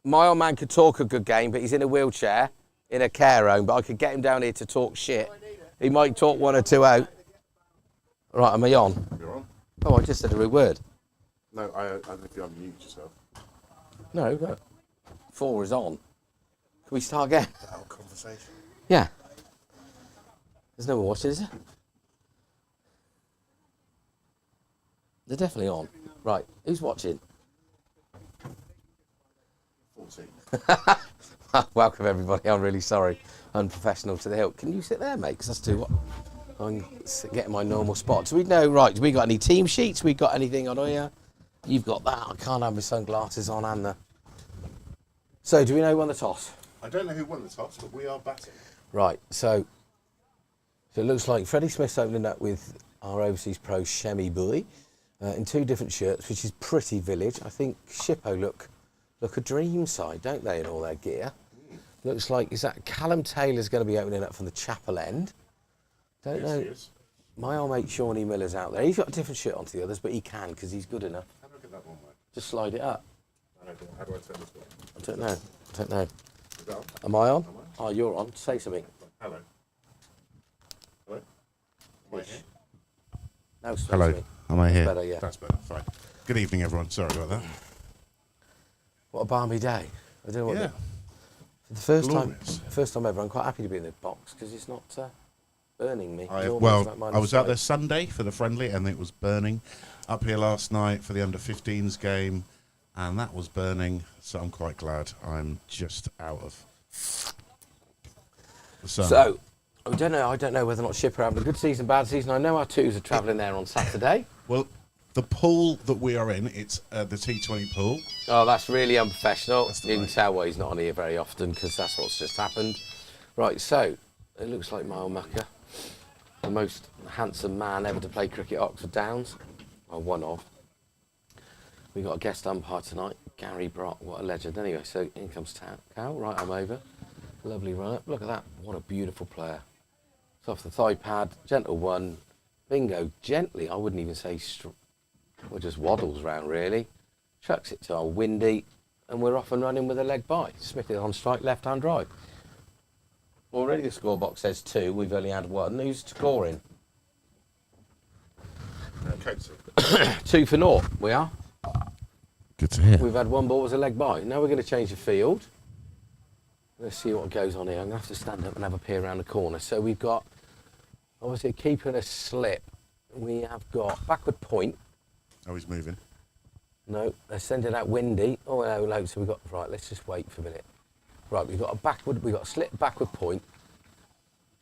my old man could talk a good game, but he's in a wheelchair, in a care home, but I could get him down here to talk shit. He might talk 1 or 2 out. Right, am I on? You're on. Oh, I just said a rude word. No, I think you unmute yourself. No, no. 4 is on. Can we start again? Our conversation. Yeah. There's no one watching, is there? They're definitely on. Right, who's watching? 14. Welcome everybody, I'm really sorry. Unprofessional to the hilt. Can you sit there, mate? Because that's too what? I'm getting my normal spot. Do we know, right, do we got any team sheets? We got anything on here? You've got that. I can't have my sunglasses on and the... So, do we know who won the toss? I don't know who won the toss, but we are batting. Right, so it looks like Freddie Smith's opening up with our overseas pro Shemi Boy in 2 different shirts, which is pretty village. I think Shippo look a dream side, don't they, in all their gear? Looks like, is that Callum Taylor's going to be opening up from the Chapel End? Don't know. My old mate Shawnee Miller's out there. He's got a different shirt onto the others, but he can because he's good enough. How do I get that one, mate? Just slide it up. How do I turn this one? I don't know. I don't know. Is that on? Am I on? Am I? Oh, you're on. Say something. Hello. Hello? Am I here? No, say Hello. something. Am I here? Better, yeah. That's better. Fine. Good evening, everyone. Sorry about that. What a balmy day. I don't know what Yeah. for the first Glorious. first time ever, I'm quite happy to be in the box because it's not burning me. I Normally well, it's like I was out -5. there Sunday for the friendly, and it was burning. Up here last night for the under-15s game, and that was burning. So I'm quite glad I'm just out of the sun. So, I don't know whether or not Shipper having a good season, bad season. I know our twos are travelling there on Saturday. Well, the pool that we are in, it's the T20 pool. Oh, that's really unprofessional. That's the You can way. tell why he's not on here very often because that's what's just happened. Right, so it looks like Mile Mucker, the most handsome man ever to play cricket at Oxford Downs, or one of. We got a guest umpire tonight, Gary Brock. What a legend. Anyway, so in comes Cal. Right, I'm over. Lovely run up. Look at that. What a beautiful player. It's off the thigh pad, gentle one. Bingo, gently. I wouldn't even say. Well, just waddles round really, chucks it to our Windy, and we're off and running with a leg by. Smith is on strike, left-hand drive. Already the score box says 2, we've only had 1. Who's scoring? Coates. 2 for 0, we are. Good to hear. We've had 1 ball as a leg by. Now we're going to change the field. Let's see what goes on here. I'm going to have to stand up and have a peer around the corner. So we've got, obviously, a keeper and a slip. We have got backward point. Oh, he's moving. No, they're sending out Windy. Oh, no, so we've got, right, let's just wait for a minute. Right, we've got a slip backward point.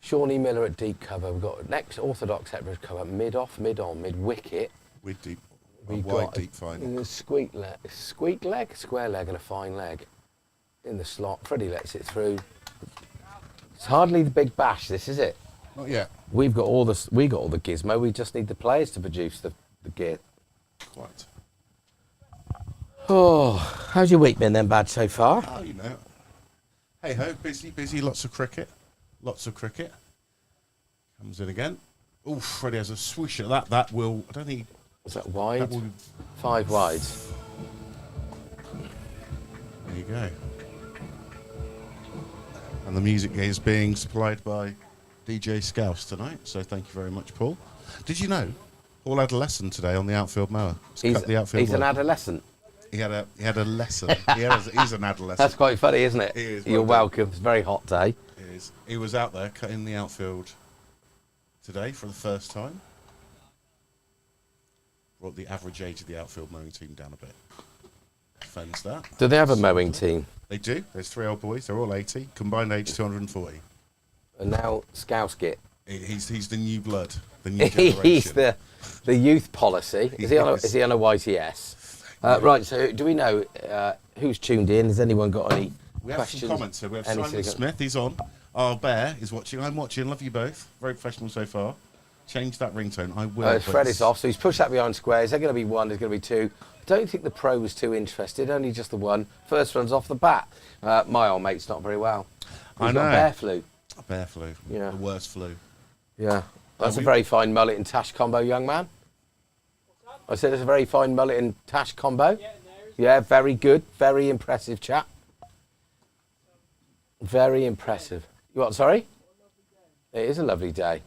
Shawnee Miller at deep cover. We've got next orthodox separate cover, mid off, mid on, mid wicket. With deep, We've wide got deep final. a square leg and a fine leg in the slot. Freddie lets it through. It's hardly the big bash, this is it. Not yet. We got all the gizmo. We just need the players to produce the gear. Quite. Oh, how's your week been then, bad so far? Oh, you know. Hey ho, busy, lots of cricket. Comes in again. Oh, Freddie has a swoosh at that. That will, I don't think. Is that wide? That will, 5 wides. there you go. And the music is being supplied by DJ Scouse tonight, so thank you very much, Paul. Did you know Paul had a lesson today on the outfield mower? He's an adolescent. He had a lesson. He's an adolescent. That's quite funny, isn't it? He is, You're well done. welcome. It's a very hot day. He was out there cutting the outfield today for the first time. Brought the average age of the outfield mowing team down a bit. Defends that. Do they have a mowing team? They do. There's 3 old boys. They're all 80. Combined age 240. And now Scousegit. He's the new blood. The new generation. He's the youth policy. Is he on a YTS? Right, so do we know who's tuned in? Has anyone got any We have questions? some comments here. We have Anything Simon got- Smith. He's on. Our bear is watching. I'm watching. Love you both. Very professional so far. Change that ringtone. I will. Fred is off, so he's pushed that behind squares. There's going to be 1, there's going to be 2. I don't think the pro was too interested, only just the 1. First one's off the bat. My old mate's not very well. He's got bear flu. Bear flu. Yeah. The worst flu. Yeah. That's a very fine mullet and tash combo, young man. I said it's a very fine mullet and tash combo. Yeah, very good. Very impressive chap. Very impressive. You what, sorry? It is a lovely day.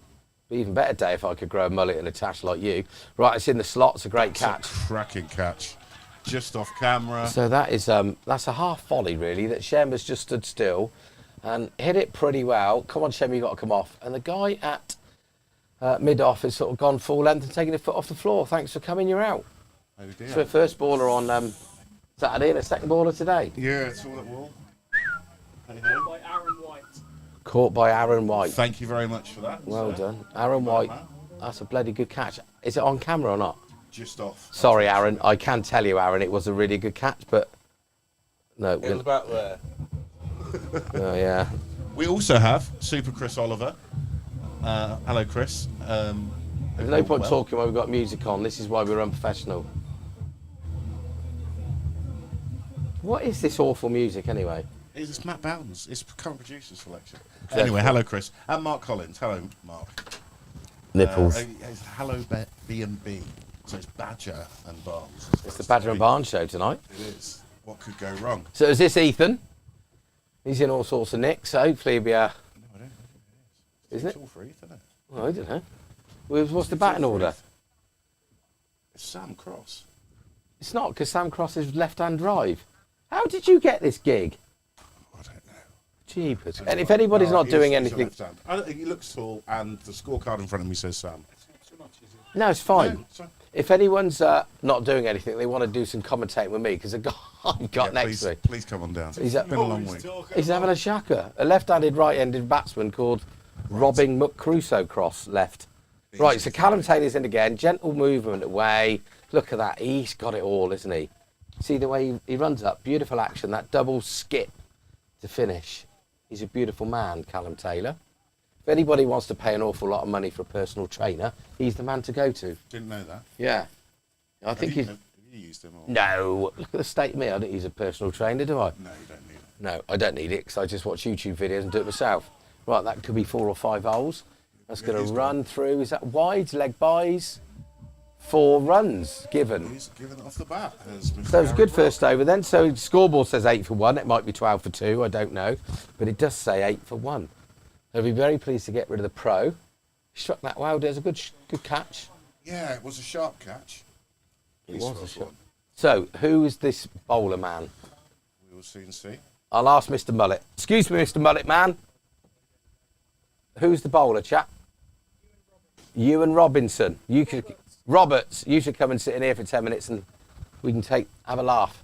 Be even better day if I could grow a mullet and a tash like you. Right, it's in the slot. It's a great catch. Cracking catch. Just off camera. So that is that's a half volley really that Shem has just stood still and hit it pretty well. Come on, Shem, you got to come off. And the guy at mid-off has sort of gone full length and taken a foot off the floor. Thanks for coming. You're out. Oh dear. So first baller on Saturday and a second baller today. Yeah, it's all at wall. Hey, hey. By Aaron White. Caught by Aaron White. Thank you very much for that. Well sir. done. Aaron Well White, done. that's a bloody good catch. Is it on camera or not? Just off. Sorry, Aaron. I can tell you, Aaron, it was a really good catch, but no. It was about there. Oh, yeah. We also have Super Chris Oliver. Hello, Chris. There's no point well. talking when we've got music on. This is why we're unprofessional. What is this awful music anyway? It's Matt Bowden's. It's current producer selection. Dreadful. Anyway, hello, Chris. And Mark Collins. Hello, Mark. Nipples. It's Hello B&B. So it's Badger and Barnes. It's the Badger and Barnes show tonight. It is. What could go wrong? So is this Ethan? He's in all sorts of nicks, so hopefully he'll be No, I don't think it is. Isn't It's it? all for Ethan, isn't it? Well, I don't know. What's the batting order? It's Sam Cross. It's not, because Sam Cross is left-hand drive. How did you get this gig? I don't know. Jeepers. And if anybody's not doing he's a anything... left-hand. I don't think he looks tall, and the scorecard in front of me says Sam. No, it's fine. No, sorry. If anyone's not doing anything, they want to do some commentating with me, because the guy I've got Yeah, next please, to me, please come on down. He's It's been a long week. he's having a shaka. A left-handed, right-handed batsman called Robin McCrusoe Cross left. Right, so Callum Taylor's in again. Gentle movement away. Look at that. He's got it all, isn't he? See the way he runs up. Beautiful action. That double skip to finish. He's a beautiful man, Callum Taylor. If anybody wants to pay an awful lot of money for a personal trainer, he's the man to go to. Didn't know that. Yeah. I think he's... Have you used him? Or? No. Look at the state of me. I don't use a personal trainer, do I? No, you don't need it. No, I don't need it because I just watch YouTube videos and do it myself. Right, that could be 4 or 5 holes. That's going to run through. Is that wide? Leg buys? 4 runs given. He's given it off the bat. As Mr. So it was good Aaron first over then. So scoreboard says 8 for 1. It might be 12 for 2. I don't know. But it does say 8 for 1. I'll be very pleased to get rid of the pro. He struck that well. There's a good catch. Yeah, it was a sharp catch. It He's was for a shot. one. So who is this bowler man? We will soon see. I'll ask Mr. Mullet. Excuse me, Mr. Mullet man. Who's the bowler, chap? Ewan Robinson. Roberts, you should come and sit in here for 10 minutes and we can have a laugh.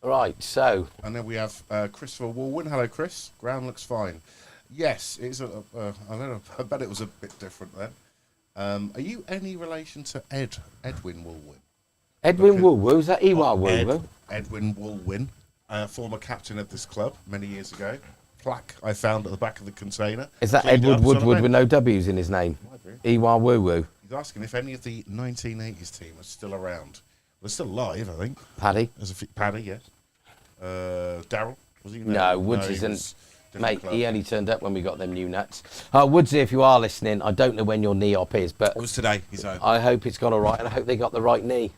Right, so And then we have Christopher Walwyn. Hello, Chris. Ground looks fine. Yes, it's I don't know. I bet it was a bit different then. Are you any relation to Edwin Walwyn? Edwin Woolwoo, is that Ewa Woolwoo? Edwin Walwyn, former captain of this club many years ago. Plaque I found at the back of the container. Is that Cleaned Edward up, so I Woodward don't with know. no W's in his name? Might be. Ewa Woowoo. He's asking if any of the 1980s team are still around. They're still alive, I think. Paddy? As a Paddy, yes. Daryl, was he? No, Woods he isn't. was different Mate, club. he only turned up when we got them new nuts. Woodsy, if you are listening, I don't know when your knee op is, but It was today. He's home. I hope it's gone all right and I hope they got the right knee.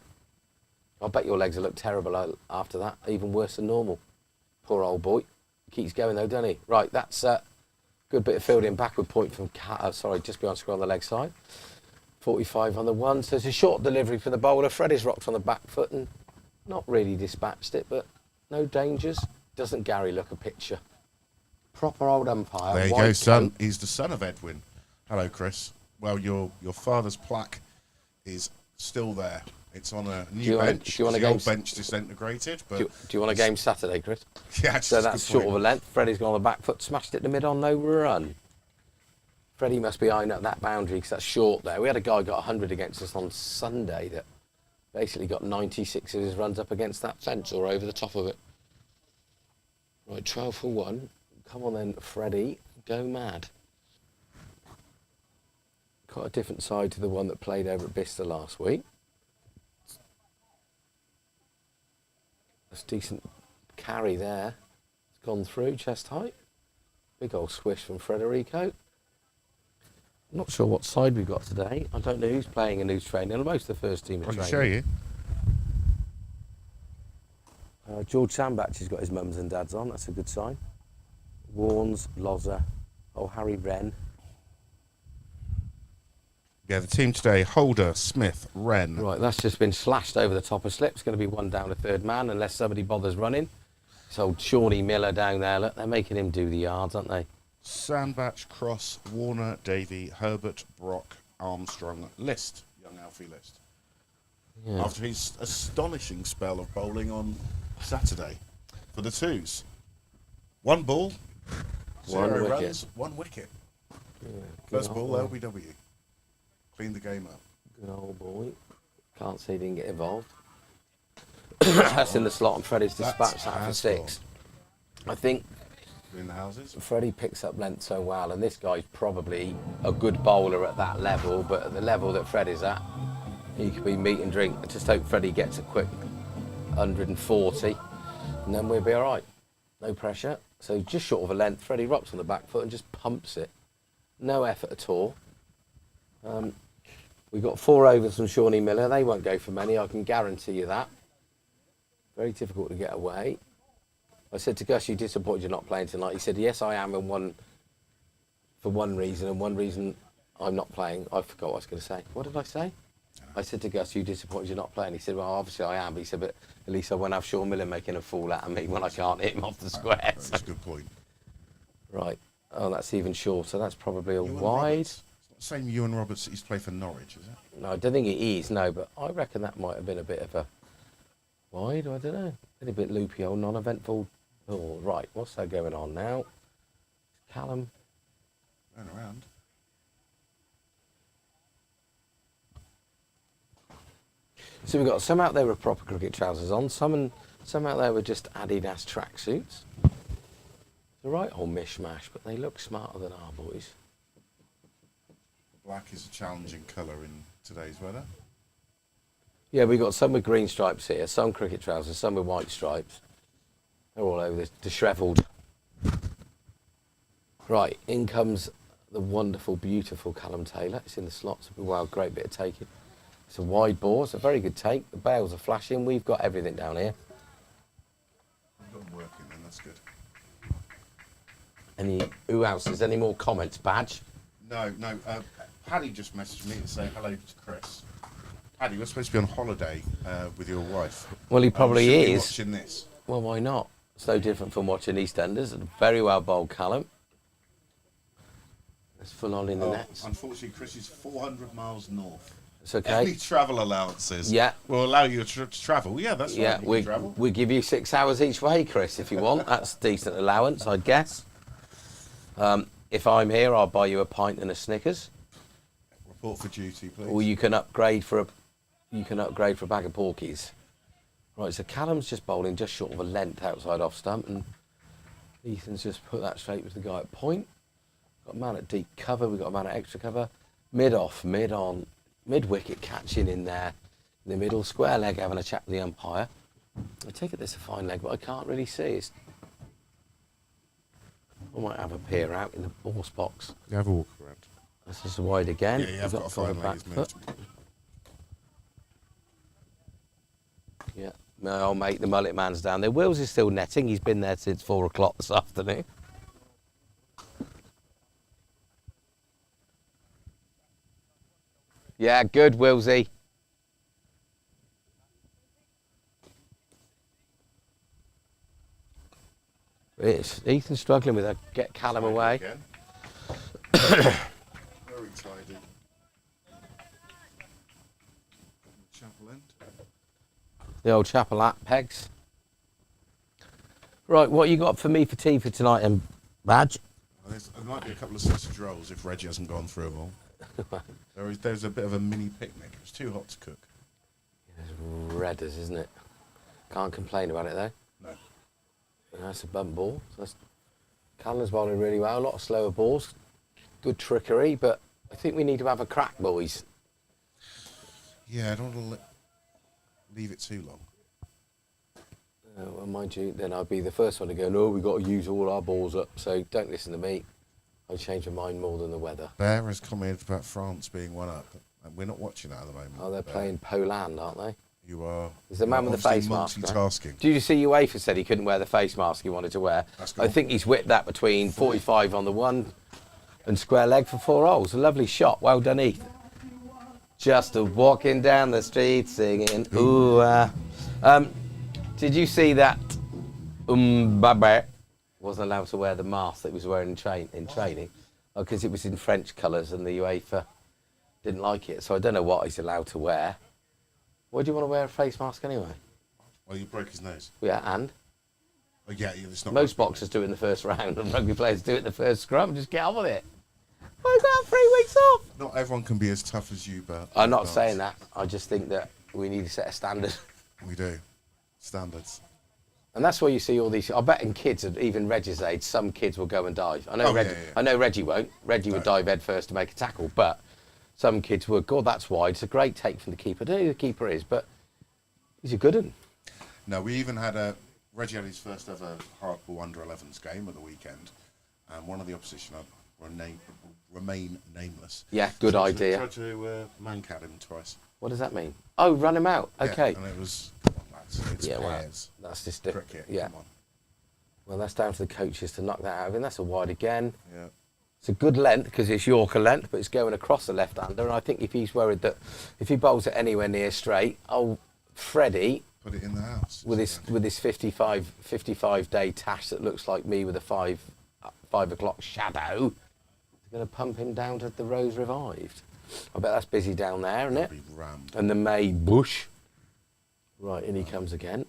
I bet your legs will look terrible after that, even worse than normal. Poor old boy. Keeps going though, doesn't he? Right, that's a good bit of fielding, backward point from just behind square on the leg side. 45 on the one, so it's a short delivery for the bowler. Freddie's rocked on the back foot and not really dispatched it, but no dangers. Doesn't Gary look a picture? Proper old umpire. There you white go, son. coat. He's the son of Edwin. Hello, Chris. Well, your father's plaque is still there. It's on a new bench. do you want a the game old bench disintegrated, but Do you want a game Saturday, Chris? yeah, So that's short of a length. Freddie's gone on the back foot, smashed it to mid on no run. Freddie must be eyeing up that boundary because that's short there. We had a guy got 100 against us on Sunday that basically got 96 of his runs up against that fence or over the top of it. Right, 12 for 1. Come on then, Freddie. Go mad. Quite a different side to the one that played over at Bicester last week. That's decent carry there. It's gone through, chest height. Big old swish from Federico. I'm not sure what side we've got today. I don't know who's playing and who's training. Most of the first team are I can training. show you. George Sandbach has got his mums and dads on. That's a good sign. Warnes, Loza, Harry Wren. Yeah, the team today: Holder, Smith, Wren. Right, that's just been slashed over the top of slip. It's going to be one down a third man unless somebody bothers running. It's old Shawnee Miller down there. Look, they're making him do the yards, aren't they? Sandbach, Cross, Warner, Davey, Herbert, Brock, Armstrong, List. Young Alfie List. Yeah. After his astonishing spell of bowling on Saturday for the twos. 1 ball, 0 wicket. runs, 1 wicket. Yeah, First ball, boy. LBW. Cleaned the game up. Good old boy. Can't say he didn't get involved. That's in the slot and Freddie's dispatched that for 6. I think In the houses. Freddie picks up length so well, and this guy's probably a good bowler at that level, but at the level that Fred is at, he could be meat and drink. I just hope Freddie gets a quick 140, and then we'll be all right. No pressure. So just short of a length, Freddie rocks on the back foot and just pumps it. No effort at all. We've got 4 overs from Shawnee Miller. They won't go for many, I can guarantee you that. Very difficult to get away. I said to Gus, you disappointed you're not playing tonight? He said, yes, I am, for one reason, and one reason I'm not playing. I forgot what I was going to say. What did I say? I said to Gus, you disappointed you're not playing? He said, well, obviously I am. But he said, but at least I won't have Sean Miller making a fool out of me when I can't hit him off the square. That's a good point. Right. Oh, that's even shorter. That's probably a Ewan wide. Roberts. It's not the same Ewan Roberts that used to play for Norwich, is it? No, I don't think it is, no, but I reckon that might have been a bit of a wide, I don't know. A little bit loopy, old non-eventful. Oh, right, what's that going on now? Callum. Going around. So we've got some out there with proper cricket trousers on, some out there with just Adidas tracksuits. It's a right old mishmash, but they look smarter than our boys. Black is a challenging colour in today's weather. Yeah, we've got some with green stripes here, some cricket trousers, some with white stripes. They're all over this, dishevelled. Right, in comes the wonderful, beautiful Callum Taylor. It's in the slots. Wow, great bit of taking. It's a wide ball. It's a very good take. The bails are flashing. We've got everything down here. I've got them working then, that's good. Who else? Is any more comments, Badge? No. Paddy just messaged me to say hello to Chris. Paddy, you're supposed to be on holiday with your wife. Well, he probably You should be is. watching this. Well, why not? It's no different from watching EastEnders. Very well bowled, Callum. It's full on in the nets. Unfortunately, Chris is 400 miles north. It's okay. Any travel allowances will allow you to travel. Yeah, that's right. Yeah, Travel. we give you 6 hours each way, Chris, if you want. That's decent allowance, I'd guess. If I'm here, I'll buy you a pint and a Snickers. Report for duty, please. Or you can upgrade for a bag of porkies. Right, so Callum's just bowling just short of a length outside off stump, and Ethan's just put that straight with the guy at point. Got a man at deep cover, we've got a man at extra cover. Mid off, mid on, mid wicket catching in there. In the middle, square leg having a chat with the umpire. I take it this is a fine leg, but I can't really see. I might have a peer out in the horse box. You have a walk around. This is wide again. Yeah, you have got a fine leg, isn't it? Yeah. My old mate, the mullet man's down there. Wills is still netting. He's been there since 4 o'clock this afternoon. Yeah, good, Willsy. Ethan's struggling with her. Get Callum away. Very tidy. Chapel end. The old chapel at pegs. Right, what you got for me for tea for tonight, and Badge? Well, there might be a couple of sausage rolls if Reggie hasn't gone through them all. There's a bit of a mini picnic. It's too hot to cook. It's red as, isn't it? Can't complain about it though. No. That's a bum ball. So Callum's bowling really well. A lot of slower balls. Good trickery, but I think we need to have a crack, boys. Yeah, I don't want to leave it too long. Well, mind you, then I'd be the first one to go, no, we've got to use all our balls up, so don't listen to me. I change my mind more than the weather. Bear has commented about France being 1 up. And we're not watching that at the moment. Oh, they're playing Poland, aren't they? You are. He's the man with the face mask. Multitasking. Did you see UEFA said he couldn't wear the face mask he wanted to wear? That's cool. I think he's whipped that between 45 on the one and square leg for 4 holes. A lovely shot. Well done, Heath. Just a walking down the street singing. Ooh. Did you see that? Mbappe wasn't allowed to wear the mask that he was wearing in training. Because it was in French colours and the UEFA didn't like it. So I don't know what he's allowed to wear. Why do you want to wear a face mask anyway? Well, you broke his nose. Yeah, and? Oh, yeah, it's not. Most boxers do it in the first round and rugby players do it in the first scrum. Just get on with it. Why is that 3 weeks off? Not everyone can be as tough as you, but... I'm not saying that. I just think that we need to set a standard. We do. Standards. And that's why you see all these... I bet in kids, even Reggie's age, some kids will go and dive. I know, I know Reggie won't. Reggie would dive head first to make a tackle, but... Some kids would, God, that's wide. It's a great take from the keeper. I don't know who the keeper is, but he's a good one. No, we even had Reggie had his first ever Hartwell under-11s game at the weekend, and one of the opposition remain nameless. Yeah, good idea. Tried to man-cat him twice. What does that mean? Oh, run him out. Okay. Yeah, and it was, come on, lads, it's pairs. Well, that's just cricket. Yeah. Come on. Well, that's down to the coaches to knock that out of him. That's a wide again. Yeah. It's a good length because it's Yorker length, but it's going across the left-hander. And I think if he's worried that if he bowls it anywhere near straight, Freddie put it in the house with his 55-day tash that looks like me with a 5 o'clock shadow, is going to pump him down to the Rose Revived. I bet that's busy down there, isn't it? And the May Bush. Right, in he comes again.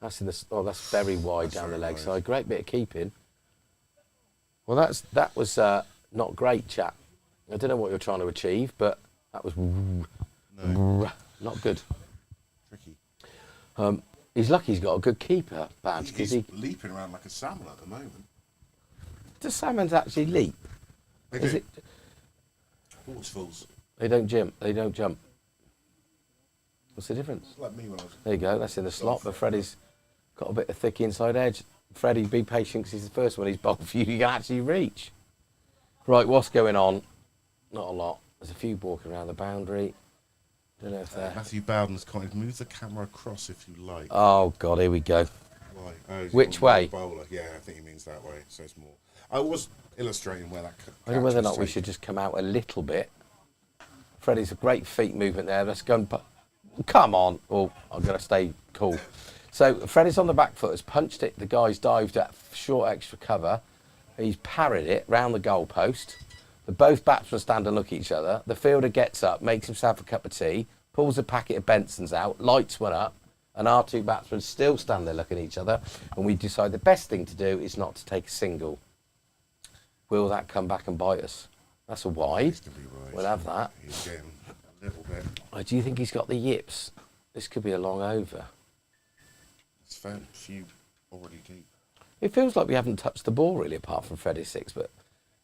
That's in the. Oh, that's very wide down the leg side. Great bit of keeping. Well, that was not great, chap. I don't know what you're trying to achieve, but that was not good. Tricky. He's lucky he's got a good keeper badge. He's leaping around like a salmon at the moment. Does salmons actually leap? They do. Waterfalls. They don't jump. They don't jump. What's the difference? Like me when I was... There you go. That's in the slot, but Freddie's got a bit of thick inside edge. Freddie, be patient because he's the first one he's bowled for you. You can actually reach. Right, what's going on? Not a lot. There's a few walking around the boundary. Don't know if they're... Matthew Bowden's commented, move the camera across if you like. Oh, God, here we go. Why? Oh, which way? Bowler. Yeah, I think he means that way, so it's more... I was illustrating where that... I don't know whether or not we should just come out a little bit. Freddie's a great feet movement there. Let's go and... Come on. Oh, I'm going to stay cool. So Freddie's on the back foot, has punched it. The guy's dived at short extra cover. He's parried it round the goalpost. Both batsmen stand and look at each other. The fielder gets up, makes himself a cup of tea, pulls a packet of Bensons out, lights one up, and our two batsmen still stand there looking at each other. And we decide the best thing to do is not to take a single. Will that come back and bite us? That's a wide. We'll have that. He's getting a little bit. Do you think he's got the yips? This could be a long over. It's found a few already deep. It feels like we haven't touched the ball really, apart from Freddie's 6, but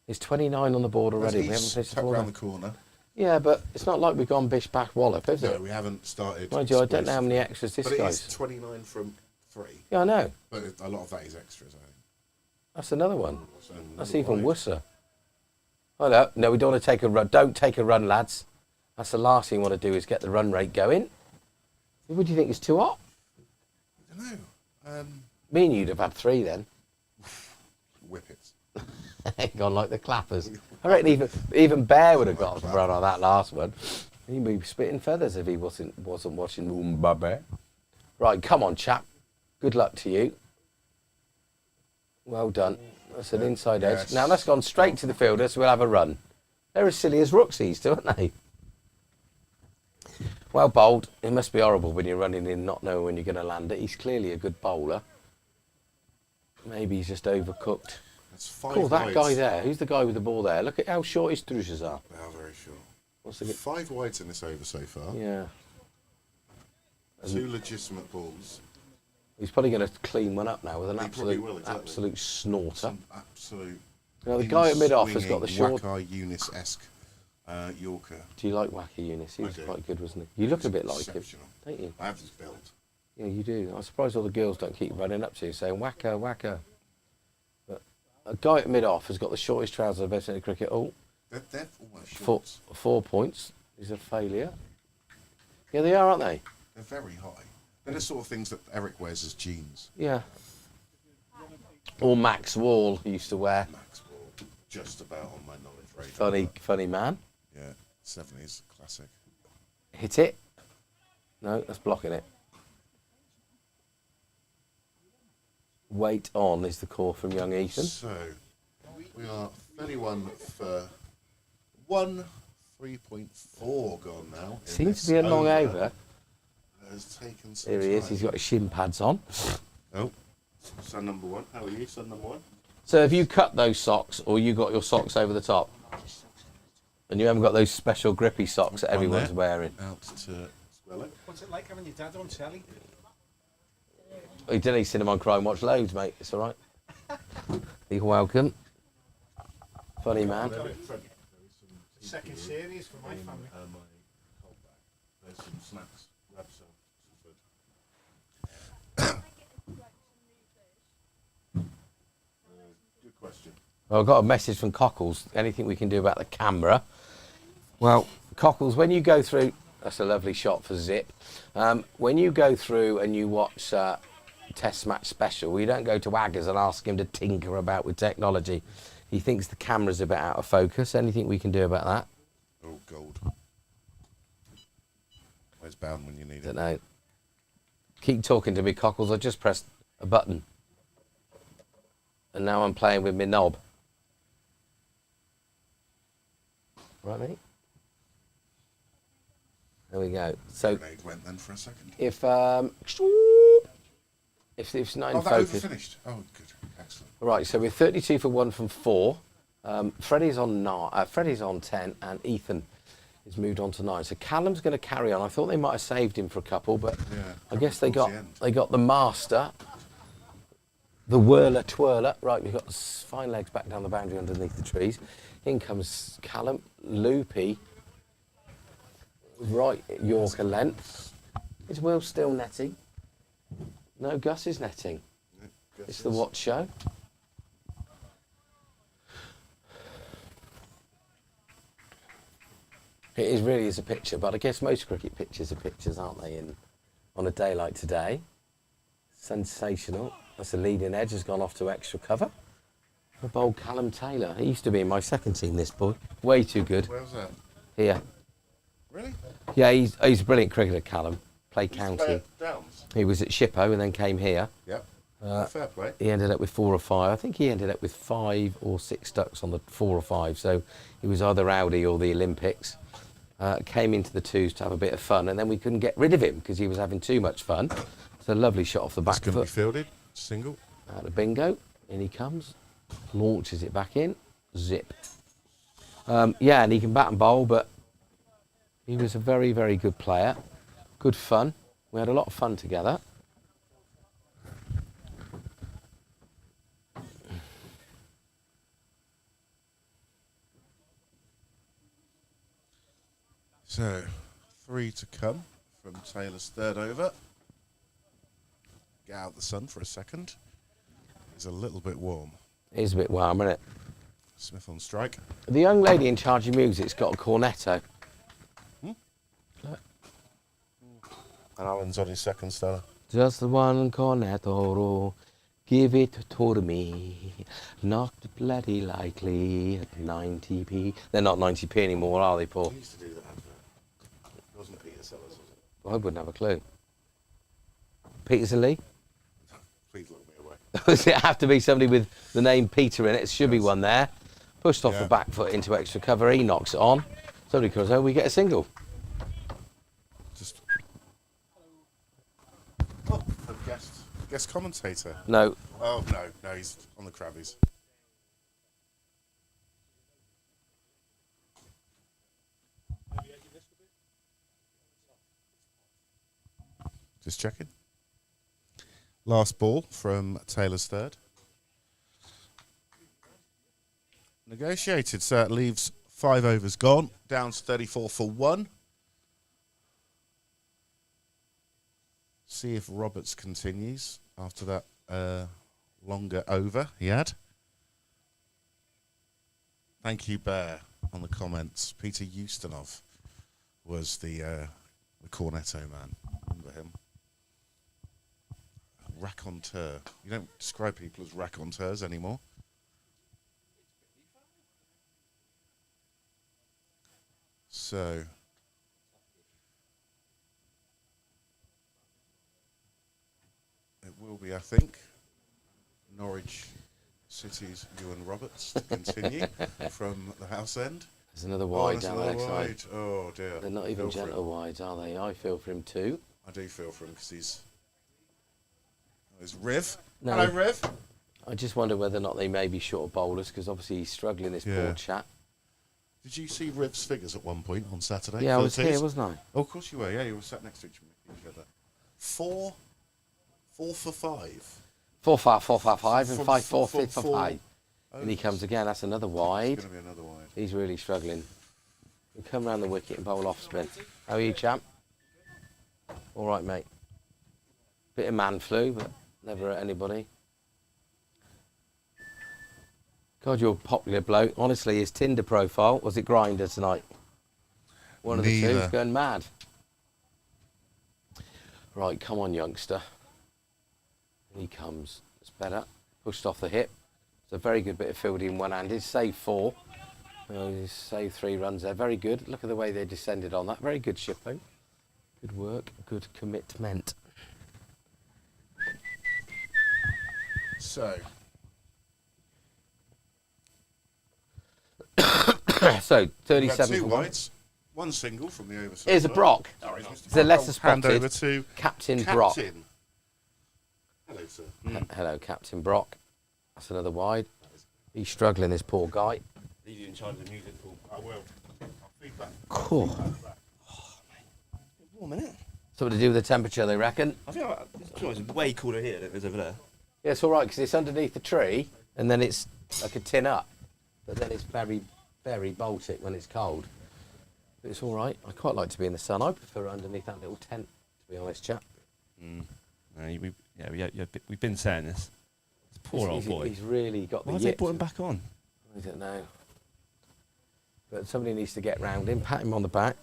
it's 29 on the board already. We haven't placed the ball around the corner. Yeah, but it's not like we've gone bish back wallop, is it? No, we haven't started. Mind you, I don't know how many extras this guy's. But it is 29 from 3. Yeah, I know. But a lot of that is extras, I think. That's another one. So that's even worse. Oh, no, we don't want to take a run. Don't take a run, lads. That's the last thing you want to do is get the run rate going. What do you think is too hot? I don't know. Me and you'd have had 3 then. Whippets. Gone like the clappers. I reckon even Bear would have got a run on that last one. He'd be spitting feathers if he wasn't watching Mbappe. Right, come on, chap. Good luck to you. Well done. That's an inside edge. Now that's gone straight to the fielder, so we'll have a run. They're as silly as rooks, these two, aren't they? Well bowled. It must be horrible when you're running in not knowing when you're going to land it. He's clearly a good bowler. Maybe he's just overcooked. That's 5 Cool, that wides. guy there. Who's the guy with the ball there? Look at how short his drushes are. They are very short. What's the 5 wides in this over so far. Yeah. 2 legitimate balls. He's probably going to clean one up now with an will, absolute snorter. Some absolute. You know, the guy at mid-off has got the short... Wacker Eunice-esque Yorker. Do you like Wacker Eunice? He was quite good, wasn't he? You look a bit like him, don't you? I have his belt. Yeah, you do. I'm surprised all the girls don't keep running up to you saying, Wacker, Wacker. But a guy at mid-off has got the shortest trousers I've ever seen in cricket. Oh, they're almost shorts. 4 points. He's a failure. Yeah, they are, aren't they? They're very high. They're the sort of things that Eric wears as jeans. Yeah. Or Max Wall used to wear. Max Wall, just about on my knowledge radar. Funny man. Yeah, 70s classic. Hit it. No, that's blocking it. Wait on is the call from young Ethan. So, we are 31 for 1, 3.4 gone now. Seems to be a long over. Has taken some Here he is, time. he's got his shin pads on. Oh, son number 1. How are you, son number 1? So have you cut those socks, or you got your socks over the top? And you haven't got those special grippy socks that everyone's wearing? Out to Swellow. What's it like having your dad on telly? You didn't see him on Crime Watch loads, mate. It's all right. You're welcome. Funny man. Second series for my family. My cold bag. There's some snacks. Grab some food. Good question. Well, I've got a message from Cockles. Anything we can do about the camera? Well, Cockles, when you go through... That's a lovely shot for Zip. When you go through and you watch Test Match Special, you don't go to Aggers and ask him to tinker about with technology. He thinks the camera's a bit out of focus. Anything we can do about that? Oh, gold. Where's bound when you need Don't it? know. Keep talking to me, Cockles. I just pressed a button. And now I'm playing with my knob. Right, mate? There we go. So Grenade went then for a second. if it's not in Oh, that focus. finished. Oh, good. Excellent. Right, so we're 32 for 1 from 4. Freddie's on 10, and Ethan has moved on to 9. So Callum's going to carry on. I thought they might have saved him for a couple, but Yeah, I guess they towards got the end. the master, the whirler twirler. Right, we've got fine legs back down the boundary underneath the trees. In comes Callum, loopy, right Yorker length. Is Will still netting? No, Gus is netting. It's the Watch Show. It really is a picture, but I guess most cricket pictures are pictures, aren't they, on a day like today? Sensational. That's a leading edge, has gone off to extra cover. The bold Callum Taylor. He used to be in my second team, this boy. Way too good. Where was that? Here. Really? Yeah, he's a brilliant cricketer, Callum. Played Used to play county. at Downs. He was at Shippo and then came here. Yep. Fair play. He ended up with 4 or 5. I think he ended up with 5 or 6 ducks on the 4 or 5. So he was either Rowdy or the Olympics. Came into the twos to have a bit of fun, and then we couldn't get rid of him because he was having too much fun. It's a lovely shot off the back It's going to be foot. fielded. Single. Out of bingo. In he comes. Launches it back in. Zip. Yeah, and he can bat and bowl, but he was a very, very good player. Good fun. We had a lot of fun together. So, 3 to come from Taylor's third over. Get out the sun for a second. It's a little bit warm. It is a bit warm, isn't it? Smith on strike. The young lady in charge of music's got a cornetto. And Alan's on his second stellar. Just the one cornetto, give it to me. Not bloody likely at 90p. They're not 90p anymore, are they, Paul? He used to do that advert. It wasn't Peter Sellers, was it? I wouldn't have a clue. Peterson Lee? Please look me away. Does it have to be somebody with the name Peter in it? It should be one there. Pushed off Yeah. the back foot into extra cover. He knocks it on. Somebody comes over, we get a single. Just. Oh, a guest commentator. No, Oh, no, he's on the crabbies. Just checking. Last ball from Taylor's third. Negotiated, so it leaves 5 overs gone. Downs 34 for 1. See if Roberts continues after that longer over he had. Thank you, Bear, on the comments. Peter Ustinov was the cornetto man. over him. Raconteur. You don't describe people as raconteurs anymore. So, it will be, I think, Norwich City's Ewan Roberts to continue from the house end. There's another wide down the next side. Oh dear. They're not even gentle wides, are they? I feel for him too. I do feel for him because he's... There's Riv. No. Hello, Riv. I just wonder whether or not they may be short of bowlers because obviously he's struggling, this poor chap. Did you see Riv's figures at one point on Saturday? Yeah, I was here, wasn't I? Oh, of course you were. Yeah, you were sat next to each other. Four for 5. 4-5, and 5-4, 4 5 for 5. And he comes again. That's another wide. It's going to be another wide. He's really struggling. He'll come round the wicket and bowl off spin. How are you, champ? All right, mate. Bit of man flu, but never hurt anybody. God, you're a popular bloke. Honestly, his Tinder profile, was it Grindr tonight? One of the two. He's going mad. Right, come on, youngster. Here he comes. It's better. Pushed off the hip. It's a very good bit of fielding one-handed. Save 4. He's saved 3 runs there. Very good. Look at the way they descended on that. Very good, Shipton. Good work. Good commitment. So... So, We've had 37 2 for 1. wides, 1 single from the overside. Here's a Brock. It's a lesser Hand spotted over to Captain Brock. Hello, sir. Hello, Captain Brock. That's another wide. He's struggling, this poor guy. Leave you in charge of the music, Paul. I will. I'll feedback. Cool. Warm, innit? Something to do with the temperature, they reckon. I think it's way cooler here than it is over there. Yeah, it's all right because it's underneath the tree, and then it's like a tin up. But then it's very, very Baltic when it's cold. But it's all right. I quite like to be in the sun. I prefer underneath that little tent, to be honest, chap. We've been saying this. It's a poor old boy. He's really got the Why have they brought him back on? I don't know. But somebody needs to get round him, pat him on the back.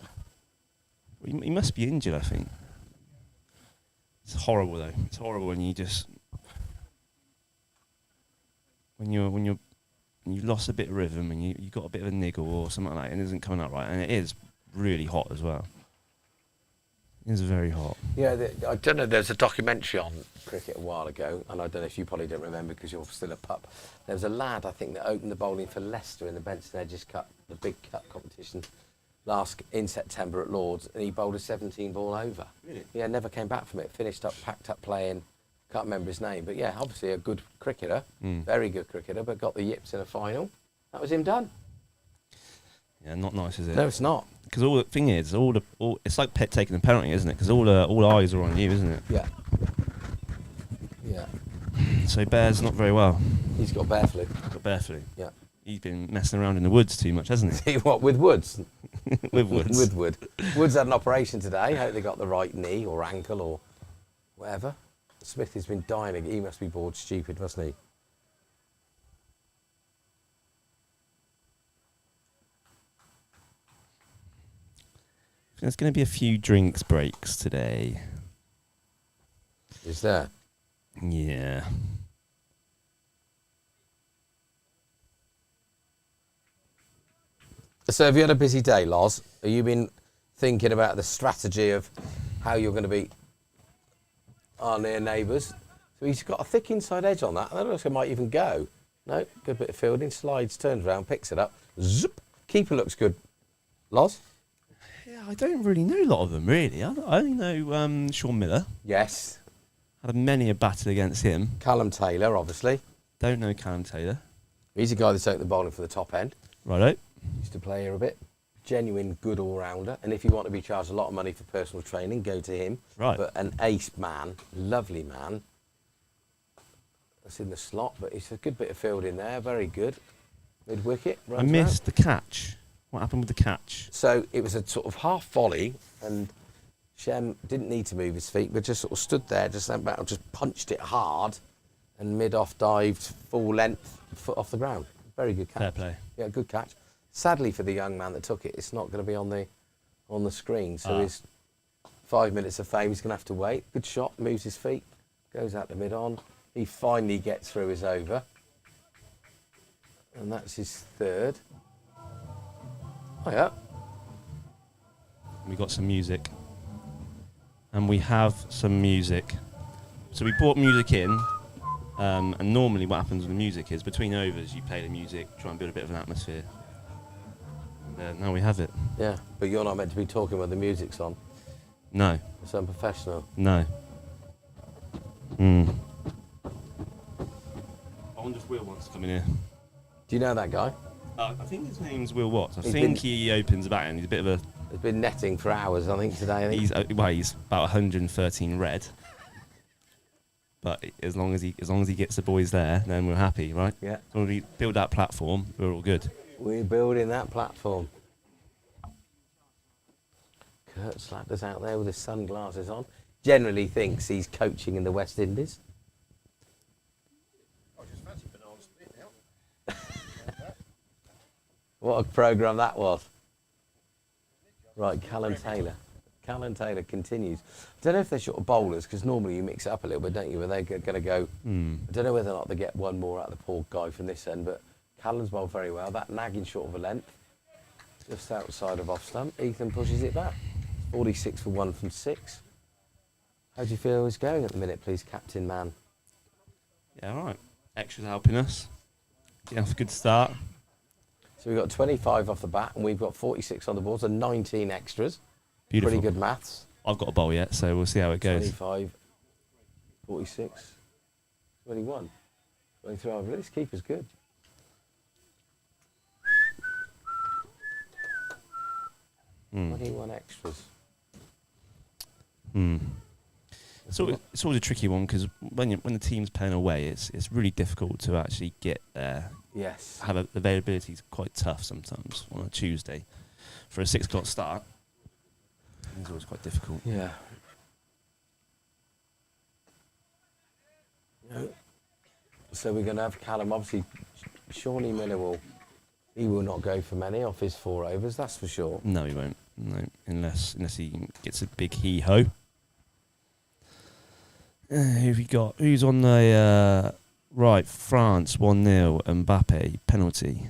He must be injured, I think. It's horrible though. It's horrible when you just when you lost a bit of rhythm and you got a bit of a niggle or something like that and it isn't coming out right, and it is really hot as well. It is very hot. Yeah, I don't know. There's a documentary on cricket a while ago, and I don't know if you probably don't remember because you're still a pup. There was a lad, I think, that opened the bowling for Leicester in the Benson Hedges Cup, the big cup competition, in September at Lords, and he bowled a 17-ball over. Really? Yeah, never came back from it. Finished up, packed up playing. Can't remember his name, but yeah, obviously a good cricketer, very good cricketer, but got the yips in a final. That was him done. Yeah, not nice, is it? No, it's not. Because all the thing is, it's like Pet taking a penalty, isn't it? Because all eyes are on you, isn't it? Yeah. Yeah. So Bear's not very well. He's got bear flu. Got bear flu. Yeah. He's been messing around in the woods too much, hasn't he? What, with Woods? With Woods. With Wood. Woods had an operation today. Hope they got the right knee or ankle or whatever. Smith has been dying. He must be bored stupid, mustn't he? There's going to be a few drinks breaks today. Is there? Yeah. So have you had a busy day, Loz? Have you been thinking about the strategy of how you're going to beat our near neighbours? So he's got a thick inside edge on that. I don't know if it might even go. No, good bit of fielding. Slides, turns around, picks it up. Zip. Keeper looks good. Loz? Yeah, I don't really know a lot of them, really. I only know Sean Miller. Yes. Had many a battle against him. Callum Taylor, obviously. Don't know Callum Taylor. He's a guy that's opened the bowling for the top end. Righto. Used to play here a bit. Genuine good all-rounder. And if you want to be charged a lot of money for personal training, go to him. Right. But an ace man, lovely man. That's in the slot, but it's a good bit of fielding there. Very good. Mid-wicket. I missed the catch. What happened with the catch? So it was a sort of half volley, and Shem didn't need to move his feet, but just sort of stood there, just went back and just punched it hard, and mid-off dived full length, foot off the ground. Very good catch. Fair play. Yeah, good catch. Sadly for the young man that took it, it's not going to be on the screen. So 5 minutes of fame. He's going to have to wait. Good shot. Moves his feet. Goes out the mid-on. He finally gets through his over. And that's his third. Oh, yeah. We got some music. And we have some music. So we brought music in. And normally what happens with the music is between overs you play the music, try and build a bit of an atmosphere. And now we have it. Yeah, but you're not meant to be talking when the music's on. No. It's unprofessional. No. I wonder if Will wants to come in here. Do you know that guy? I think his name's Will Watts. I He's think been- he opens about and he's a bit of a... He's been netting for hours, I think, today. I think. He's about 113 red. But as long as he gets the boys there, then we're happy, right? Yeah. So when we build that platform, we're all good. We're building that platform. Kurt Slatter's out there with his sunglasses on. Generally thinks he's coaching in the West Indies. I just fancy banana split now. What a programme that was. Right, Callum Taylor. Callum Taylor continues. I don't know if they're short of bowlers, because normally you mix it up a little bit, don't you? When they're going to go... I don't know whether or not they get one more out of the poor guy from this end, but Callum's bowled very well. That nagging short of a length, just outside of off stump. Ethan pushes it back. 46 for 1 from 6. How do you feel he's going at the minute, please, Captain Man? Yeah, all right. Extras helping us. Getting off a good start. So we've got 25 off the bat, and we've got 46 on the board, so 19 extras. Beautiful. Pretty good maths. I've got a bowl yet, so we'll see how it goes. 25, 46, 21, 23. Oh, this keeper's good. Mm. 21 extras. It's always a tricky one because when the team's playing away, it's really difficult to actually get there. Yes. Availability is quite tough sometimes on a Tuesday for a 6 o'clock start. It's always quite difficult. Yeah. No. So we're going to have Callum. Obviously, Shawnee Miller he will not go for many off his 4 overs, that's for sure. No, he won't. No, unless he gets a big hee-ho. Who've we got? Who's on the right? France 1-0. Mbappe penalty.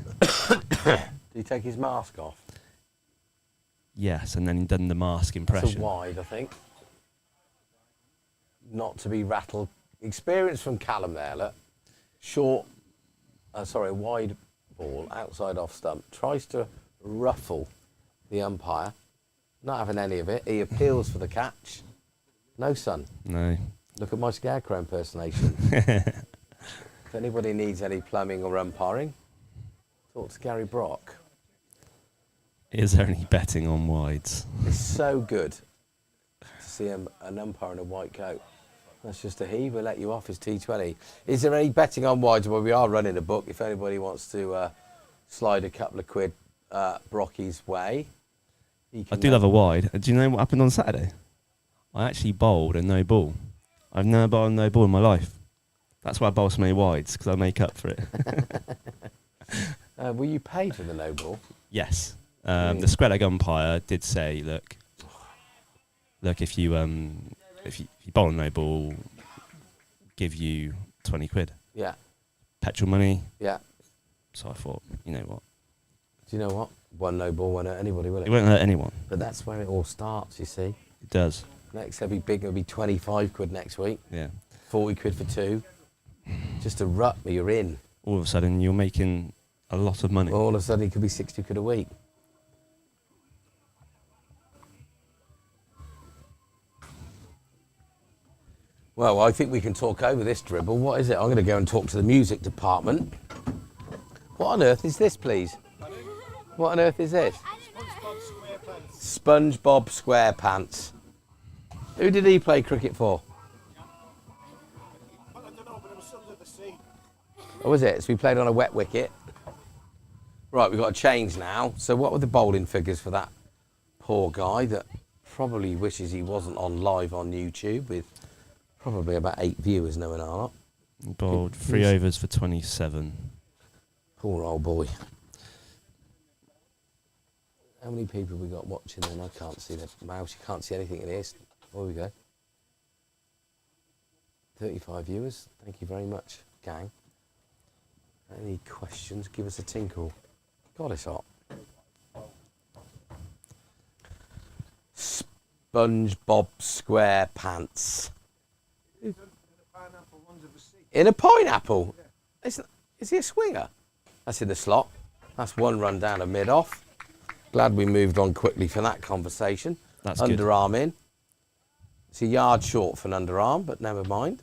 Did he take his mask off? Yes, and then he done the mask impression. That's a wide, I think. Not to be rattled. Experience from Callum there, look. Wide ball, outside off stump. Tries to ruffle the umpire. Not having any of it. He appeals for the catch. No, son. No. Look at my Scarecrow impersonation. If anybody needs any plumbing or umpiring, talk to Gary Brock. Is there any betting on wides? It's so good to see an umpire in a white coat. That's just a heave. We'll let you off his T20. Is there any betting on wides? Well, we are running a book. If anybody wants to slide a couple of quid Brocky's way, he can I do love a wide. Do you know what happened on Saturday? I actually bowled a no ball. I've never bowled a no ball in my life. That's why I bowl so many wides, because I make up for it. Were you paid for the no ball? Yes. The square leg umpire did say, look, if you bowl a no ball, give you 20 quid. Yeah. Petrol money. Yeah. So I thought, you know what? Do you know what? One no ball won't hurt anybody, will it? It won't hurt anyone. But that's where it all starts, you see. It does. Next, it'll be big. It'll be 25 quid next week. Yeah. 40 quid for 2. Just a rut, but you're in. All of a sudden, you're making a lot of money. All of a sudden, it could be 60 quid a week. Well, I think we can talk over this dribble. What is it? I'm going to go and talk to the music department. What on earth is this, please? What on earth is this? SpongeBob SquarePants. Who did he play cricket for? I don't know, but it was Sons of the Sea. Oh, was it? So we played on a wet wicket. Right, we've got to change now. So what were the bowling figures for that poor guy that probably wishes he wasn't on live on YouTube with probably about 8 viewers knowing our lot? Bowled 3 overs for 27. Poor old boy. How many people have we got watching then? I can't see the mouse. You can't see anything in here. There we go. 35 viewers. Thank you very much, gang. Any questions? Give us a tinkle. God, it's hot. SpongeBob SquarePants. In a pineapple? Is he a swinger? That's in the slot. That's one run down a mid-off. Glad we moved on quickly for that conversation. That's good. Underarm in. It's a yard short for an underarm, but never mind.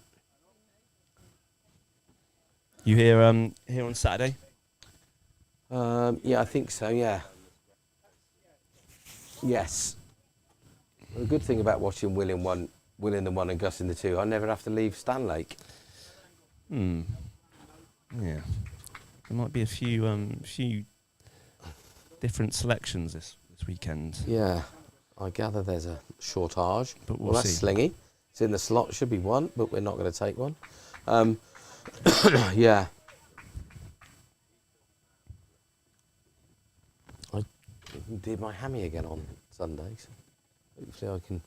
You here on Saturday? Yeah, I think so, yeah. Yes. The good thing about watching Will in the 1 and Gus in the 2, I never have to leave Stanlake. Yeah. There might be a few different selections this weekend. Yeah. I gather there's a shortage. But we'll that's see. Slingy. It's in the slot, should be one, but we're not going to take one. Yeah. I did my hammy again on Sunday, so hopefully I can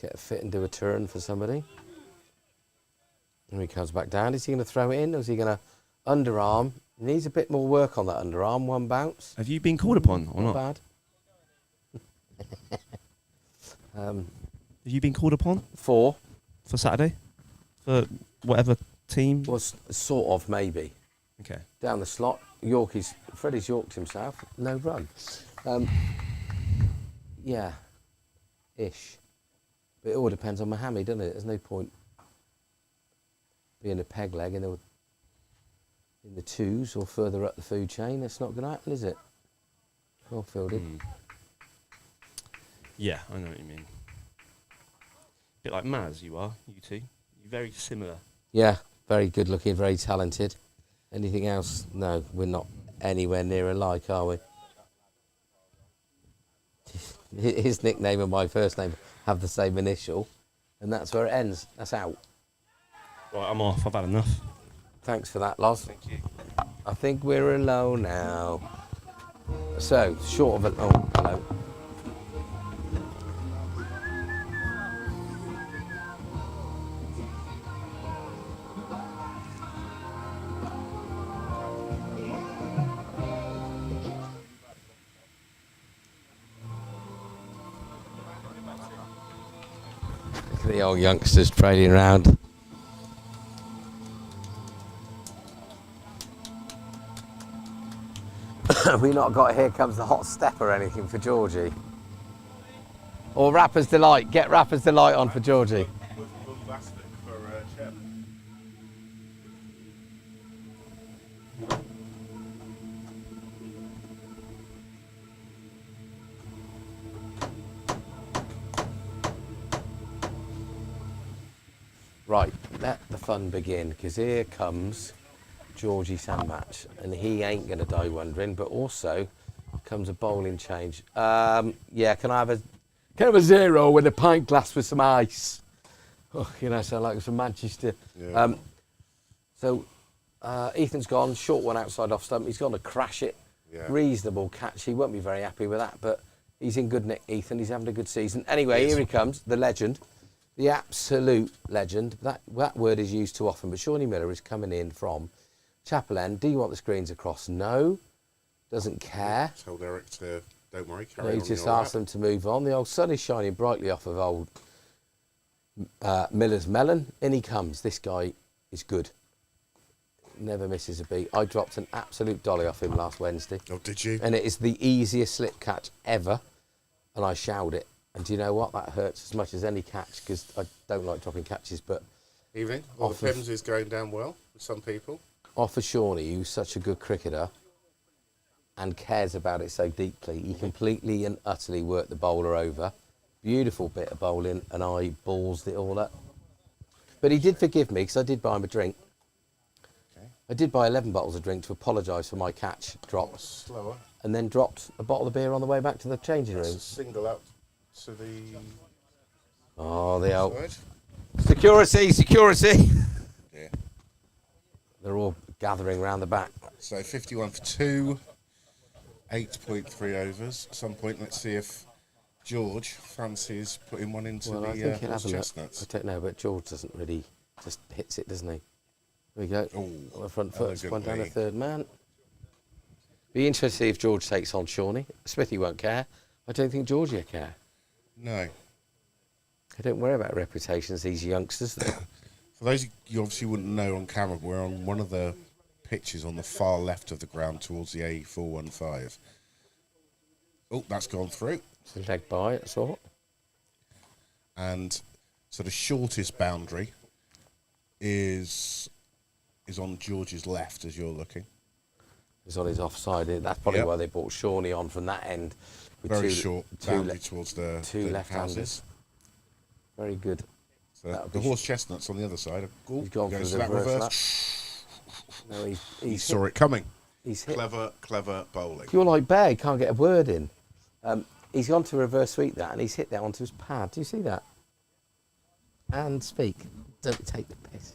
get a fit and do a turn for somebody. And he comes back down. Is he going to throw it in, or is he going to underarm? He needs a bit more work on that underarm. One bounce. Have you been called upon or not? Bad. Have you been called upon 4. for Saturday? For whatever team? Well, sort of, maybe. Okay. Down the slot, Freddie's yorked himself, no run. Yeah, ish. But it all depends on my hammy, doesn't it? There's no point being a peg leg in the 2s or further up the food chain. That's not going to happen, is it? Well fielded. Yeah, I know what you mean. Bit like Maz, you are, you two. You're very similar. Yeah, very good looking, very talented. Anything else? No, we're not anywhere near alike, are we? His nickname and my first name have the same initial, and that's where it ends. That's out. Right, I'm off. I've had enough. Thanks for that, Loz. Thank you. I think we're alone now. So, short of a... Oh, hello. Look at the old youngsters trading around. Have we not got Here Comes the Hot Step or anything for Georgie? Or Rapper's Delight? Get Rapper's Delight on for Georgie. Right, let the fun begin, because here comes Georgie Sandmatch, and he ain't going to die wondering, but also comes a bowling change. Yeah, can I have a 0 with a pint glass with some ice? Oh, you know, sound like some Manchester. Yeah. So Ethan's gone, short one outside off stump. He's gone to crash it. Yeah. Reasonable catch. He won't be very happy with that, but he's in good nick, Ethan. He's having a good season. Anyway, Yes. Here he comes, the legend. The absolute legend. That word is used too often, but Shawnee Miller is coming in from Chapel End. Do you want the screens across? No. Doesn't care. Told Eric to, don't worry, No, carry he on. just you're asked all them to move on. The old sun is shining brightly off of old Miller's melon. In he comes. This guy is good. Never misses a beat. I dropped an absolute dolly off him last Wednesday. right. Oh, did you? And it is the easiest slip catch ever. And I shouted it. And do you know what? That hurts as much as any catch, because I don't like dropping catches, but Evening. Well, Off the of- Pims is going down well with some people. off of Shawnee, who's such a good cricketer and cares about it so deeply, he completely and utterly worked the bowler over. Beautiful bit of bowling, and I ballsed it all up. But he did forgive me, because I did buy him a drink. Okay. I did buy 11 bottles of drink to apologise for my catch drop, Slower. and then dropped a bottle of beer on the way back to the changing That's room. a single out to the Oh, the old side. security, security. Yeah. They're all gathering round the back. So 51 for 2. 8.3 overs. At some point, let's see if George fancies putting one into Well, I the think he'll horse have a look. chestnuts. I don't know, but George doesn't really just hits it, doesn't he? There we go. Ooh, On the front foot, one down the elegantly. third man. Be interested to see if George takes on Shawnee. Smithy won't care. I don't think Georgie will care. No. They don't worry about reputations, these youngsters. For those you obviously wouldn't know on camera, we're on one of the pitches on the far left of the ground towards the A415. Oh, that's gone through. It's a leg by, that's all. And so the shortest boundary is on George's left as you're looking. He's on his offside. That's probably Yep. why they brought Shawnee on from that end. with Very two- short two boundary le- towards the two the left-handers. houses. Very good. So That'll the be horse chestnuts on the other side. Oh, He's gone for goes the to that reverse reverse. No, He he's saw hit. it coming. He's hit. Clever bowling. You're like Bear, he can't get a word in. He's gone to reverse sweep that, and he's hit that onto his pad. Do you see that? And speak. Don't take the piss.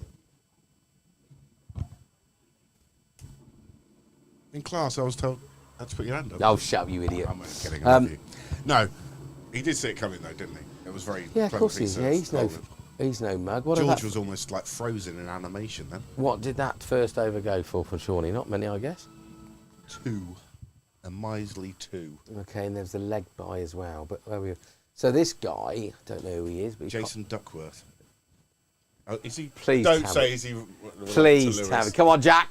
In class, I was told I had to put your hand up. Oh, shut up, you idiot. I'm only kidding. I love you. No, he did see it coming though, didn't he? It was very Yeah, of clever course piece he's. Yeah, of he's no mug. What, George about, was almost like frozen in animation then. what did that first over go for Shawnee? Not many, I guess. 2. A measly 2. Okay, and there's the leg by as well. But where we? So this guy, I don't know who he is, but he's Jason Duckworth. Oh, is he? Please Don't tell say me. is he. Please, Tammy. Come on, Jack.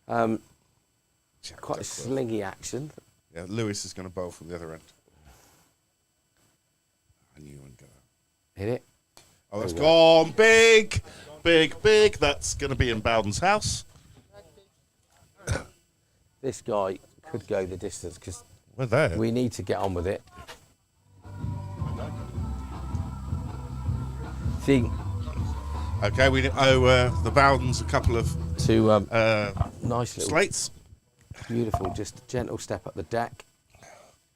Jack Quite a Duckworth. slingy action. Yeah, Lewis is going to bowl from the other end. I knew you wouldn't get that. Hit it. Oh, that's There we gone big. That's going to be in Bowden's house. This guy could go the distance because We're there. we need to get on with it. See, Okay, we owe the Bowdens a couple of to nice little, slates. beautiful, just a gentle step up the deck.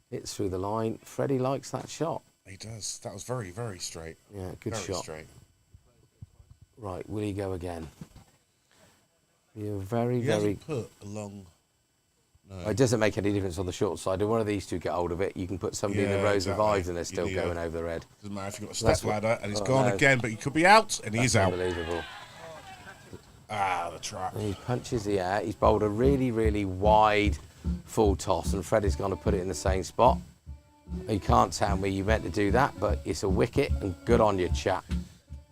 Hits through the line. Freddie likes that shot. He does. That was very, very straight. Yeah, good very shot. straight. Right, will he go again? You're very, He very. hasn't put a long. No. It doesn't make any difference on the short side. If one of these two get hold of it, you can put somebody in the Yeah, rows exactly. of fives and they're You still need going a- over the red. Doesn't matter if you've got a That's step what- ladder and he's oh, gone no. again, but he could be out and he's out. Unbelievable. Ah, the trap. And he punches the air. He's bowled a really, really wide full toss, and Freddie's going to put it in the same spot. You can't tell me you meant to do that, but it's a wicket, and good on you, chap.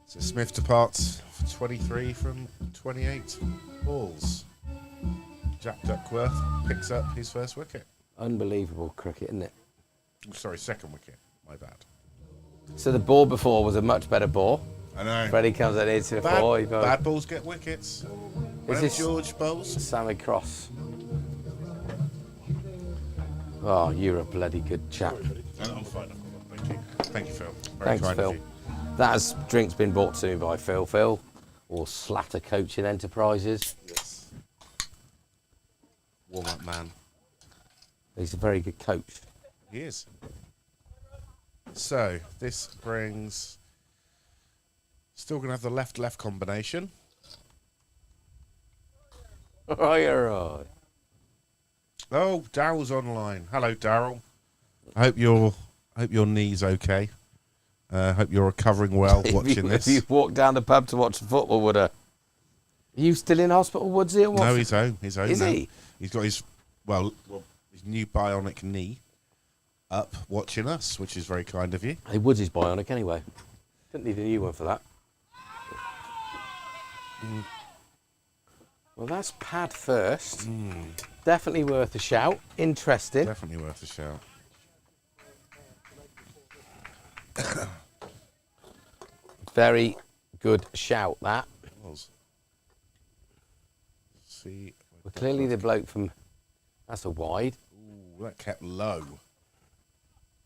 So Smith departs for 23 from 28 balls. Jack Duckworth picks up his first wicket. Unbelievable cricket, isn't it? Oh, sorry, second wicket. My bad. So the ball before was a much better ball. I know. Freddie comes out into the four. He Bad, bowled bad balls get wickets. When this- George bowls. Sammy Cross. Oh, you're a bloody good chap. I'm fine. Thank you. Thank you, Phil. Very Thanks, kind Phil. of you. That drink's been brought to me by Phil, or Slatter Coaching Enterprises. Yes. Warm up man. He's a very good coach. He is. So this brings. Still going to have the left-left combination. Right. Oh, Daryl's online. Hello, Daryl. I hope your knee's okay. Hope you're recovering well watching If this. you walked down the pub to watch the football, would Are you still in hospital, Woodsy? Or what? No, he's home. He's home Is now. he? He's got his his new bionic knee up watching us, which is very kind of you. Hey, Woodsy's bionic anyway. Didn't need a new one for that. Well, that's pad first. Definitely worth a shout. Interesting. Definitely worth a shout. Very good shout, that. Was. See. Well, clearly the bloke from... That's a wide. Ooh, that kept low.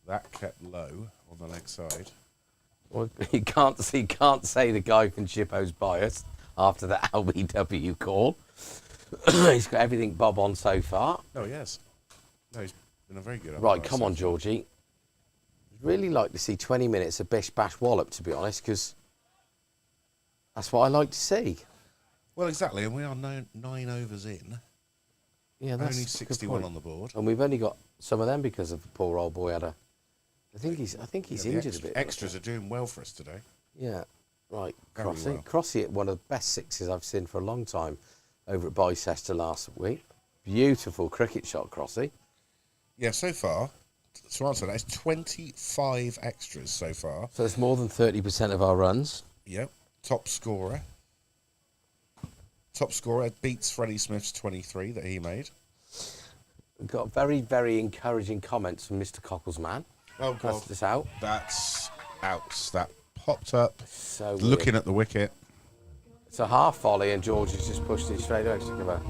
That kept low on the leg side. Well, you can't say the guy from Shippo's biased after that LBW call. He's got everything bob on so far. No, yes. No, he's been a very good. Right, umpire come so on, far. Georgie. I'd really like to see 20 minutes of bish bash wallop, to be honest, because that's what I like to see. Well, exactly, and we are 9 overs in. Yeah, that's only a good 61 point. on the board. And we've only got some of them because of the poor old boy had a. I think he's Yeah, the injured a bit. Extras are doing well for us today. Yeah, right. Very Crossy. well. Crossy hit one of the best sixes I've seen for a long time over at Bicester last week. Beautiful cricket shot, Crossy. Yeah, so far, to answer that, it's 25 extras so far. So it's more than 30% of our runs. Yep. Top scorer. Top scorer beats Freddie Smith's 23 that he made. We've got very, very encouraging comments from Mr. Cocklesman. Oh, God. That's this out. That's out. That popped up. So Looking weird. at the wicket. It's a half volley and George has just pushed it straight over to cover.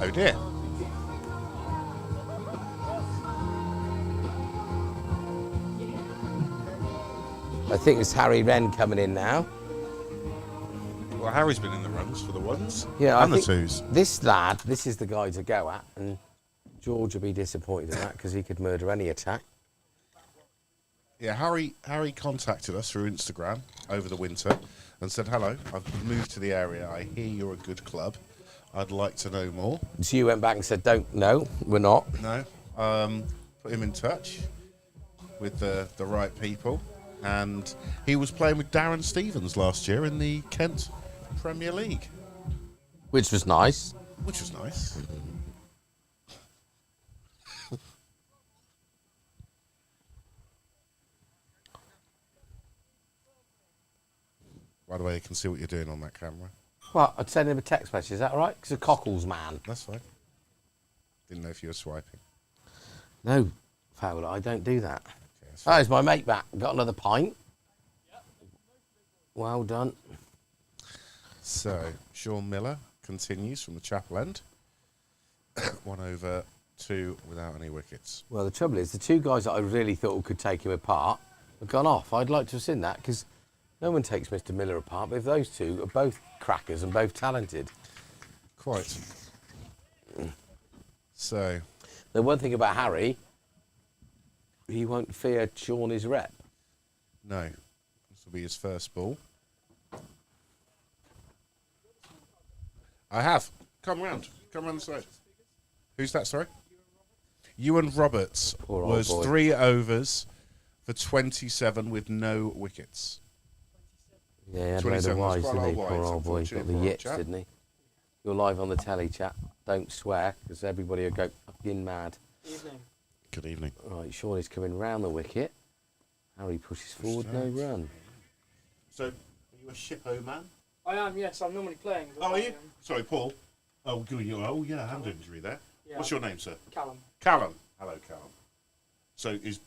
Oh, dear. I think it's Harry Wren coming in now. Well, Harry's been in the runs for the ones. Yeah, and I the think twos. this lad, this is the guy to go at, and George will be disappointed in that because he could murder any attack. Yeah, Harry contacted us through Instagram over the winter and said, hello, I've moved to the area. I hear you're a good club. I'd like to know more. So you went back and said, no, we're not. No. Put him in touch with the right people. And he was playing with Darren Stevens last year in the Kent Premier League. Which was nice. Which was nice. By the way, you can see what you're doing on that camera. Well, I'd send him a text message, is that all right? Because a Cockles man. That's fine. Didn't know if you were swiping. No, Fowler, I don't do that. Okay, that's Oh, fine. is my mate back? Got another pint? Well done. So, Sean Miller continues from the Chapel End. 1 over 2 without any wickets. Well, the trouble is, the two guys that I really thought could take him apart have gone off. I'd like to have seen that because no one takes Mr. Miller apart, but if those two are both crackers and both talented. Quite. So, The one thing about Harry, he won't fear Shawnee's rep. no. This will be his first ball. I have. Come round. Come round the side. Who's that, sorry? Ewan Roberts Poor old was boy. 3 overs for 27 with no wickets. Yeah, he had a load of 27 was wives, quite a didn't he? lot of Poor wides, old boy. He got the unfortunately, poor old yips, chap. didn't he? You're live on the telly, chat. Don't swear, because everybody will go fucking mad. Evening. Good evening. Right, Shawnee's coming round the wicket. Harry pushes forward, no run. So, are you a shippo man? I am, yes. I'm normally playing. but Oh, are I you? am Sorry, Paul. Oh, good. Oh, yeah, hand injury there. Yeah. What's your name, sir? Callum. Callum. Hello, Callum. So, is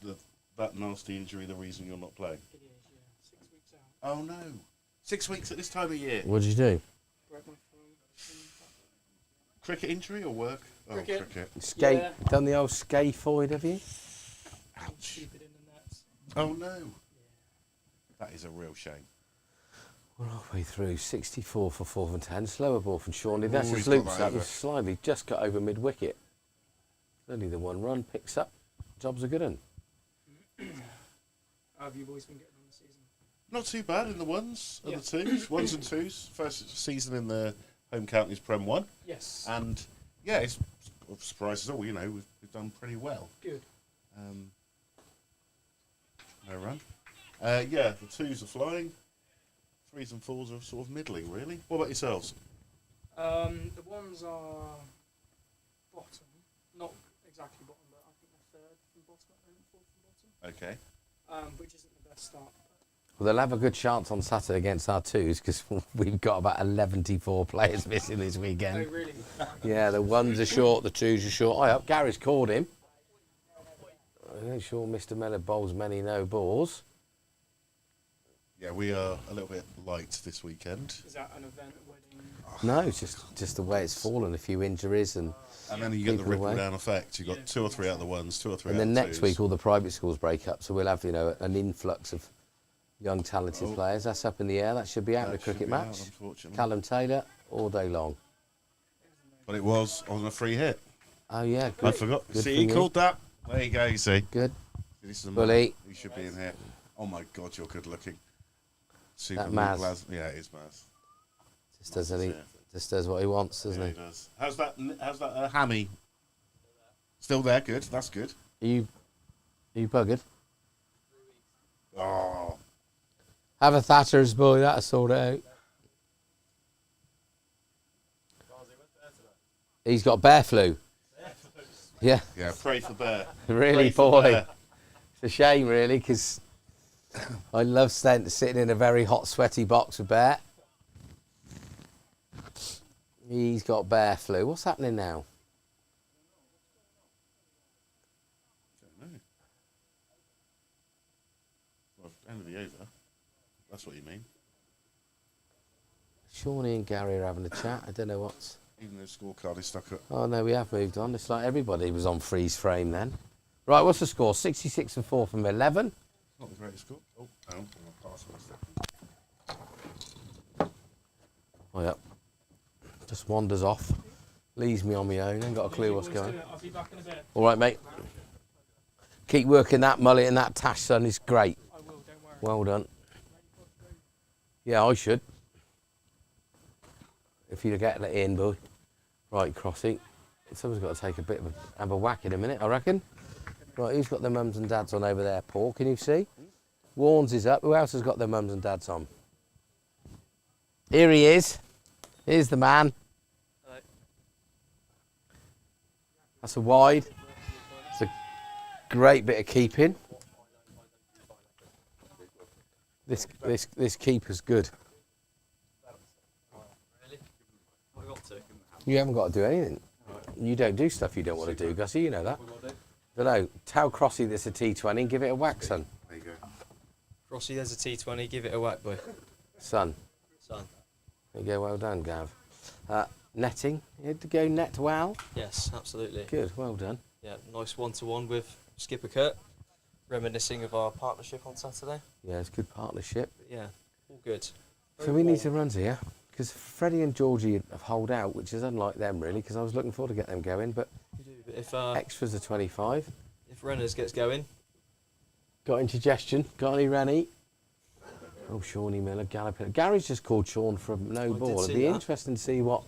that nasty injury the reason you're not playing? It is, yeah. 6 weeks out. Oh, no. 6 weeks at this time of year. What did you do? Broke my phone. Cricket injury or work? Cricket. Oh, cricket. Skate, Yeah. done the old scaphoid, have you? Ouch. Stupid in the nets. Oh, no. That is a real shame. We're halfway through. 64 for 4 and 10. Slower ball from Shawnee. That's Ooh, his he's got loops that up. He's over. slightly just got over mid-wicket. Only the one run. Picks up. Job's a good one. How have you boys been getting on the season? Not too bad in the ones and Yeah. the twos. Ones and twos. First season in the home counties Prem 1. Yes. And, yeah, it's surprised us all. You know, we've done pretty well. Good. No run. Yeah, the twos are flying. Threes and fours are sort of middling, really. What about yourselves? The ones are bottom. Not exactly bottom, but I think they're third from bottom at the moment, fourth from Okay. bottom. Which isn't the best start. Well, they'll have a good chance on Saturday against our twos because we've got about 114 players missing this Oh, weekend. really? Yeah, the ones are short, the twos are short. I up. Gary's called him. I'm not sure Mr. Miller bowls many no balls. Yeah, we are a little bit light this weekend. Is that an event, a wedding? No, it's just the way it's fallen. A few injuries and And then you get the People ripple away. down effect. You've got Yeah. 2 or 3 out of the ones, 2 or 3 out then of the next twos. week all the private schools break up, so we'll have an influx of young talented players. That's up in the air. That should be out in That the cricket should be out, match. unfortunately. Callum Taylor all day long. But it was on a free hit. Oh yeah, I good. forgot. Good See, for he you. called that. There you go, you see. Good. This is a Bully. man. He should be in here. Oh my God, you're good looking. Super That Luke Maz. Glas- Yeah, it is Maz. Just does what he wants, doesn't Yeah, he? he does. How's that hammy? Still there? Good. That's good. Are you buggered? Oh, Have a Thatcher's boy, that'll sort it out. He's got bear flu. Yeah, yeah. Pray for Bear. really, Pray for boy. Bear. It's a shame, really, because I love sitting in a very hot, sweaty box with Bear. He's got bear flu. What's happening now? Well, end of the over. That's what you mean. Shawnee and Gary are having a chat. I don't know what's... Even though the scorecard is stuck at. Oh, no, we have moved on. It's like everybody was on freeze frame then. Right, what's the score? 66 and 4 from 11. Not the greatest score. Oh, no. I'm gonna pass it. Oh, yeah. Just wanders off. Leaves me on my own. Ain't got a clue what's going on. I'll be back in a bit. All right, mate. Keep working that mullet and that tash, son. It's great. I will, don't worry. Well done. Yeah, I should. If you'd get it in, boy. Right, Crossy. Someone's got to take a bit of have a whack in a minute, I reckon. Right, who's got their mums and dads on over there, Paul? Can you see? Warnes is up. Who else has got their mums and dads on? Here he is. Here's the man. Hello. That's a wide. It's a great bit of keeping. This keeper's good. Really? I got to. You haven't got to do anything. You don't do stuff you don't want to do, Gussie. You know that. Don't know. Tell Crossy this a T20 and give it a whack, son. There you go. Rossi, there's a T20, give it a whack, boy. Son. Son. There you go. Well done, Gav. Netting. You had to go net well. Yes, absolutely. Good. Well done. Yeah, nice one-to-one with Skipper Kurt, reminiscing of our partnership on Saturday. Yeah, it's good partnership. But yeah, all good. So we need some runs here because Freddie and Georgie have holed out, which is unlike them really. Because I was looking forward to get them going, but We do, but if extras are 25. Reynolds gets going, Got indigestion. Got any Rennie? Oh, Shawnee Miller galloping. Gary's just called Sean from no did ball. It'd see be that. interesting to see what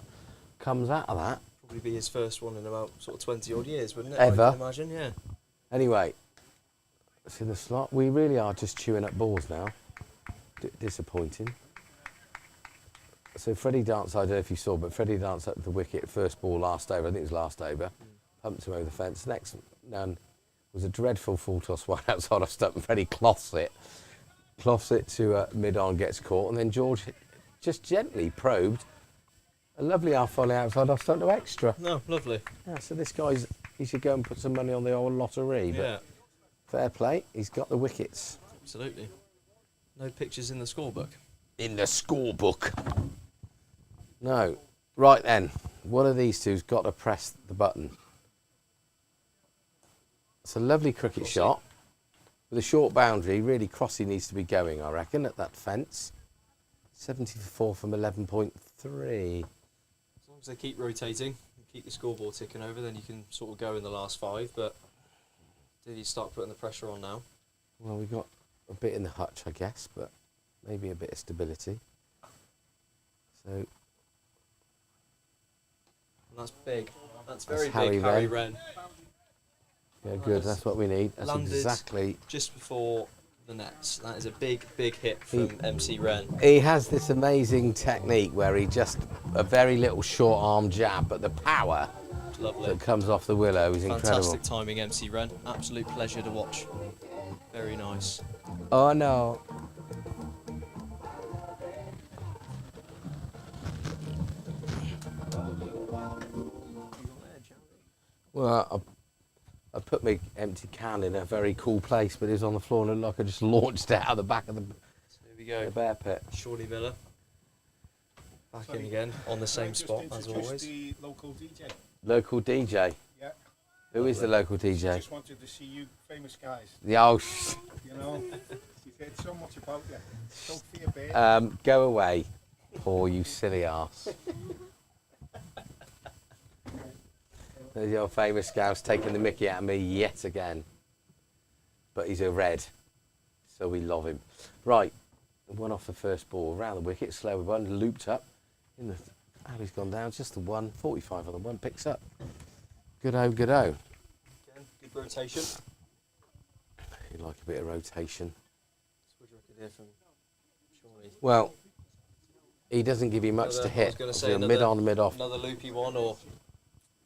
comes out of that. probably be his first one in about sort of 20 odd years, wouldn't it? Ever. I can imagine, yeah. Anyway, it's in the slot. We really are just chewing up balls now. Disappointing. So Freddie danced, I don't know if you saw, but Freddie danced up the wicket, first ball last over, I think it was last over, pumped him over the fence. Next none was a dreadful full toss one outside off stump, and Freddie cloths it to mid-on, gets caught, and then George just gently probed a lovely half volley outside off stump to extra. No, lovely. Yeah, so this guy's, he should go and put some money on the old lottery, but Yeah, fair play, he's got the wickets. absolutely. No pictures in the scorebook. In the scorebook. No. Right then, one of these two's got to press the button. It's a lovely cricket Crossy. shot. With a short boundary, really Crossy needs to be going, I reckon, at that fence. 74 from 11.3. As long as they keep rotating and keep the scoreboard ticking over, then you can sort of go in the last 5, but did he start putting the pressure on now? Well, we got a bit in the hutch, I guess, but maybe a bit of stability. So, And that's big. That's very Harry big, Harry Wren. Wren. yeah, good, that's what we need. That's Landed exactly... just before the nets. That is a big, big hit from MC Wren. He has this amazing technique where he just, a very little short arm jab, but the power Lovely. that comes off the willow is incredible. Fantastic timing, MC Wren. Absolute pleasure to watch. Very nice. Oh no. Well, I put my empty can in a very cool place, but it was on the floor and it looked like I just launched it out of the back of the So here we go. bear pit. Shawnee Miller. Back in again on the same spot as always. The local DJ. Local DJ. Yeah. Who is the local DJ? Just wanted to see you famous guys. The old. You know, you've heard so much about you. Don't fear bear. Go away, poor you silly ass. There's your famous scouse taking the mickey out of me yet again. But he's a red, so we love him. Right, one off the first ball, round the wicket, slow one, looped up. In the alley's gone down, just the one. 45 on the one, picks up. Good-o, good-o. Again, good rotation. You like a bit of rotation. What do you reckon here from Shawnee? Well, he doesn't give you much Another- to I was hit. gonna So say you're mid on, mid off. Another loopy one, or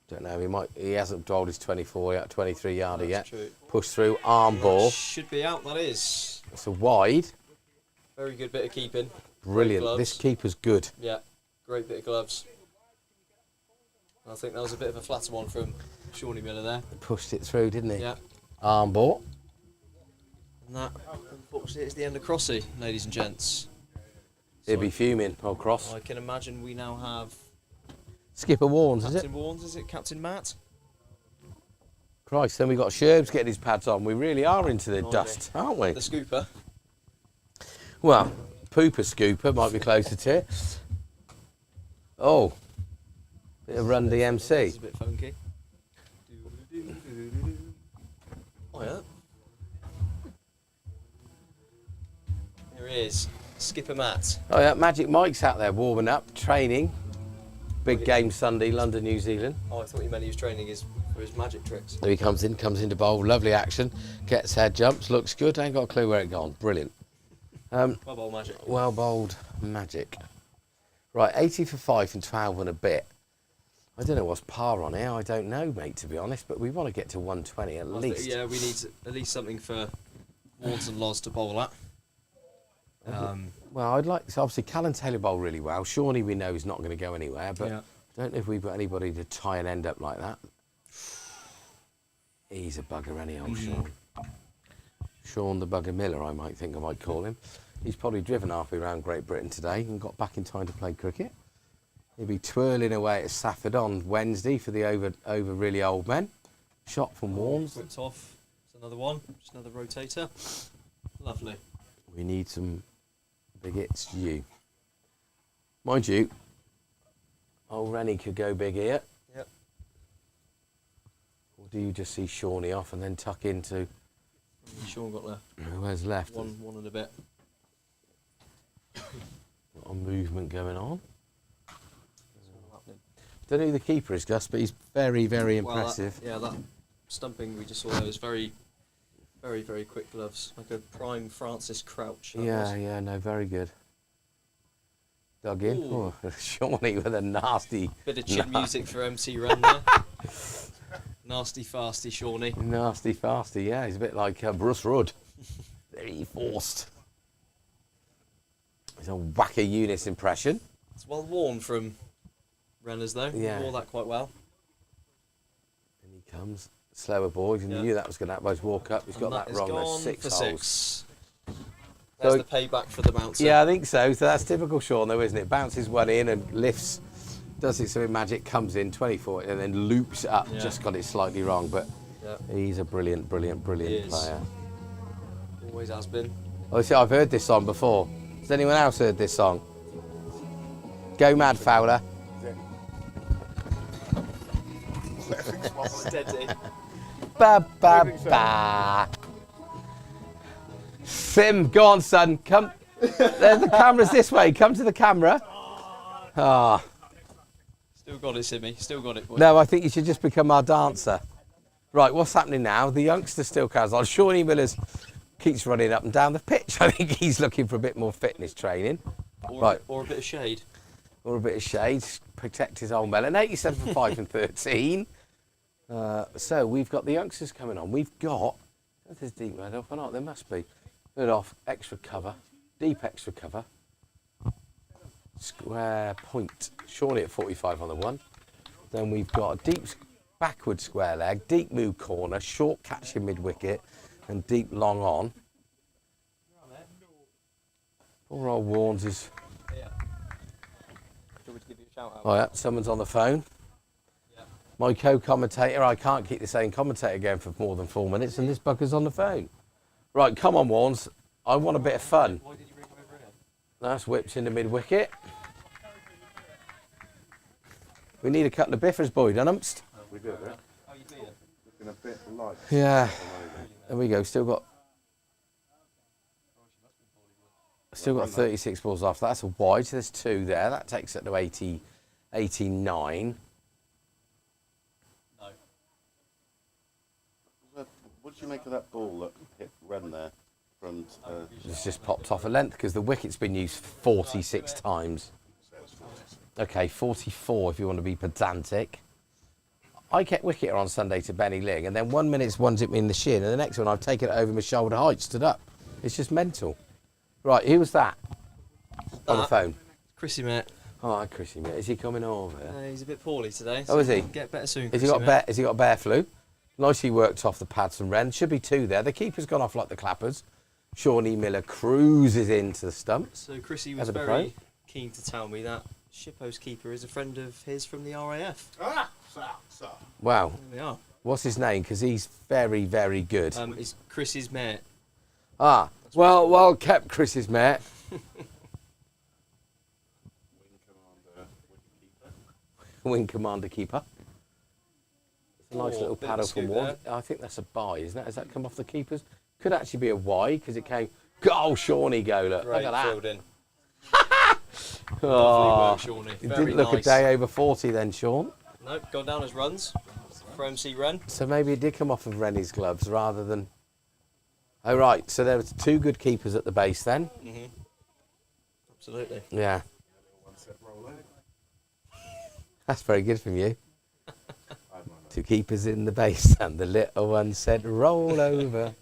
Don't know. He hasn't rolled his 23 yarder yet. that's true. Push through, arm ball. Should be out. That is It's a wide. very good bit of keeping. Brilliant. gloves. This keeper's good. Yeah, great bit of gloves. I think that was a bit of a flatter one from Shawnee Miller there. Pushed it through, didn't he? Yeah. Arm ball. And that, unfortunately, is the end of Crossy, ladies and gents. He'll be fuming. Old Cross. I can imagine we now have Skipper Warnes, is it? Captain Warnes, is it? Captain Matt? Christ, then we got Sherbs getting his pads on. We really are into the Blimey. dust, aren't we? The scooper. Well, Pooper Scooper might be closer to it. Oh, bit of Run DMC. It's a bit funky. Oh yeah. Here he is, Skipper Matt. Oh yeah, Magic Mike's out there warming up, training. Big game Sunday, London, New Zealand. Oh, I thought you meant he was training for his magic tricks. There he comes into bowl, lovely action. Gets head jumps, looks good, ain't got a clue where it gone. Brilliant. Well bowled magic. Well bowled Magic. Right, 80 for 5 and 12 and a bit. I don't know what's par on here, I don't know, mate, to be honest, but we want to get to 120 at least. Yeah, we need at least something for Wards and Loz to bowl at. Well, I'd like, so obviously Callan Taylor bowled really well. Shawnee we know is not going to go anywhere, but Yeah. I don't know if we've got anybody to tie and end up like that. He's a bugger, any old Sean. Sean the Bugger Miller, I might call him. He's probably driven halfway around Great Britain today and got back in time to play cricket. He'll be twirling away at Safford on Wednesday for the over really old men. Shot from Warnes. Whipped off. It's another one. Just another rotator. Lovely. We need some big hits, you. Mind you, old Rennie could go big here. Yep. Or do you just see Shawnee off and then tuck into Sean got whoever's left? one and a bit. A lot of movement going on. Don't know who the keeper is, Gus, but he's very, very impressive. That stumping we just saw there was very, very, very quick gloves. Like a prime Francis Crouch. that was. Yeah, no, very good. Dug in. Ooh. Oh, Shawnee with a nasty, Bit of chip music for MC Run there. Nasty fasty Shawnee. nasty fasty. Yeah, he's a bit like Bruce Rudd. Very forced. It's a whacker Eunice impression. It's well worn from Renners though. Yeah. Wore that quite well. And he comes. Slower boys, and Yeah. you knew that was going to happen. Both walk up. He's got And that is wrong. gone There's 6 for holes. 6. There's So- the payback for the bouncer. Yeah, I think so. So that's typical Sean, though, isn't it? Bounces one in and lifts, does it something magic, comes in 24, and then loops up. Yeah. Just got it slightly wrong, but Yeah. he's a brilliant, brilliant, brilliant He is. player. Always has been. Oh, see, I've heard this song before. Has anyone else heard this song? Go Mad Fowler. Steady. Ba ba ba. Sim, go on, son. Come. The camera's this way. Come to the camera. Ah. Still got it, Simmy. Still got it, boy. No, I think you should just become our dancer. Right, what's happening now? The youngster still carries on. Shawnee Miller's keeps running up and down the pitch. I think he's looking for a bit more fitness training. Right. Or a bit of shade. Or a bit of shade. Protect his old melon. 87 for 5 and 13. So we've got the youngsters coming on. We've got, if there's deep red off or not, there must be. Red off, extra cover, deep extra cover. Square point. Shawnee at 45 on the one. Then we've got a deep backward square leg, deep move corner, short catch in mid wicket, and deep long on. Poor old Warnes is. Yeah. Do you want me to give you a shout out? Oh yeah, someone's on the phone. Yeah. My co-commentator, I can't keep the same commentator going for more than 4 minutes, and this bugger's on the phone. Right, come on, Warnes. I want a bit of fun. Why did you bring him over here? That's whipped in the mid wicket. We need a couple of biffers, boy, dunumst. We do, yeah? How you feeling? Looking a bit light. Yeah. There we go. Still got. Still got 36 balls after. That's a wide, so there's 2 there. That takes it to 80, 89. No. What did you make of that ball that hit Wren there? From, It's just popped off a length because the wicket's been used 46 times. Okay, 44 if you want to be pedantic. I kept wicket on Sunday to Benny Ling, and then 1 minute one's hit me in the shin, and the next one I've taken it over my shoulder height, stood up. It's just mental. Right, who was that? On the phone. Chrissy, mate. Oh, hi, Chrissy, mate. Is he coming over? He's a bit poorly today. Oh, is he? Get better soon, Has Chrissy, he got mate. has he got bear flu? Nicely worked off the pads and Wren. Should be 2 there. The keeper's gone off like the clappers. Shawnee Miller cruises into the stumps. So Chrissy was As a pro. very keen to tell me that Shippo's keeper is a friend of his from the RAF. sir. Wow. There we are. What's his name? Because he's very, very good. It's Chrissy's mate. Well kept, Chris's mate. Wing commander keeper. It's a nice little bit of paddle a from scoop one. I think that's a bye, isn't it? Has that come off the keepers? Could actually be a Y because it came. Oh, Shawnee go, look. Great Look at that. fielding. Oh, Lovely work, Shawnee. it Very didn't look nice. a day over 40 then, Sean. Nope, gone down as runs for MC Wren. So maybe it did come off of Rennie's gloves rather than. Oh, right. So there was 2 good keepers at the base then. Mm-hmm. Absolutely. Yeah. That's very good from you. 2 keepers in the base, and the little one said, roll over.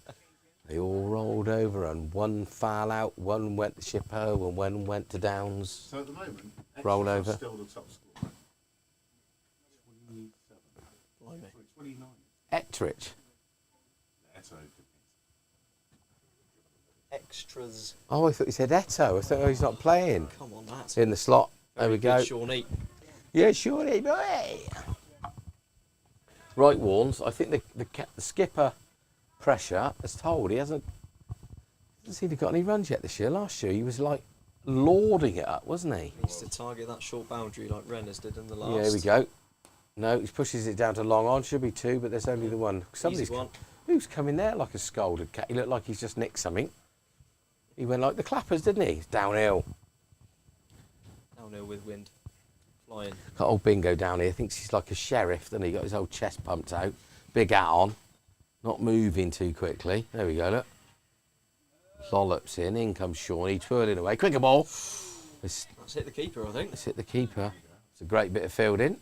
They all rolled over, and 1 foul out, 1 went to Shippo, and 1 went to Downs. So at the moment, Roll Exeter are over. still the top scorer. 29. Ettrich. Extras. Oh, I thought you said Eto. I thought, he's not playing. Come on, that's In the slot. There we go. Shawnee. Yeah, surely, boy. Right, Warnes. I think the skipper pressure has told. He hasn't seem to got any runs yet this year. Last year he was like lording it up, wasn't he? Needs to target that short boundary like Renners did in the last. Yeah, here we go. No, he pushes it down to long on. Should be 2, but there's only the one. Easy one. Who's coming there like a scolded cat? He looked like he's just nicked something. He went like the clappers, didn't he? Downhill. Downhill with wind. Flying. Got old Bingo down here. Thinks he's like a sheriff, doesn't he? Got his old chest pumped out. Big hat on. Not moving too quickly. There we go, look. Lollops in comes Shawnee, twirling away. Quicker ball. That's hit the keeper, I think. Let's hit the keeper. It's a great bit of fielding.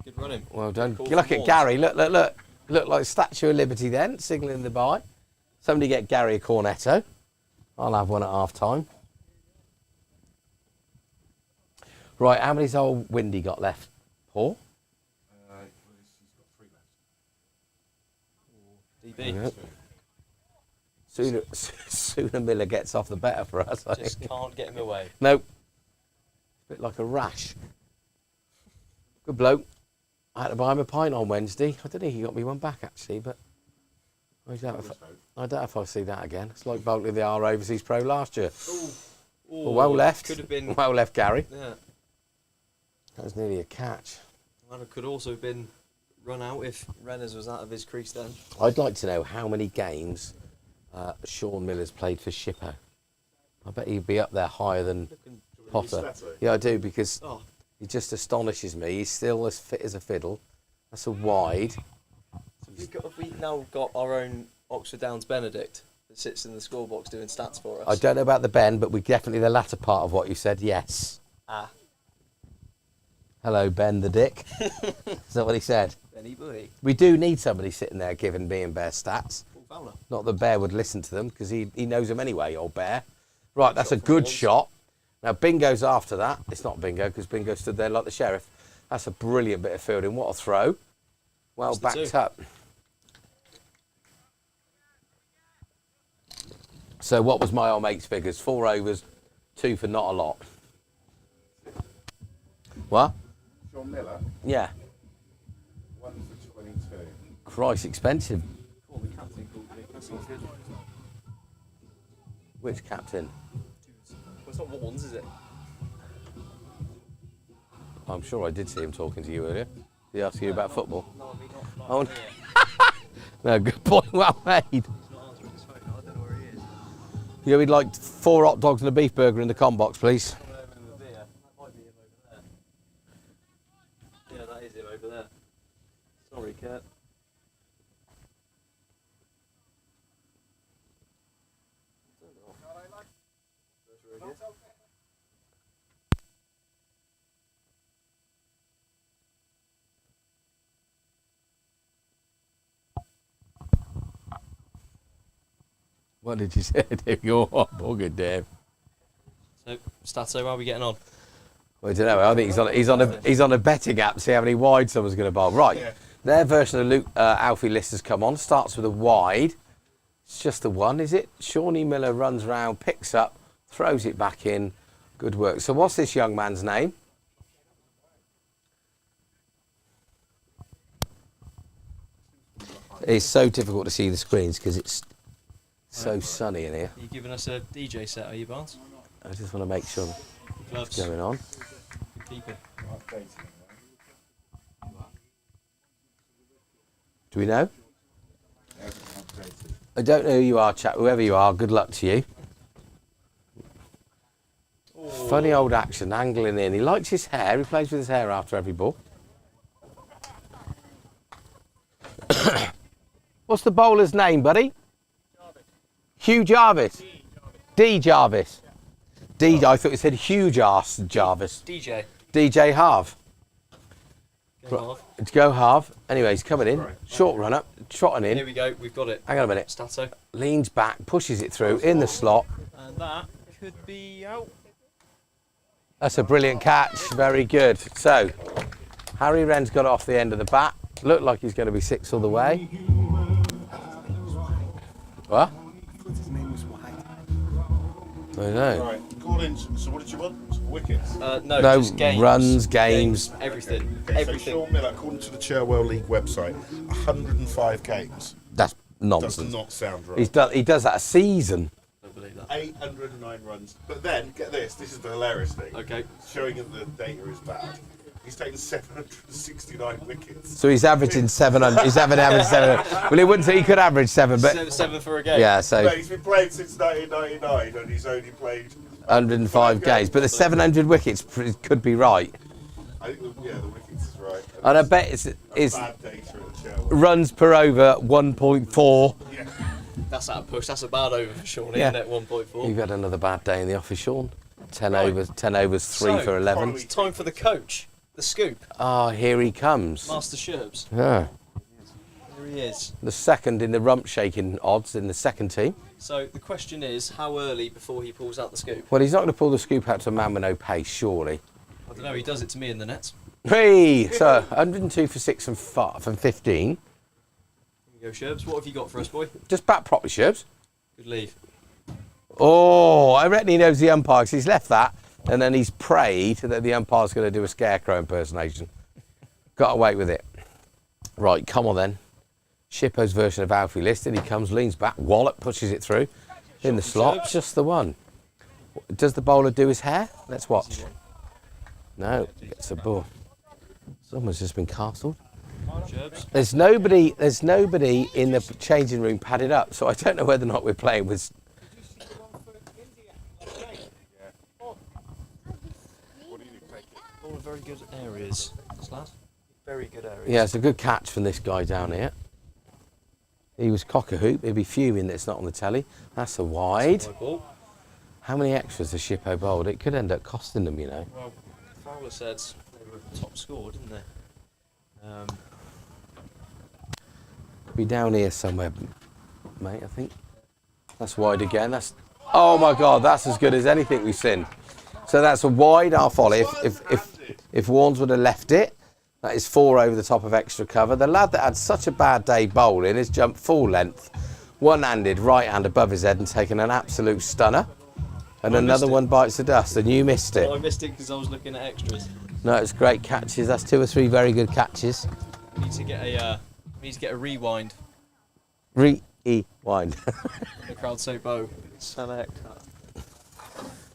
Good running. Well done. Call Look from at Warnes. Gary. Look. Look like Statue of Liberty then, signalling the bye. Somebody get Gary a cornetto. I'll have one at half time. Right, how many's old Windy got left? Paul? DB. Yep. Sooner Miller gets off the better for us, I Just think. can't get him away. Nope. A bit like a rash. Good bloke. I had to buy him a pint on Wednesday. I don't think he got me one back, actually, but I doubt if I see that again. It's like Boltley, the R Overseas Pro last year. Ooh, Well left. Could have been. Well left, Gary. Yeah. That was nearly a catch. Well, it could also have been run out if Renners was out of his crease then. I'd like to know how many games Sean Miller's played for Shippo. I bet he'd be up there higher than Looking, Potter. Yeah, I do, because oh, he just astonishes me. He's still as fit as a fiddle. That's a wide. have we now got our own Oxford Downs Benedict that sits in the score box doing stats for us? I don't know about the Ben, but we definitely the latter part of what you said, yes. Ah, Hello, Ben the Dick. Is that what he said? Benny boy. We do need somebody sitting there giving me and Bear stats. Paul Fowler. Not that Bear would listen to them, because he knows them anyway, old Bear. Right, that's a Shot from good Warnes. shot. Now, Bingo's after that. It's not Bingo, because Bingo stood there like the sheriff. That's a brilliant bit of fielding. What a throw. Well That's the backed two. up. So what was my old mate's figures? 4 overs, 2 for not a lot. What? Sean Miller, Yeah. 1 for 22. Christ, expensive. Oh, the captain called me. That's not good. Which captain? Well, it's not Warnes, is it? I'm sure I did see him talking to you earlier. Did he ask you about football? No, I mean not. Oh, here. no, good point, well made. He's not answering his phone. I don't know where he is. Yeah, we'd like 4 hot dogs and a beef burger in the com box, please. Someone over with a beer. That might be him over there. Yeah, that is him over there. Sorry, Kurt. What did you say, Dave? You're hot bugger, Dave. So, Stato, how are we getting on? Well, I don't know. I think he's on a betting app to see how many wide someone's going to bowl. Right, their version of Luke Alfie list has come on. Starts with a wide. It's just the one, is it? Shawnee Miller runs round, picks up, throws it back in. Good work. So what's this young man's name? It's so difficult to see the screens because it's so sunny in here. Are you giving us a DJ set, are you, Barnes? I just want to make sure Gloves. what's going on. Good keeping. Do we know? I don't know who you are, chap. Whoever you are, good luck to you. Oh. Funny old action, angling in. He likes his hair. He plays with his hair after every ball. What's the bowler's name, buddy? Jarvis. Hugh Jarvis. D. Jarvis. D. I thought it said huge arse Jarvis. DJ. DJ Harv. Go half. To go half. Anyway, he's coming in. Short run up. Trotting Here in. we go, we've got it. Hang on a minute. Stato. Leans back, pushes it through in the slot. And that could be out. That's a brilliant catch. Very good. So, Harry Wren's got off the end of the bat. Looked like he's going to be 6 all the way. What? His name was White. I know. Right, call in. So what did you want? Wickets? No, No, just games. runs, games. Everything. Okay, Everything. So Sean Miller, according to the Cherwell League website, 105 games. That's Does nonsense. not sound right. He does that a season. I don't believe that. 809 runs. But then, get this is the hilarious thing. Okay. Showing that the data is bad. He's taken 769 wickets. So he's averaging 700. He's having average 700. Well, he wouldn't say he could average 7, but Seven for a game. yeah, so No, he's been playing since 1999 and he's only played. 105 games. But the 700 wickets could be right. I think, the wickets is right. And I bet it's bad data at Cherwell. runs per over 1.4. Yeah. That's out of push. That's a bad over for Sean, Yeah. isn't it? 1.4. You've had another bad day in the office, Sean. 10 Right. overs, 10 overs, 3 So, for 11. finally- Time for the coach. The scoop. Ah, here he comes. Master Sherbs. Yeah. Here he is. The second in the rump shaking odds in the second team. So the question is, how early before he pulls out the scoop? Well, he's not going to pull the scoop out to a man with no pace, surely. I don't know. He does it to me in the nets. Hey, so 102 for 6 and 15. Here we go, Sherbs. What have you got for us, boy? Just bat properly, Sherbs. Good leave. Oh, I reckon he knows the umpire because he's left that and then he's prayed that the umpire's going to do a scarecrow impersonation. Got away with it. Right, come on then. Shippo's version of Alfie list. In he comes, leans back, wallop, pushes it through in the slot. Sherbs. Just the one. Does the bowler do his hair? Let's watch. No, gets a ball. Someone's just been castled. Sherbs. There's nobody in the changing room padded up, so I don't know whether or not we're playing with. All very good areas, this lad. Very good areas. Yeah, it's a good catch from this guy down here. He was cock a hoop. He'd be fuming that it's not on the telly. That's a wide. My ball. How many extras has Shippo bowled? It could end up costing them, you know. Well, Fowler said they were top score, didn't they? Be down here somewhere, mate, I think. That's wide again. That's. Oh my God, that's as good as anything we've seen. So that's a wide half volley. If Warnes would have left it, that is 4 over the top of extra cover. The lad that had such a bad day bowling has jumped full length, one-handed, right hand above his head and taken an absolute stunner. And another one bites the dust, and you missed it. Well, I missed it because I was looking at extras. No, it's great catches. That's 2 or 3 very good catches. Need to get a rewind. Rewind. The crowd say bow. Select.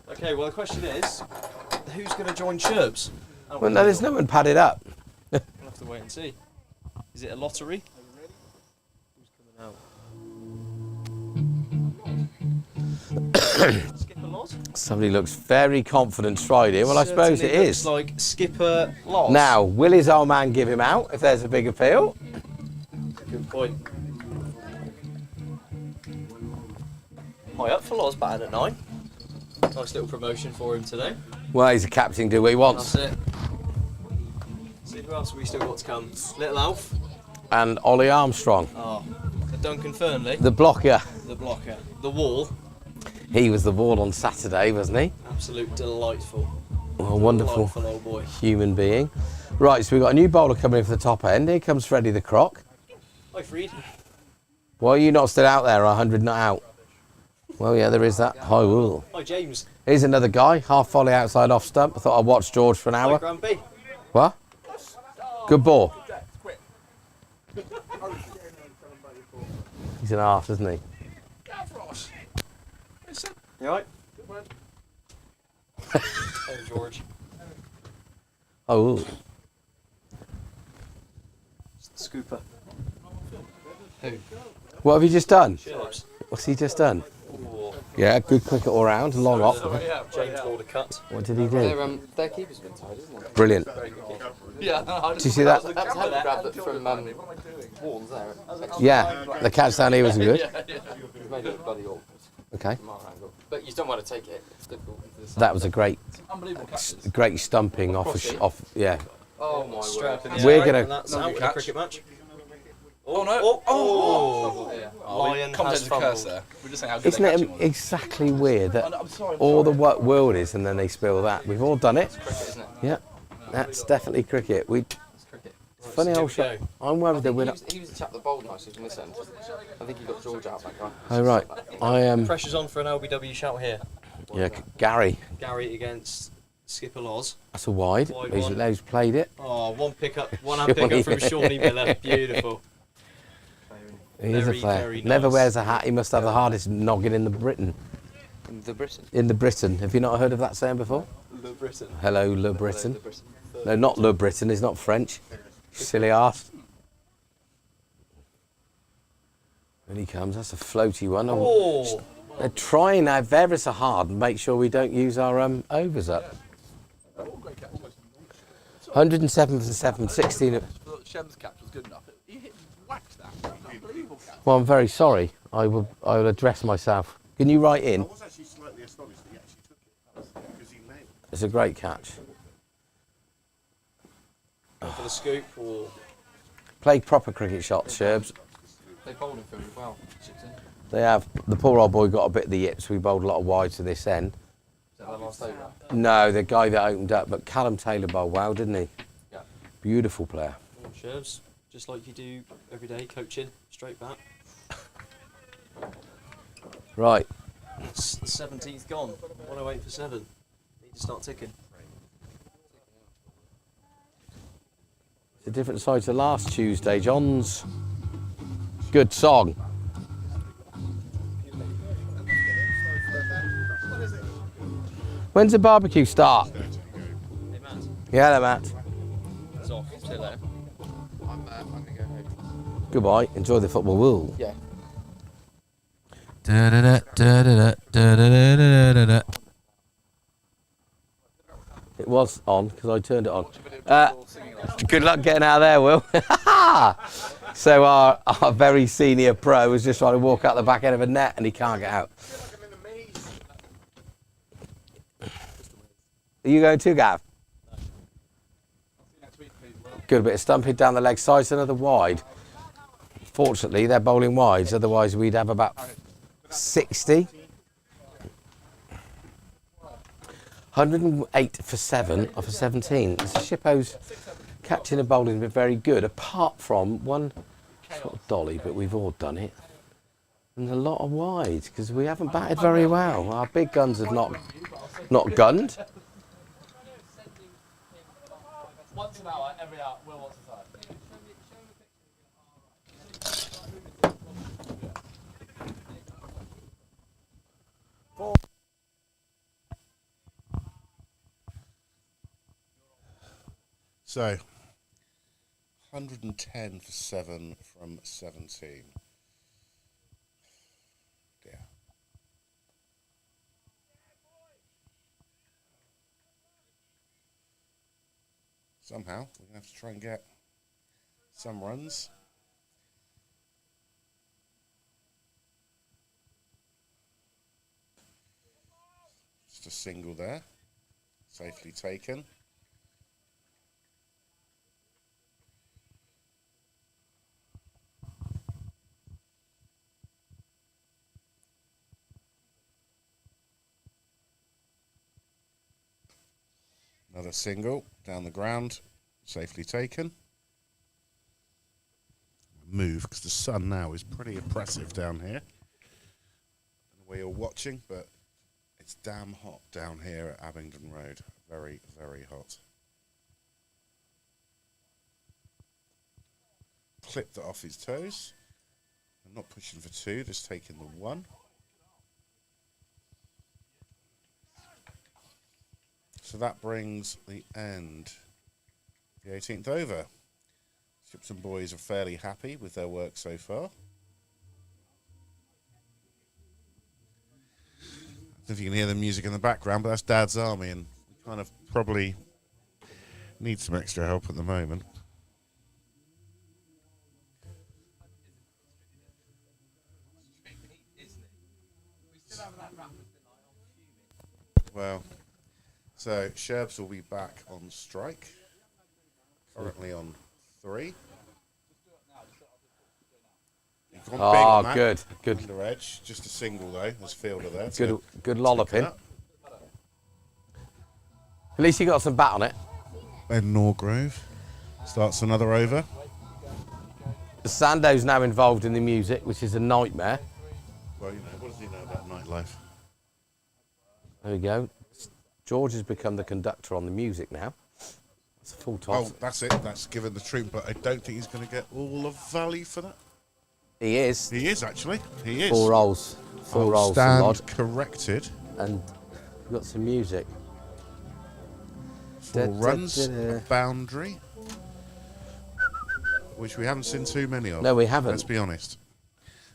Okay, well the question is, who's going to join Sherbs? Well, no, there's no one padded up. We'll have to wait and see. Is it a lottery? Who's coming out? Skipper Loz? Somebody looks very confident stride here. Well, I suppose it Certainly is. looks like Skipper Loz. Now, will his old man give him out if there's a big appeal? Good point. High up for Loz, batting at 9. Nice little promotion for him today. Well, he's a captain, do what he wants. That's it. See who else we still got to come. Little Alf. And Ollie Armstrong, Oh, the Duncan Fernley. the blocker. The blocker. The wall. He was the wall on Saturday, wasn't he? Absolute delightful. Oh, wonderful Delightful old boy. human being. Right, so we've got a new bowler coming in for the top end. Here comes Freddie the Croc. Hi, Freed. Why are you not still out there? 100 not out. Well, yeah, there is that. Hi, Wool. Hi, James. Here's another guy, half volley outside off stump. I thought I'd watch George for an Hi, hour. Grampy. What? Good ball. He's an arse, isn't he? You alright? Oh, George. Oh, Wool. Scooper. What have you just done? Chips. What's he just done? Ooh. Yeah, good cricket all round, long off. James bowled a cut. What did he do? Their keeper's been tied, isn't it? Brilliant. Yeah. Did you see that? That was how you grabbed it from Warnes there. Yeah, the catch down here was good. You've made it bloody awkward Okay, from our angle. But you don't want to take it. It's difficult. that was a great stumping off. Yeah, Oh my Straight word. up in the We're air, gonna- and that's out in a cricket match. Oh no! Oh! Yeah. Lion has Commentator's fumbled. curse there. We're just saying how good isn't their it catching was. exactly weird that I'm sorry. all the world is and then they spill that? We've all done it. Cricket, isn't it? Yeah, that's definitely cricket. It's cricket. Funny old shot. I'm worried that we're not. He was the chap that bowled nicely from this end. I think he got George out, that guy. Oh right, I am. Pressure's on for an LBW shout here. Yeah, Gary. Gary against Skipper Loz. That's a wide. Wide He's, one. he's played it. Oh, one hand pickup from Shawnee Miller. Beautiful. He is a Very, player. very Never nice. wears a hat. He must have the hardest noggin in the Britain. The Britain. In the Britain. Have you not heard of that saying before? The Britain. Hello, Le Britain. The Britain. No, not Le Britain. He's not French. Silly arse. When he comes, that's a floaty one. Oh! They're trying now ever so hard and make sure we don't use our overs up. 107 for 7, 16. Shem's catch was good enough. He hit whacked that. Unbelievable catch. Well, I'm very sorry. I will address myself. Can you write in? I was actually slightly astonished that he actually took it because he nailed it. It's a great catch. For the scoop. Or Play proper cricket shots, Sherbs. They bowled him very well. Shipton. They have. The poor old boy got a bit of the yips. We bowled a lot of wides to this end. Is that the last over? No, the guy that opened up, but Callum Taylor bowled well, didn't he? Yeah. Beautiful player. Shervs, just like you do every day, coaching, straight back. Right. It's the 17th gone. 108 for 7. Need to start ticking. It's a different side to last Tuesday. John's good song. When's the barbecue start? Hey, Matt. Yeah, there, Matt. It's off. See you later. I'm going to go home. Goodbye. Enjoy the football. Woo. Yeah. It was on because I turned it on. Good luck getting out of there, Will. So our very senior pro was just trying to walk out the back end of a net and he can't get out. Are you going too, Gav? Good bit of stumping down the leg side, so another wide. Fortunately, they're bowling wides, otherwise we'd have about 60. 108 for 7 off of 17. Shippo's catching and bowling has been very good, apart from one sort of dolly, but we've all done it. And a lot of wides, because we haven't batted very well. Our big guns have not gunned. Once an hour, every hour, Will wants a time. So, 110 for 7 from 17. Yeah. Somehow, we're going to have to try and get some runs. Just a single there. Safely taken. Another single down the ground, safely taken. Move, because the sun now is pretty oppressive down here. I don't know where you're watching, but it's damn hot down here at Abingdon Road. Very, very hot. Clipped it off his toes. I'm not pushing for two, just taking the one. So that brings the end. The 18th over. Shipton boys are fairly happy with their work so far. I don't know if you can hear the music in the background, but that's Dad's Army, and we kind of probably need some extra help at the moment. Well, so Sherbs will be back on strike. Currently on 3. You've gone big on that. Good. Under edge, just a single though. There's fielder there. Good lolloping. At least you got some bat on it. Ben Norgrove starts another over. Sando's now involved in the music, which is a nightmare. Well, you know, what does he know about nightlife? There we go. George has become the conductor on the music now. It's a full toss. Oh, that's it. That's given the tune, but I don't think he's going to get all of value for that. He is. He is, actually. He is. 4 rolls. 4 rolls. Stand corrected. And we've got some music. 4 runs, a boundary, which we haven't seen too many of. No, we haven't. Let's be honest.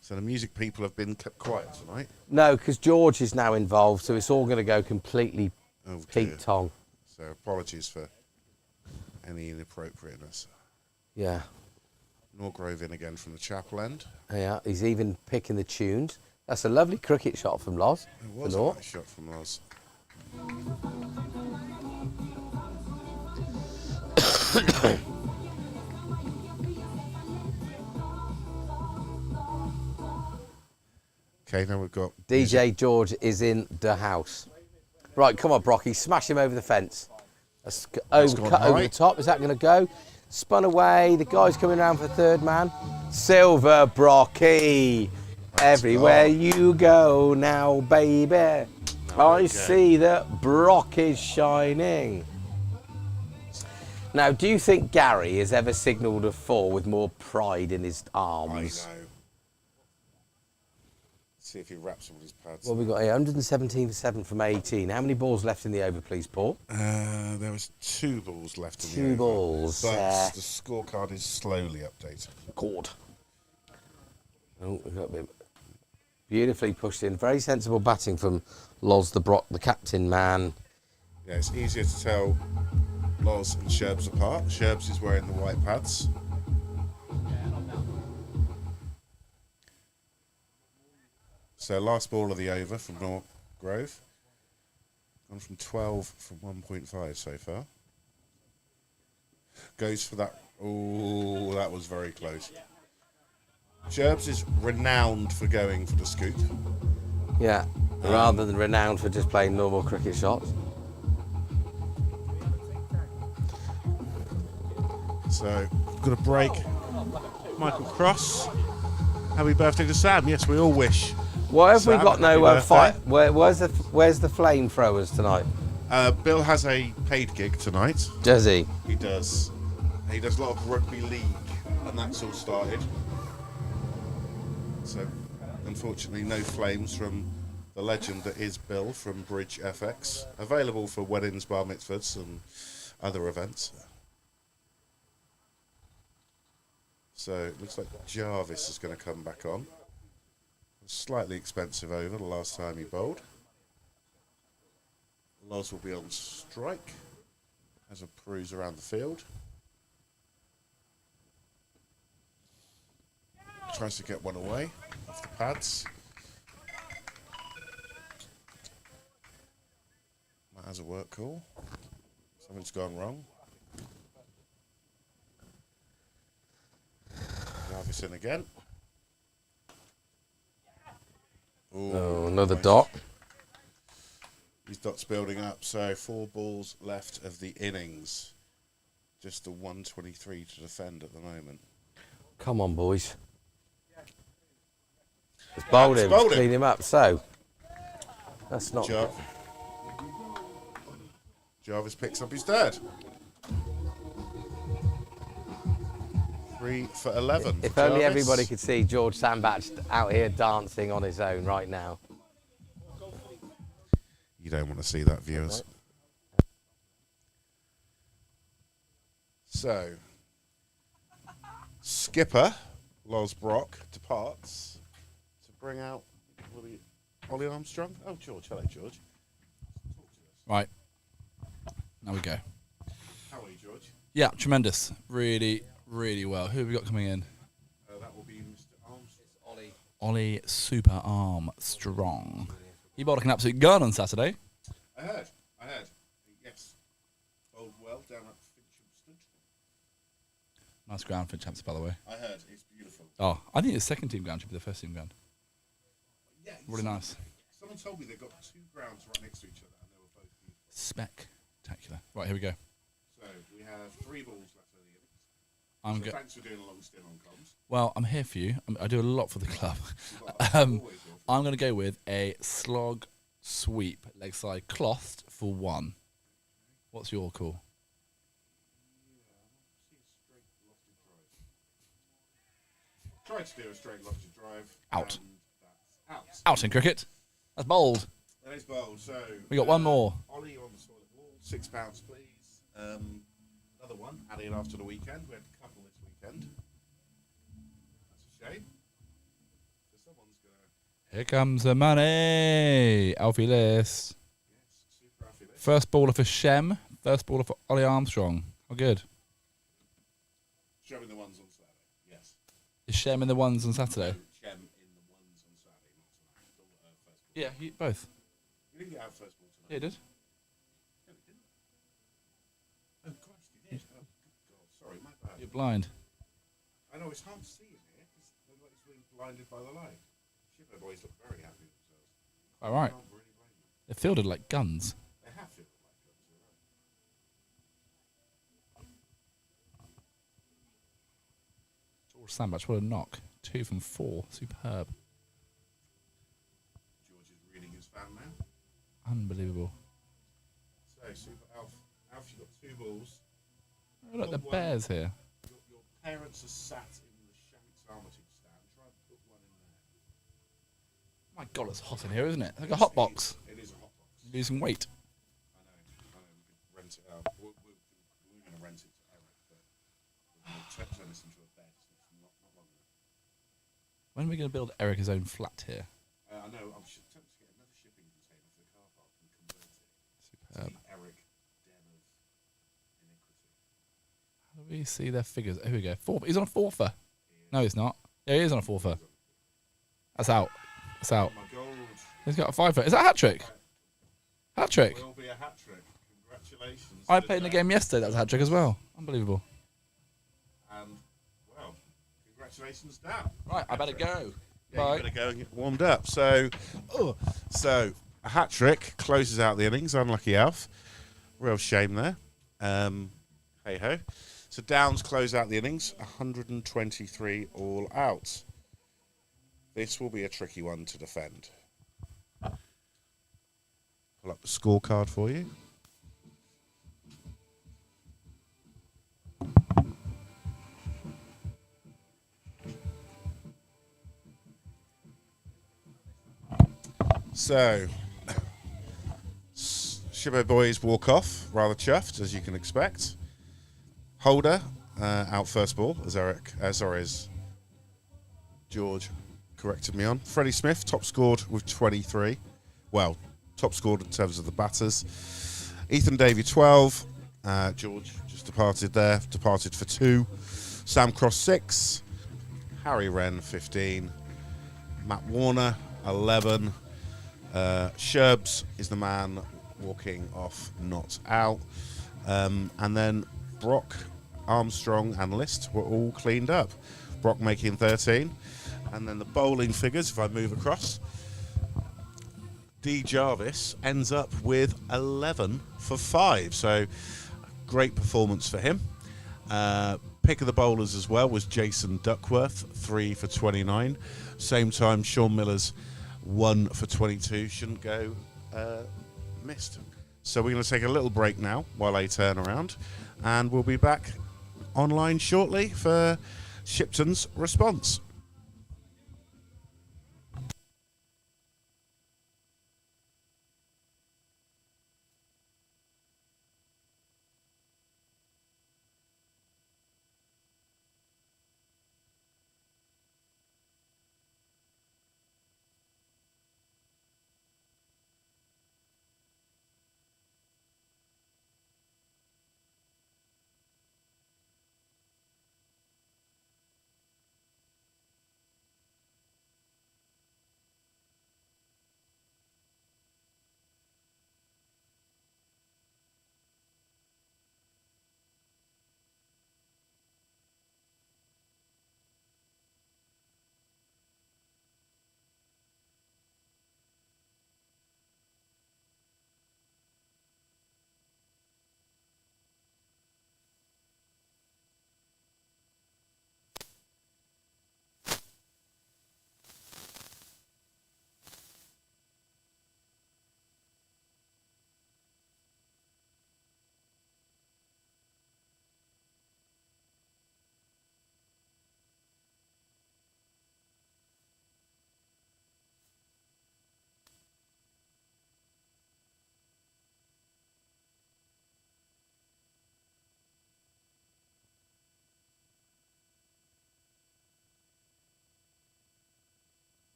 So the music people have been kept quiet tonight. No, because George is now involved, so it's all going to go completely Pete Tong. So apologies for any inappropriateness. Yeah. Norgrove in again from the chapel end. Yeah, he's even picking the tunes. That's a lovely cricket shot from Loz. It was a nice shot from Loz. Okay, now we've got... DJ George is in the house. Right, come on, Brocky, smash him over the fence. That's cut over the top. Is that going to go? Spun away. The guy's coming around for third man. Silver Brocky. Everywhere you go now, baby. I see that Brock is shining. Now, do you think Gary has ever signalled a 4 with more pride in his arms? I know. See if he wraps them with his pads. Well, we've got 117 for 7 from 18. How many balls left in the over, please, Paul? There was 2 balls left in the over. 2 balls. But the scorecard is slowly updated. Good. Oh, we've got a bit beautifully pushed in. Very sensible batting from Loz the Brock, the captain man. Yeah, it's easier to tell Loz and Sherbs apart. Sherbs is wearing the white pads. So last ball of the over from Norgrove. Gone from 12 from 1.5 so far. Goes for that. Oh, that was very close. Sherbs is renowned for going for the scoop. Yeah, rather than renowned for just playing normal cricket shots. So, got a break. Michael Cross. Happy birthday to Sam. Yes, we all wish. Why have we Sam, got no happy fight? birthday. Where's the flamethrowers tonight? Bill has a paid gig tonight. Does he? He does. He does a lot of rugby league, and that's all started. So, unfortunately, no flames from the legend that is Bill from Bridge FX. Available for weddings, bar mitzvahs, and other events. So, it looks like Jarvis is going to come back on. Slightly expensive over the last time he bowled. Loz will be on strike. has a peruse around the field. Tries to get one away off the pads. That has a work call. Something's gone wrong. Jarvis in again. Ooh, Oh, another nice. dot. These dots building up, so 4 balls left of the innings. Just the 123 to defend at the moment. Come on, boys. It's bowled him, bowled him. clean him up. So, that's not... Jarvis picks up his third. 3 for 11. If for only Jarvis. everybody could see George Sandbach out here dancing on his own right now. You don't want to see that, viewers. So, skipper Loz Brock departs to bring out Ollie Armstrong. Oh, George. Hello, George. Right. Now we go. How are you, George? Yeah, tremendous. Really, really well. Who have we got coming in? That will be Mr. Armstrong. Ollie Super Armstrong. He bowled like an absolute gun on Saturday. I heard. Yes. Bowled well down at Finchhamsted. Nice ground for champs, by the way. I heard. It's beautiful. Oh, I think the second team ground should be the first team ground. Yeah. Really nice. Someone told me they've got 2 grounds right next to each other and they were both beautiful. Spectacular. Right, here we go. So, we have 3 balls left of the innings. I'm So go- thanks for doing a long stint on comms. Well, I'm here for you. I do a lot for the club. Always here for I'm going to go with a slog sweep leg side clothed for 1. What's your call? Tried to do a straight lofted drive. Out. And that's out. Out in cricket. That's bold. That is bold. So We got one more. Ollie on the toilet wall. £6, please. Another one added after the weekend. We had a couple this weekend. That's a shame. So someone's gonna. Here comes the money. Alfie List. Yes, super happy list. First baller for Shem. First baller for Ollie Armstrong. How good. Showing the ones on Saturday. Yes. Is Shem in the ones on Saturday? Chem in the ones on Saturday, not tonight. First ball. Yeah, both. You didn't get out first ball tonight. Yeah, he did. No, he didn't. Oh, Christ, he did. Oh, good God. Sorry, my bad. You're blind. I know it's hard to see in here because it's being blinded by the light. Shipper boys look very happy with themselves. All right. Can't really blame them. They're fielded like guns. They have to look like guns, you're right. George Sandbach, what a knock. 2 from 4. Superb. George is reading his fan now. Unbelievable. So, Super Alf. Alf, you've got 2 balls. Oh, look, the bears here. Your parents are sat in the Shanks Armitage stand. Try and put one in there. My God, it's hot in here, isn't it? Like a hot box. It is a hot box. Losing weight. I know. We could rent it out. We're going to rent it to Eric, but we'll turn this into a bed. So it's not long enough. When are we going to build Eric his own flat here? I know. I'm tempted to get another shipping container for the car park and convert it to Superb. the Eric den of iniquity. How do we see their figures? Here we go. 4. He's on a 4-fer. No, he's not. Yeah, he is on a 4-fer. That's out. That's out. Oh my God. He's got a 5-fer. Is that a hat-trick? Hat-trick. Will be a hat trick. Congratulations. I to played in the Dan. game yesterday. That was a hat-trick as well. Unbelievable. And, well, congratulations, Dan. Right, I better go. Yeah, Bye. you better go and get warmed up. So a hat trick closes out the innings. Unlucky Alf. Real shame there. Hey ho. So Downs close out the innings. 123 all out. This will be a tricky one to defend. Pull up the scorecard for you. So, Shibbo boys walk off, rather chuffed, as you can expect. Holder out first ball, as George corrected me on. Freddie Smith top scored with 23. Well, top scored in terms of the batters. Ethan Davey 12. George just departed there, departed for 2. Sam Cross 6. Harry Wren 15. Matt Warner 11. Sherbs is the man walking off, not out. And then Brock, Armstrong and List were all cleaned up. Brock making 13. And then the bowling figures, if I move across, D. Jarvis ends up with 11 for 5. So great performance for him. Pick of the bowlers as well was Jason Duckworth, 3 for 29. Same time, Sean Miller's 1 for 22. Shouldn't go missed. So we're going to take a little break now while I turn around, and we'll be back online shortly for Shipton's response.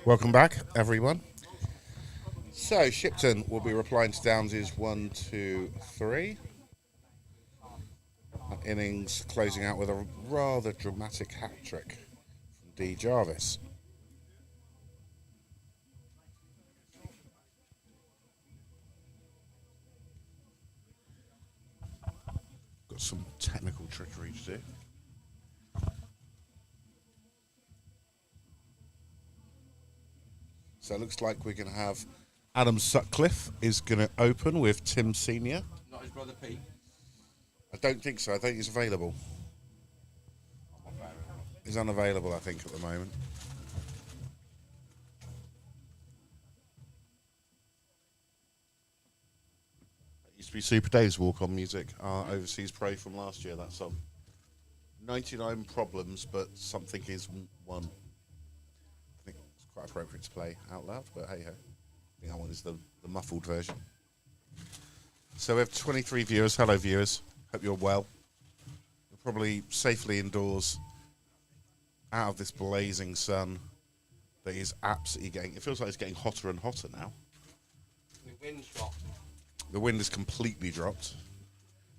Welcome back, everyone. So, Shipton will be replying to Downs' 1, 2, 3. Innings closing out with a rather dramatic hat-trick from D. Jarvis. Got some technical trickery to do. So it looks like we're going to have Adam Sutcliffe is going to open with Tim Senior. Not his brother Pete. I don't think so. I think he's available. He's unavailable, I think, at the moment. It used to be Super Dave's walk-on music, our overseas pro from last year, that song. 99 problems, but something is one. I think it's quite appropriate to play out loud, but hey-ho. I think that one is the muffled version. So we have 23 viewers. Hello, viewers. Hope you're well. You're probably safely indoors out of this blazing sun that is absolutely getting... It feels like it's getting hotter and hotter now. The wind's dropped. The wind has completely dropped.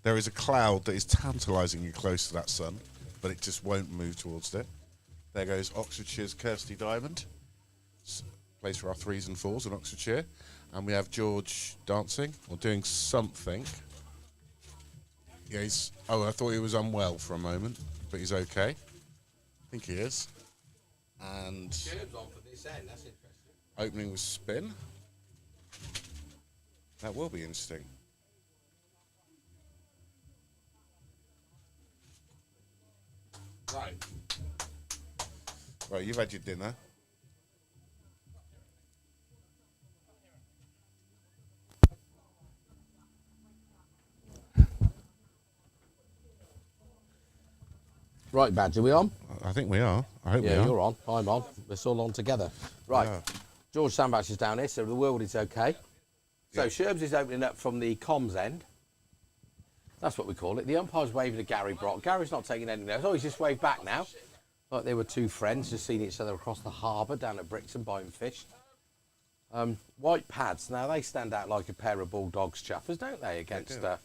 There is a cloud that is tantalisingly close to that sun, but it just won't move towards it. There goes Oxfordshire's Kirsty Diamond. Plays for our 3s and 4s in Oxfordshire. And we have George dancing, or doing something. Yeah, I thought he was unwell for a moment, but he's okay. I think he is. And On for this end. That's interesting. opening with spin. That will be interesting. Right. Right, you've had your dinner. Right, Badge, are we on? I think we are. I hope we Yeah, are. you're on. I'm on. We're all on together. Right. Yeah. George Sandbach is down here, so the world is okay. So Sherbs is opening up from the comms end. That's what we call it. The umpire's waving to Gary Brock. Gary's not taking any notes. Oh, he's just waved back now. Like they were two friends just seeing each other across the harbour down at Brixton buying fish. White pads. Now, they stand out like a pair of Bulldogs chuffers, don't they, against... A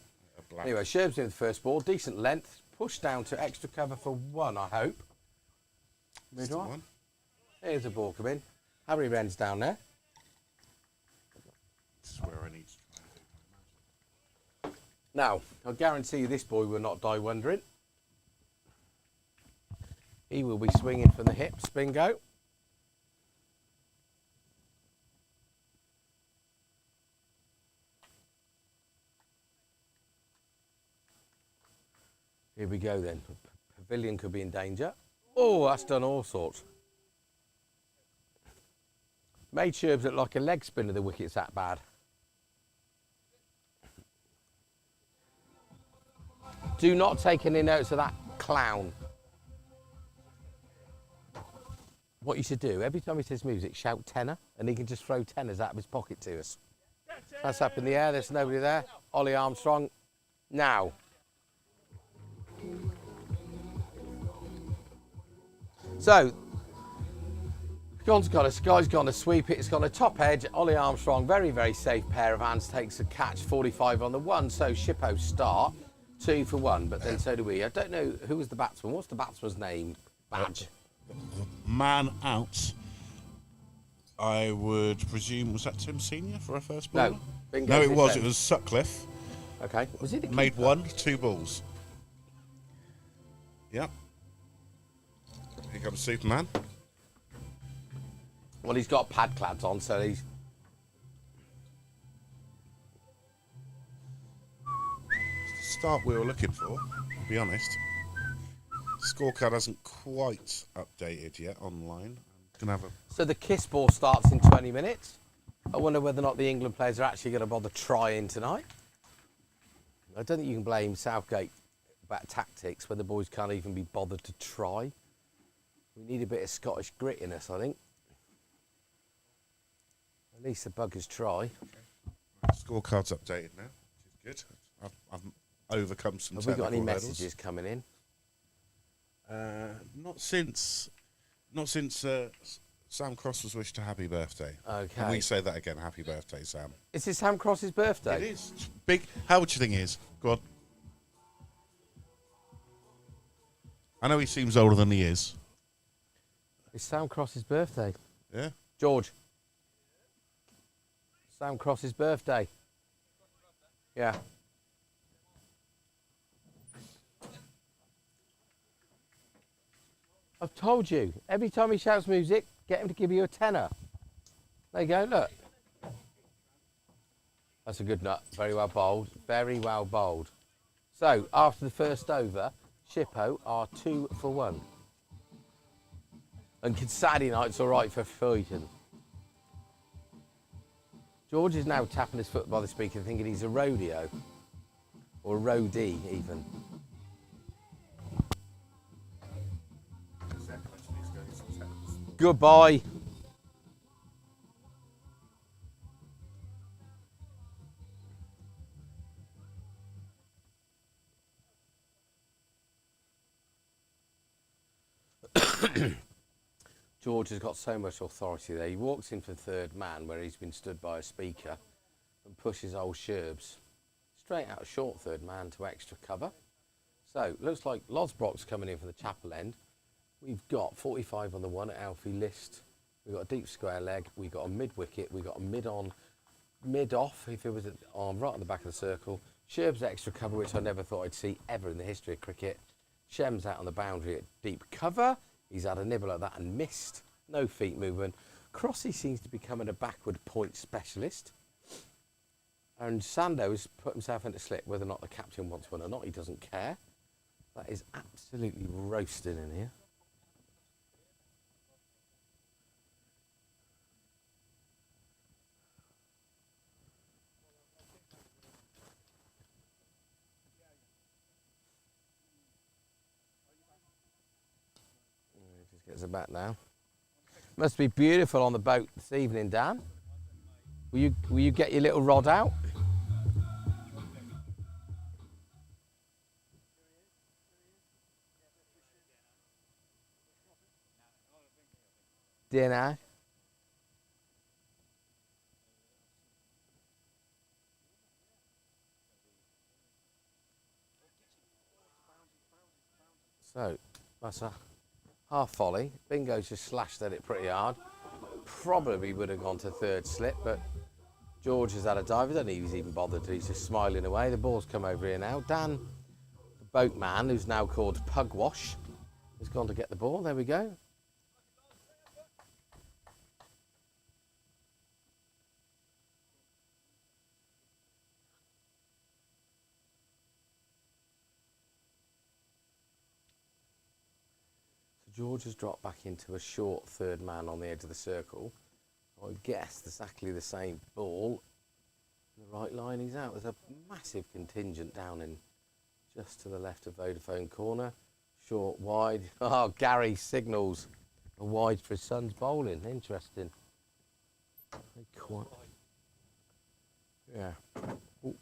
black. Anyway, Sherbs in the first ball. Decent length. Pushed down to extra cover for one, I hope. That's the one. Here's a ball come in. How many Wrens down there? This is where I need to try and do. Now, I guarantee you this boy will not die wondering. He will be swinging from the hip. Spin go. Here we go then. Pavilion could be in danger. Oh, that's done all sorts. Made Sherbs look like a leg spinner, the wicket's that bad. Do not take any notes of that clown. What you should do, every time he says music, shout tenner, and he can just throw tenners out of his pocket to us. That's up in the air, there's nobody there. Ollie Armstrong, now. So, Guy's gone to sweep it, it's gone to top edge. Ollie Armstrong, very, very safe pair of hands, takes a catch, 45 on the one. So Shippo start, 2 for 1, but then so do we. I don't know, who was the batsman? What's the batsman's name? Badge. Man out. I would presume, was that Tim Senior for our first ball? No, Bingo's No, it this was. end. It was Sutcliffe. Okay, was he the Made keeper? 1, 2 balls. Yep. Here comes Superman. Well, he's got pad clads on, so he's... It's the start we were looking for, to be honest. Scorecard hasn't quite updated yet online. I'm gonna have a... So the kiss ball starts in 20 minutes. I wonder whether or not the England players are actually going to bother trying tonight. I don't think you can blame Southgate about tactics when the boys can't even be bothered to try. We need a bit of Scottish grit in us, I think. At least the buggers try. Scorecard's updated now, which is good. I've overcome some Have we got any technical hurdles. messages coming in? Not since Sam Cross was wished a happy birthday. Okay. Can we say that again? Happy birthday, Sam. Is it Sam Cross's birthday? It is. It's big. How old do you think he is? Go on. I know he seems older than he is. It's Sam Cross's birthday. Yeah. George. Sam Cross's birthday. Yeah. I've told you, every time he shouts music, get him to give you a tenner. There you go, look. That's a good nut. Very well bowled. Very well bowled. So, after the first over, Shippo are 2 for 1. And Saturday night's all right for Wychwood. George is now tapping his foot by the speaker thinking he's a rodeo. Or a roadie, even. Goodbye. George has got so much authority there. He walks into third man where he's been stood by a speaker and pushes old Sherbs straight out of short third man to extra cover. So, looks like Losbrock's coming in for the chapel end. We've got 45 on the one at Alfie List. We've got a deep square leg. We've got a mid-wicket. We've got a mid-on, mid-off, if it was on right on the back of the circle. Sherbs extra cover, which I never thought I'd see ever in the history of cricket. Shem's out on the boundary at deep cover. He's had a nibble at that and missed. No feet movement. Crossy seems to be becoming a backward point specialist. And Sando has put himself into slip. Whether or not the captain wants one or not, he doesn't care. That is absolutely roasting in here. Just gets it back now. Must be beautiful on the boat this evening, Dan. Will you get your little rod out? Dinner. So, that's a half volley. Bingo's just slashed at it pretty hard. Probably would have gone to third slip, but George has had a dive. I don't think he's even bothered. He's just smiling away. The ball's come over here now. Dan, the boatman, who's now called Pugwash, has gone to get the ball. There we go. George has dropped back into a short third man on the edge of the circle. I would guess exactly the same ball. The right line, he's out. There's a massive contingent down in just to the left of Vodafone corner. Short, wide. Oh, Gary signals a wide for his son's bowling. Interesting. Very quiet. Yeah. Ooh.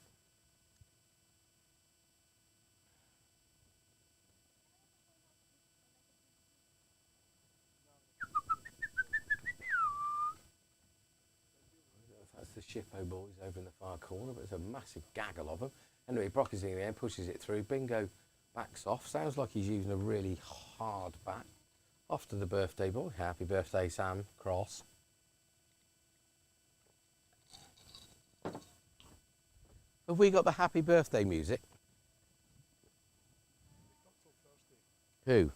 The Shippo boys over in the far corner, but there's a massive gaggle of them. Anyway, Brock is in the end, pushes it through. Bingo backs off. Sounds like he's using a really hard bat. Off to the birthday boy. Happy birthday, Sam Cross. Have we got the happy birthday music? Who?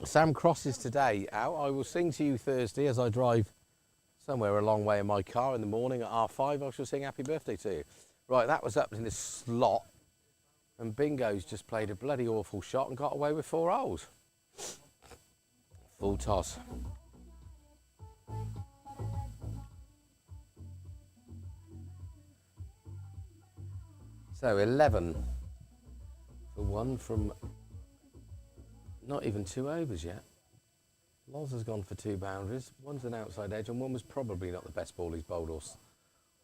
Sam Cross is today out. I will sing to you Thursday as I drive somewhere a long way in my car in the morning at R5. I shall sing happy birthday to you. Right, that was up in the slot. And Bingo's just played a bloody awful shot and got away with 4 holes. Full toss. So 11 for 1 from not even 2 overs yet. Loz has gone for 2 boundaries. One's an outside edge, and one was probably not the best ball he's bowled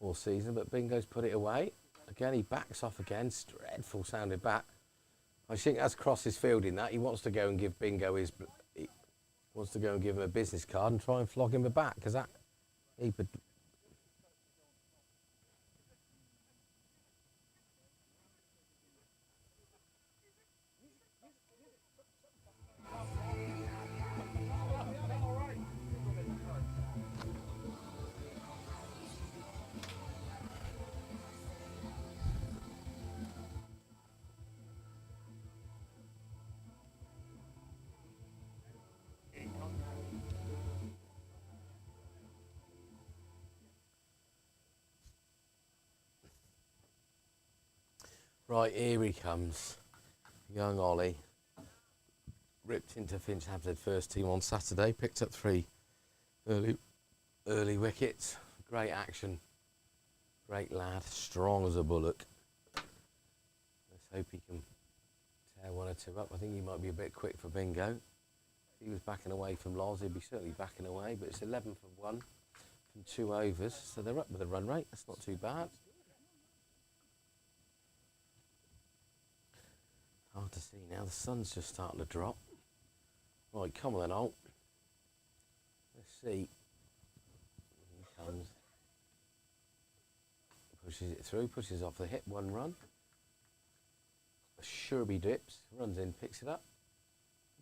all season, but Bingo's put it away. Again, he backs off again. Dreadful sounding bat. I think that's Cross's fielding that. He wants to go and give Bingo his wants to go and give him a business card and try and flog him back, because that he could. Right, here he comes. Young Ollie. Ripped into Finch Hampstead first team on Saturday. Picked up 3 early wickets. Great action. Great lad. Strong as a bullock. Let's hope he can tear 1 or 2 up. I think he might be a bit quick for Bingo. If he was backing away from Loz, he'd be certainly backing away. But it's 11 for 1 from 2 overs. So they're up with a run rate. That's not too bad. Hard to see now. The sun's just starting to drop. Right, come on then, Alt. Let's see. Here he comes. Pushes it through, pushes off the hip, 1 run. Sherby dips, runs in, picks it up.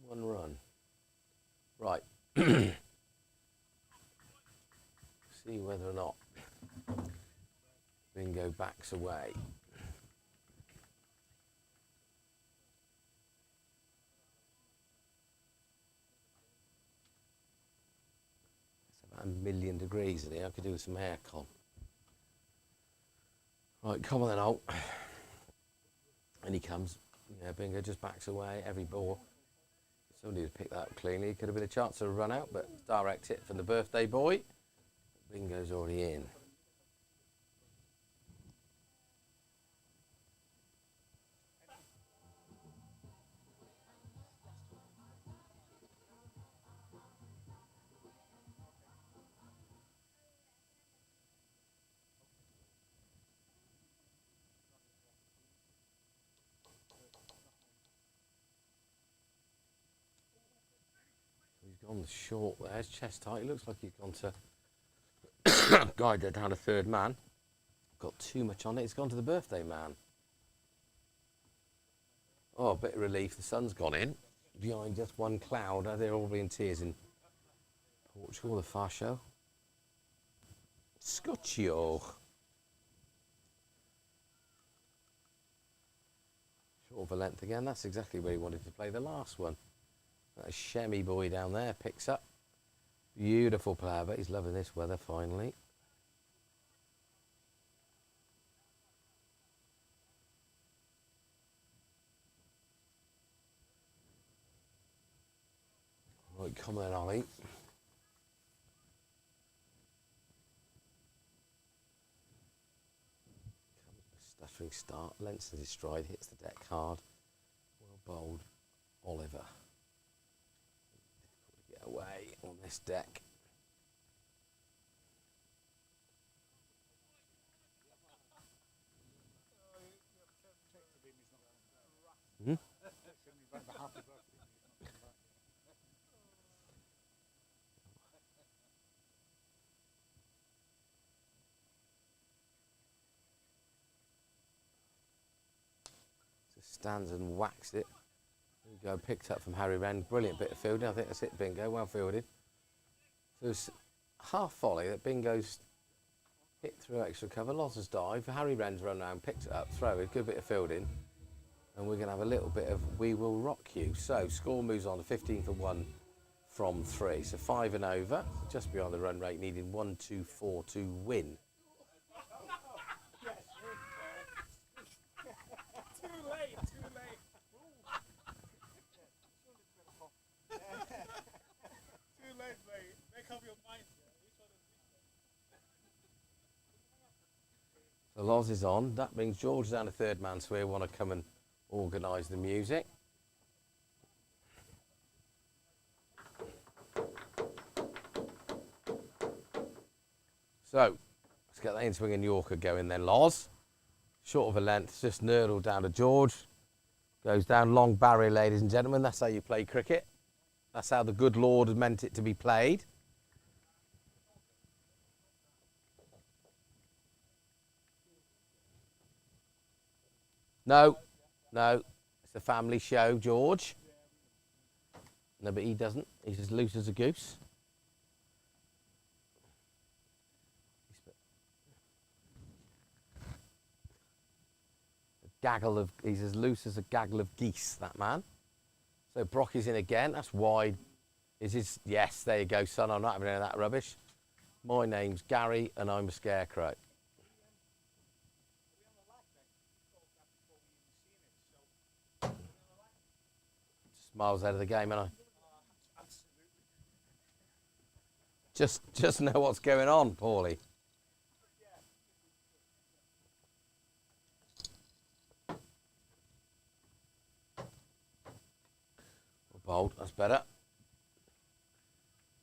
1 run. Right. See whether or not Bingo backs away. A million degrees in here. I could do with some aircon. Right, come on then, Alt. And he comes. Yeah, Bingo just backs away. Every ball. Somebody to pick that up cleanly. Could have been a chance of a run out, but direct hit from the birthday boy. Bingo's already in. He's gone short there, his chest tight. It looks like he's gone to guide her down a 3rd man. Got too much on it. It's gone to the birthday man. Oh, a bit of relief. The sun's gone in. Behind just 1 cloud. They're all in tears in Portugal, the far show. Scotchio. Short of a length again. That's exactly where he wanted to play the last one. That Shemmy boy down there picks up. Beautiful player, but he's loving this weather finally. Right, come on, Ollie. Stuttering start, lengthens his stride, hits the deck hard. Well bowled, Oliver. Get away on this deck. Hmm? Just stands and whacks it. There you go, picked up from Harry Wren. Brilliant bit of fielding. I think that's it, Bingo. Well fielded. So it's half volley that Bingo's hit through extra cover. Loz's dive. Harry Wren's run around, picked it up, throw it. Good bit of fielding. And we're going to have a little bit of We Will Rock You. So score moves on to 15 for 1 from 3. So 5 and over, just beyond the run rate, needing 1, 2, 4 to win. So Loz is on. That brings George down to 3rd man, so we want to come and organise the music. So let's get that in swing and Yorker going then, Loz. Short of a length, just nurdled down to George. Goes down long barrier, ladies and gentlemen. That's how you play cricket. That's how the good Lord had meant it to be played. No, no, it's a family show, George. No, but he doesn't. He's as loose as a goose. He's as loose as a gaggle of geese, that man. So Brock is in again. That's wide. Yes, there you go, son. I'm not having any of that rubbish. My name's Gary, and I'm a scarecrow. Just miles out of the game, aren't I? Just know what's going on, Paulie. Bold, that's better.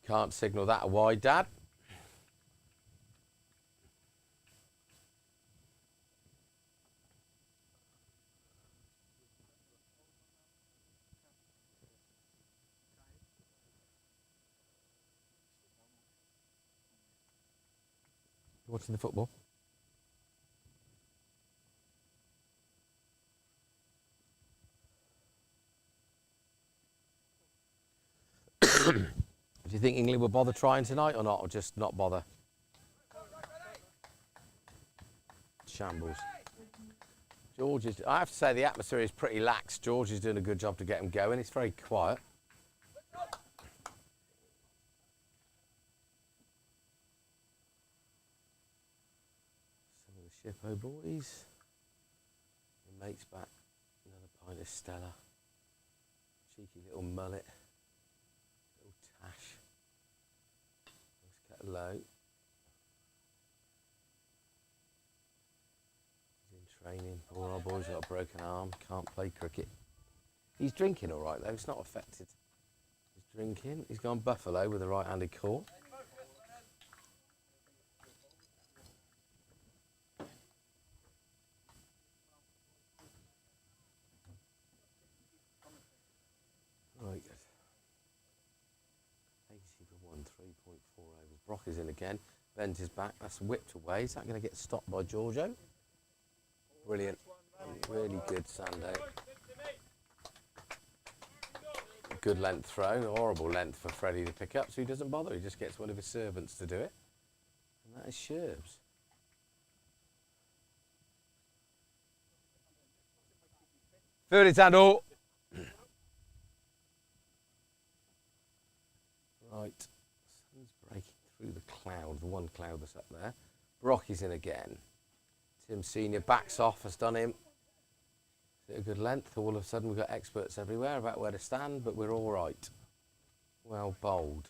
Can't signal that a wide, Dad. You watching the football? Do you think England will bother trying tonight or not, or just not bother? Shambles. I have to say the atmosphere is pretty lax. George is doing a good job to get him going. It's very quiet. Some of the Shippo boys. Your mate's back. Another pint of Stella. Cheeky little mullet. Tash. Let's get low. He's in training. Poor old boy's got a broken arm. Can't play cricket. He's drinking all right though. It's not affected. He's drinking. He's gone buffalo with a right-handed call. Right. 3.4 over. Brock is in again. Bent is back. That's whipped away. Is that going to get stopped by Giorgio? Brilliant. Really good Sando. Good length throw. Horrible length for Freddie to pick up, so he doesn't bother. He just gets one of his servants to do it. And that is Sherbs. Third is Sando. Right. Breaking through the cloud, the one cloud that's up there. Brock is in again. Tim Senior backs off, has done him. Is it a good length? All of a sudden we've got experts everywhere about where to stand, but we're all right. Well bowled.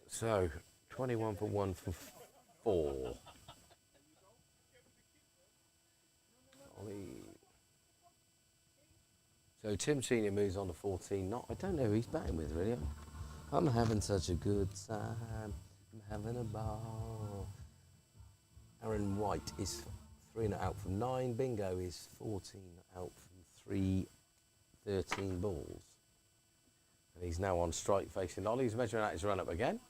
So, 21 for 1 for 4. So Tim Senior moves on to 14. I don't know who he's batting with, really. I'm having such a good time. I'm having a ball. Aaron White is 3 not out from 9. Bingo is 14 out from 3, 13 balls. And he's now on strike facing Ollie. He's measuring out his run up again.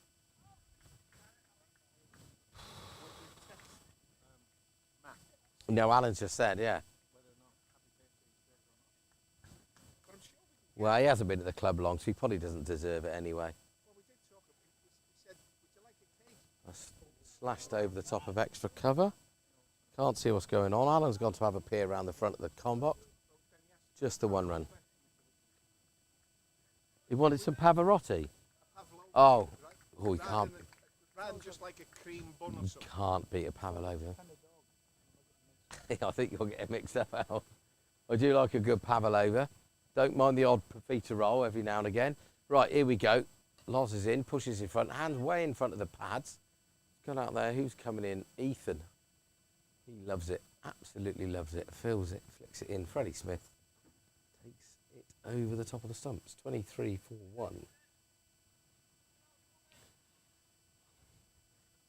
No, Alan's just said, yeah. Well, he hasn't been at the club long, so he probably doesn't deserve it anyway. That's slashed over the top of extra cover. Can't see what's going on. Alan's gone to have a peer around the front of the combox. Just the one run. He wanted some Pavarotti. Oh, he can't. You can't beat a Pavlova. I think you'll get mixed up, Al. I do like a good Pavlova. Don't mind the odd feta roll every now and again. Right, here we go. Loz is in, pushes in front, hands way in front of the pads. Gone out there, who's coming in? Ethan. He loves it, absolutely loves it, feels it, flicks it in. Freddie Smith takes it over the top of the stumps. 23 for 1.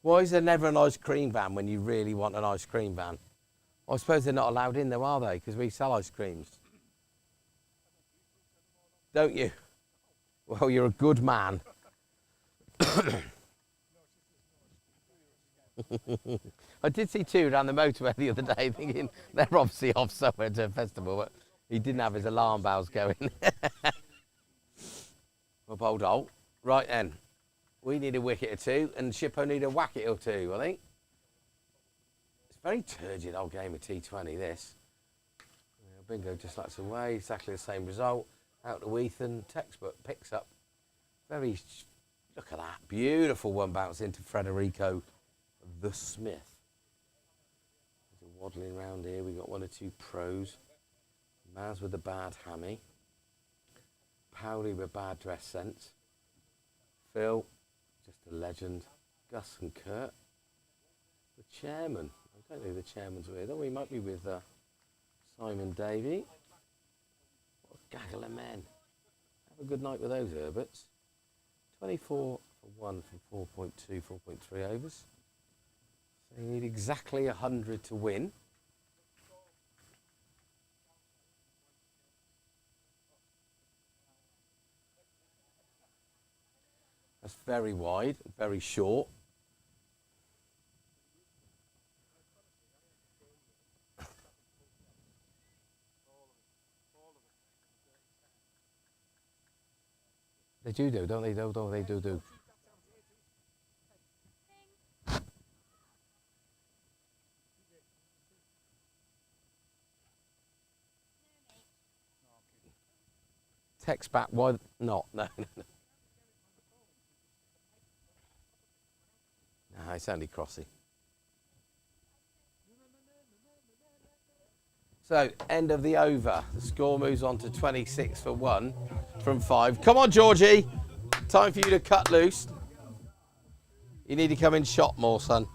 Why is there never an ice cream van when you really want an ice cream van? I suppose they're not allowed in though, are they? Because we sell ice creams. don't you? Well, you're a good man. I did see two around the motorway the other day thinking they're obviously off somewhere to a festival, but he didn't have his alarm bells going. Well, bold old. Right then, we need a wicket or two, and Shippo need a whack it or two, I think. It's a very turgid old game of T20, this. Yeah, bingo just likes away, exactly the same result. Out to Ethan, textbook picks up. Look at that, beautiful one bounce into Federico the Smith. There's a waddling round here, we got one or two pros. Maz with a bad hammy. Powley with bad dress sense. Phil, just a legend. Gus and Kurt. The chairman. I don't know who the chairman's with. Oh, he might be with Simon Davey. What a gaggle of men. Have a good night with those Herberts. 24 for 1 from 4.2, 4.3 overs. So you need exactly 100 to win. That's very wide, very short. They do, don't they? Don't they do? Text back, why not? No. No, it's only Crossy. So, end of the over. The score moves on to 26 for 1 from 5. Come on, Georgie. Time for you to cut loose. You need to come in shot more, son.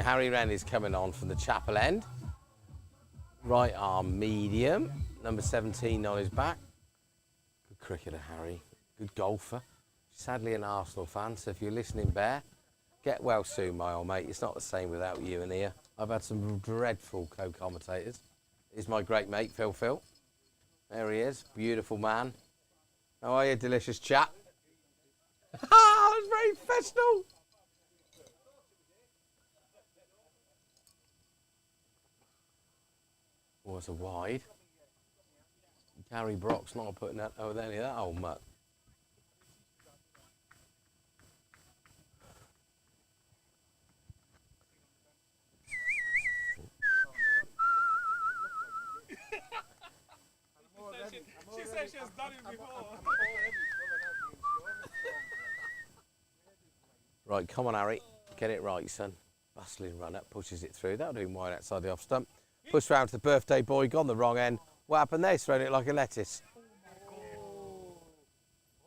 Harry Wren is coming on from the chapel end. Right arm medium. Number 17 on his back. Good cricketer, Harry. Good golfer. Sadly an Arsenal fan, so if you're listening, Bear, get well soon, my old mate. It's not the same without you in here. I've had some dreadful co-commentators. Here's my great mate, Phil. There he is. Beautiful man. How are you, delicious chap? That was very festal. Was a wide. Gary Brock's not putting that over any of that old mutt. She said she has done it before. Right, come on, Harry. Get it right, son. Bustling run up, pushes it through. That'll do him wide outside the off stump. Push round to the birthday boy, gone the wrong end. What happened there? He's thrown it like a lettuce.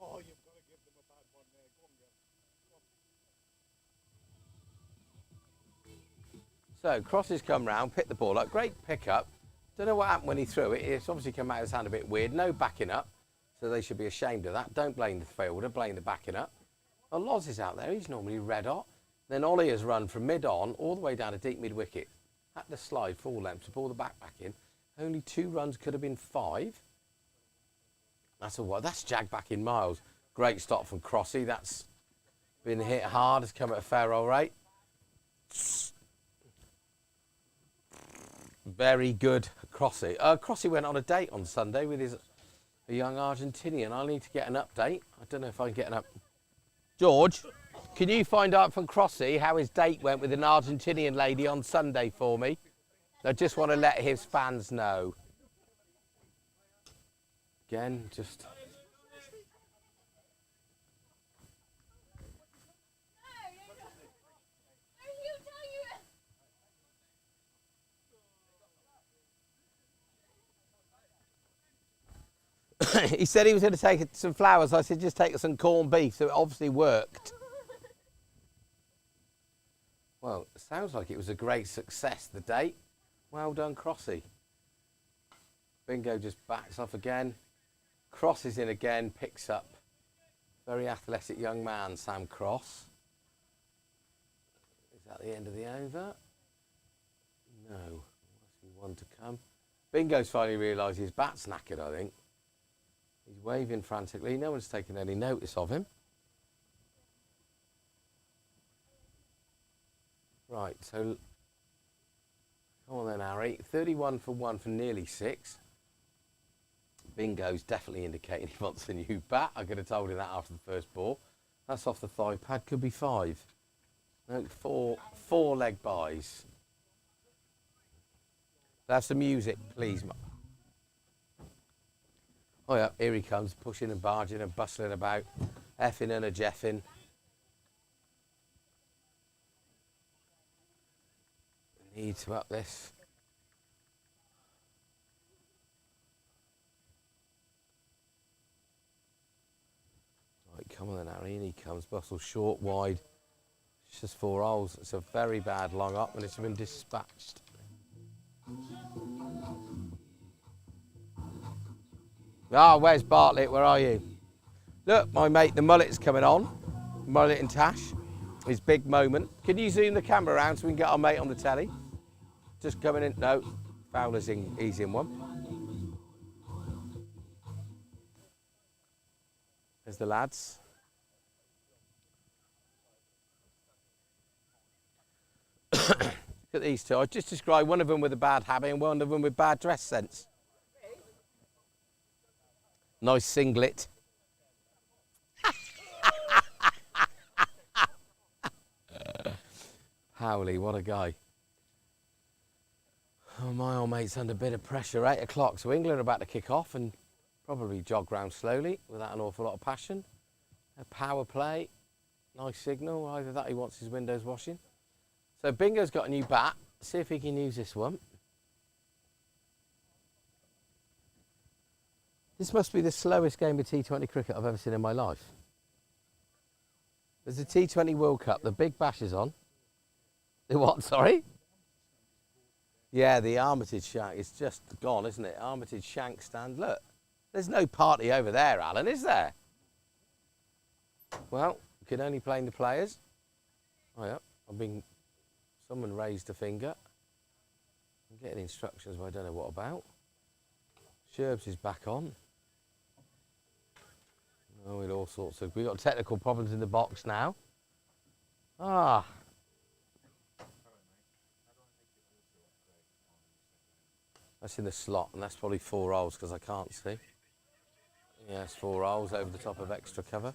Oh, you've got to give them a bad one there. Go on, So, Crosses come round, pick the ball up. Great pick up. Don't know what happened when he threw it. It's obviously come out of his hand a bit weird. No backing up. So they should be ashamed of that. Don't blame the fielder, blame the backing up. Well, Loz is out there. He's normally red hot. Then Ollie has run from mid-on all the way down to deep mid-wicket. Had to slide 4 lengths to pull the back in. Only 2 runs, could have been 5. That's a what? That's jagged back in miles. Great stop from Crossy. That's been hit hard. Has come at a fair old rate. Very good, Crossy. Crossy went on a date on Sunday with a young Argentinian. I need to get an update. I don't know if I can get an George, can you find out from Crossy how his date went with an Argentinian lady on Sunday for me? I just want to let his fans know. Again, just... He said he was going to take some flowers. I said, just take some corned beef. So it obviously worked. Well, it sounds like it was a great success, the date. Well done, Crossy. Bingo just backs off again. Crosses in again, picks up. Very athletic young man, Sam Cross. Is that the end of the over? No. Must be one to come. Bingo's finally realised his bat's knackered, I think. He's waving frantically. No one's taken any notice of him. Right, so come on then, Harry. 31 for 1 for nearly 6. Bingo's definitely indicating he wants a new bat. I could have told him that after the first ball. That's off the thigh pad. Could be 5. No, 4 leg buys. That's the music, please. Oh yeah, here he comes, pushing and barging and bustling about, effing and a jeffing. Need to up this. Right, come on then, Harry. In he comes. Bustle short, wide. It's just 4 holes. It's a very bad long up, and it's been dispatched. Ah, where's Bartlett? Where are you? Look, my mate, the mullet's coming on. Mullet and Tash. His big moment. Can you zoom the camera around so we can get our mate on the telly? Just coming in. No, Fowler's in. He's in one. There's the lads. Look at these two. I just described one of them with a bad habit and one of them with bad dress sense. Nice singlet. Howley, what a guy. Oh, my old mate's under a bit of pressure. 8 o'clock, so England are about to kick off and probably jog round slowly without an awful lot of passion. A power play, nice signal. Either that, he wants his windows washing. So Bingo's got a new bat. See if he can use this one. This must be the slowest game of T20 cricket I've ever seen in my life. There's a T20 World Cup. The Big Bash is on. The what, sorry? Yeah, the Armitage Shank. It's just gone, isn't it? Armitage Shank stand. Look, there's no party over there, Alan, is there? Well, you can only blame the players. Oh, yeah. Someone raised a finger. I'm getting instructions, but I don't know what about. Sherbs is back on. Oh, with all sorts of... We've got technical problems in the box now. Ah. That's in the slot, and that's probably 4 holes because I can't see. Yes, 4 holes over the top of extra cover.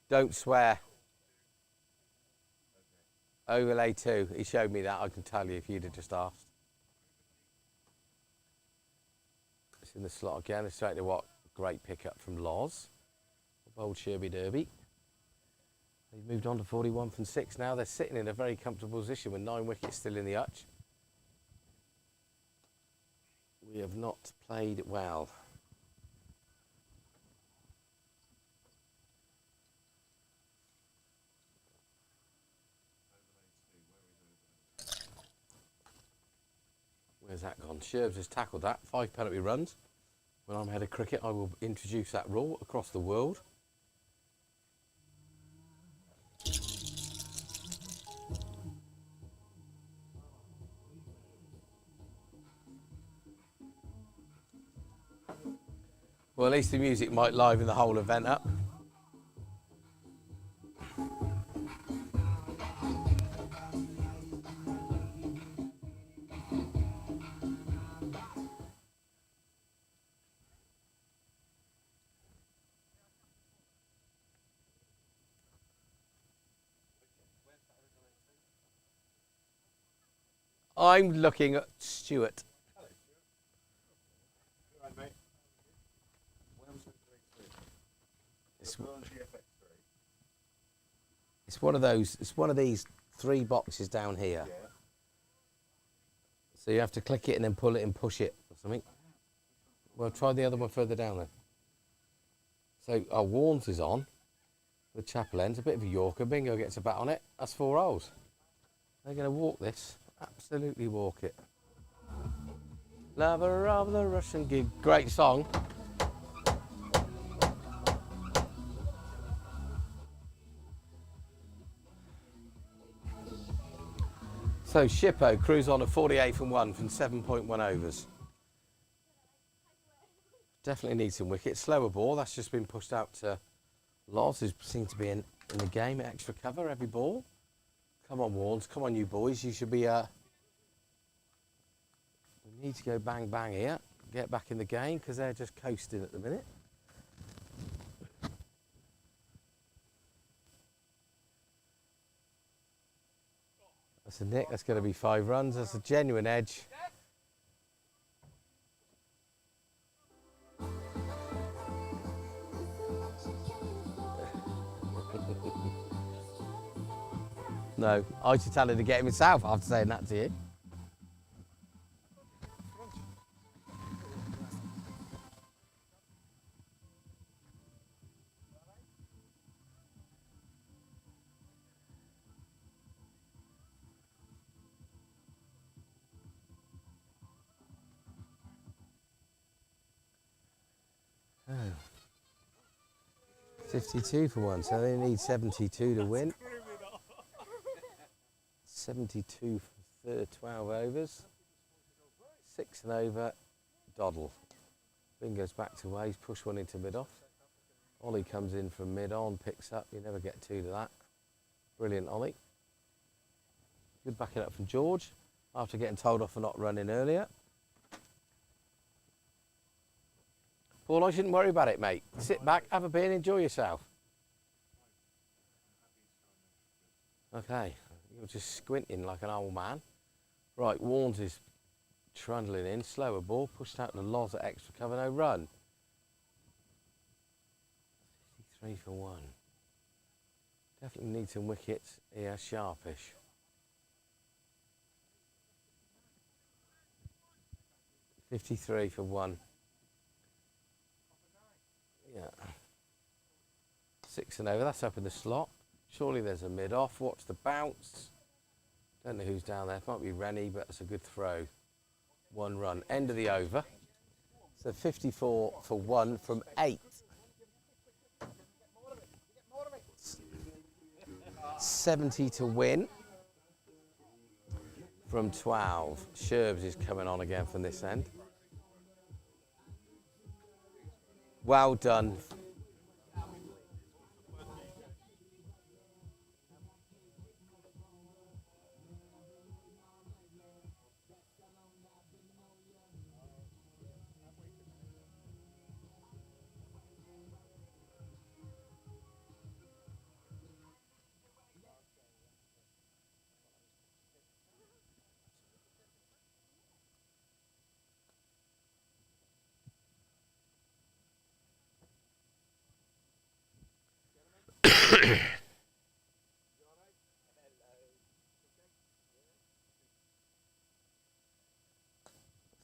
Don't swear. Overlay 2. He showed me that. I can tell you if you'd have just asked. It's in the slot again. It's straight to what? Great pickup from Loz. Old Sherby Derby. They've moved on to 41 from 6 now. They're sitting in a very comfortable position with 9 wickets still in the hutch. We have not played well. Where's that gone? Sherbs has tackled that. 5 penalty runs. When I'm head of cricket, I will introduce that rule across the world. Well, at least the music might liven the whole event up. I'm looking at Stuart. It's one of those. It's one of these 3 boxes down here. Yeah. So you have to click it and then pull it and push it or something. Well, try the other one further down then. So our Warnes is on. The Chapel End's a bit of a Yorker. Bingo gets a bat on it. That's 4 holes. They're going to walk this. Absolutely walk it. Lover of the Russian gig. Great song. So Shippo cruise on a 48 from 1 from 7.1 overs. Definitely needs some wickets. Slower ball. That's just been pushed out to Loz, who seems to be in the game. Extra cover every ball. Come on, Warnes. Come on, you boys. You should be... We need to go bang, bang here. Get back in the game because they're just coasting at the minute. That's a nick. That's going to be 5 runs. That's a genuine edge. No, I should tell her to get him himself after saying that to you. Oh. 52 for 1, so they need 72 to win. 72 for 12 overs. 6 and over, Doddle. Bingo's back to ways, push one into mid-off. Ollie comes in from mid-on, picks up. You never get 2 to that. Brilliant, Ollie. Good backing up from George after getting told off for not running earlier. Paul, I shouldn't worry about it, mate. Sit back, have a beer and enjoy yourself. Okay, you're just squinting like an old man. Right, Warnes is trundling in, slower ball, pushed out to Loz at extra cover, no run. 53 for 1. Definitely need some wickets here, sharpish. $53 for 1. Yeah. 6 and over, that's up in the slot. Surely there's a mid-off. Watch the bounce. Don't know who's down there. It might be Rennie, but it's a good throw. 1 run. End of the over. So 54 for 1 from 8. 70 to win from 12. Sherbs is coming on again from this end. Well done.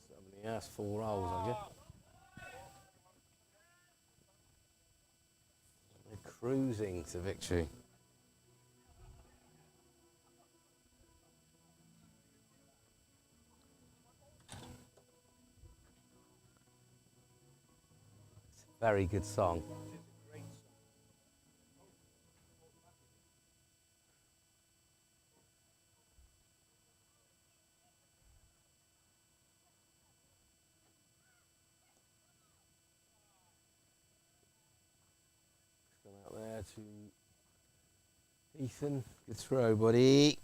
Somebody else 4 holes, I guess. They're cruising to victory. It's a very good song. Out there to Ethan. Good throw, buddy.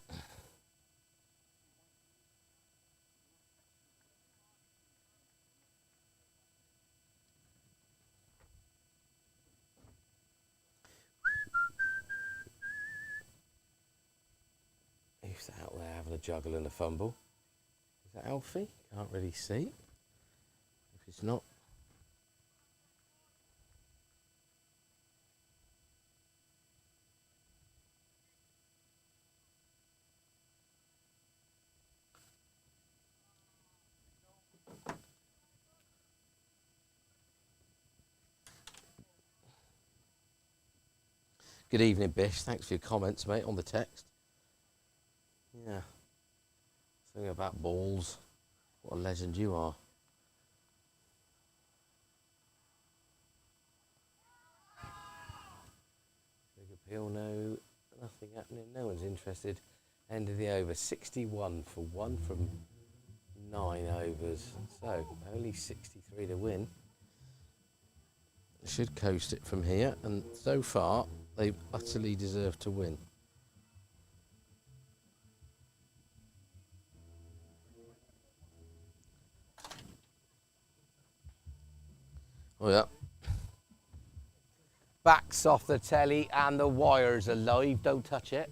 Who's out there having a juggle and a fumble? Is that Alfie? Can't really see. If it's not. Good evening, Bish. Thanks for your comments, mate, on the text. Yeah. Something about balls. What a legend you are. Big appeal, no, nothing happening. No one's interested. End of the over. 61 for 1 from 9 overs. So, only 63 to win. Should coast it from here, and so far they utterly deserve to win. Oh yeah. Back's off the telly and the wires are live. Don't touch it.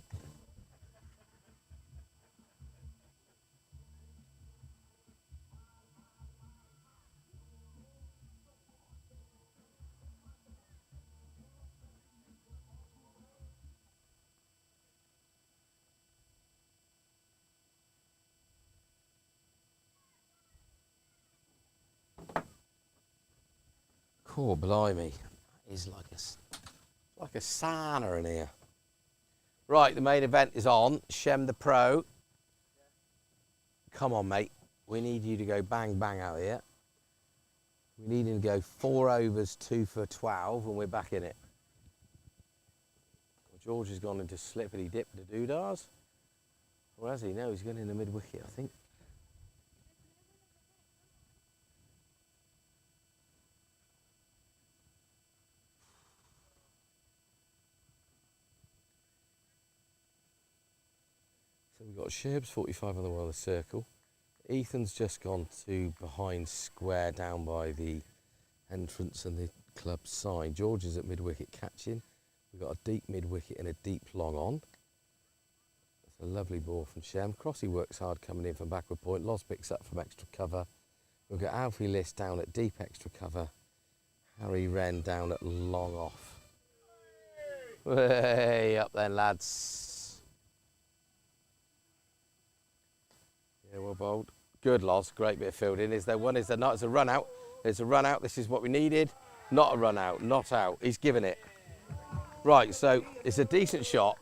Oh, blimey. That is like a sauna in here. Right, the main event is on. Shem the Pro. Come on, mate. We need you to go bang, bang out here. We need him to go 4 overs, 2 for 12, and we're back in it. Well, George has gone into slippity dip the doodahs. Or has he? No, he's going in the mid-wicket, I think. So we've got Sherbs 45 on the World Circle. Ethan's just gone to behind square down by the entrance and the club side. George is at mid-wicket catching. We've got a deep mid-wicket and a deep long on. That's a lovely ball from Shem. Crossy works hard coming in from backward point. Loz picks up from extra cover. We've got Alfie List down at deep extra cover. Harry Wren down at long off. Way up then, lads. Yeah, well bowled. Good, Loz. Great bit of fielding. Is there one? Is there not? It's a run out. There's a run out. This is what we needed. Not a run out. Not out. He's given it. Right, so it's a decent shot.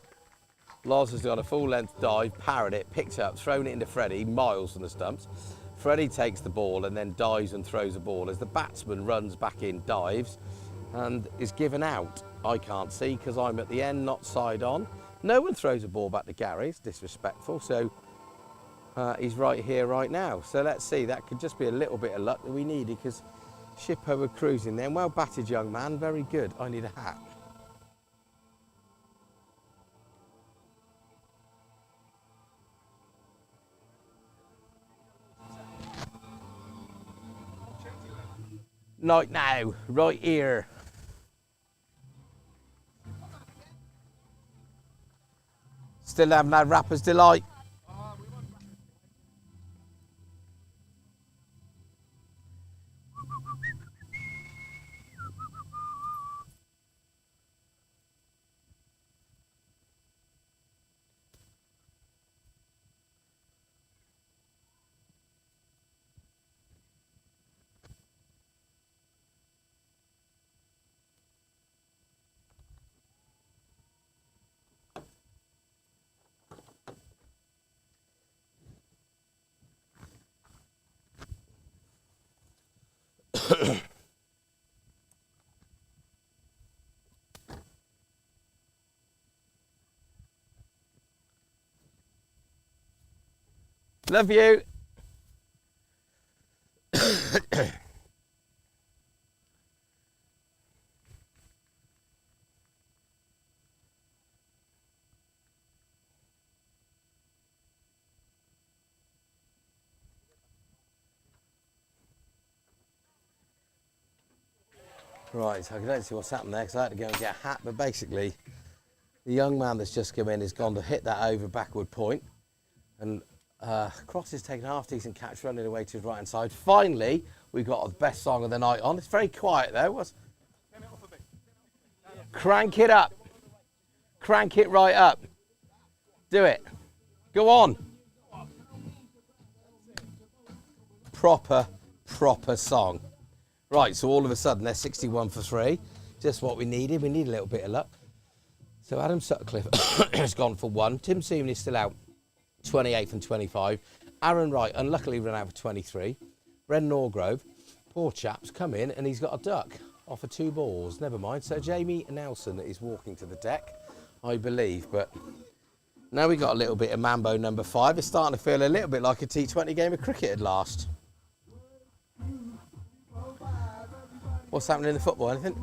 Loz has got a full length dive, parried it, picked it up, thrown it into Freddie, miles from the stumps. Freddie takes the ball and then dives and throws the ball as the batsman runs back in, dives, and is given out. I can't see because I'm at the end, not side on. No one throws a ball back to Gary. It's disrespectful. So he's right here, right now. So let's see. That could just be a little bit of luck that we needed because Shippo were cruising then. Well batted, young man. Very good. I need a hat. Night now, right here. Still haven't had Rapper's Delight. Love you. Right, I don't see what's happened there because I had to go and get a hat, but basically the young man that's just come in has gone to hit that over backward point, and Cross has taken a half decent catch running away to his right hand side. Finally, we got the best song of the night on. It's very quiet though. Crank it up. Crank it right up. Do it. Go on. Proper song. Right, so all of a sudden they're 61 for 3. Just what we needed. We need a little bit of luck. So Adam Sutcliffe has gone for 1. Tim Seaman is still out, 28 from 25. Aaron Wright unluckily ran out for 23. Brendan Orgrove, poor chap's come in and he's got a duck off of 2 balls. Never mind. So Jamie Nelson is walking to the deck, I believe. But now we got a little bit of Mambo number 5. It's starting to feel a little bit like a T20 game of cricket at last. What's happening in the football? Anything?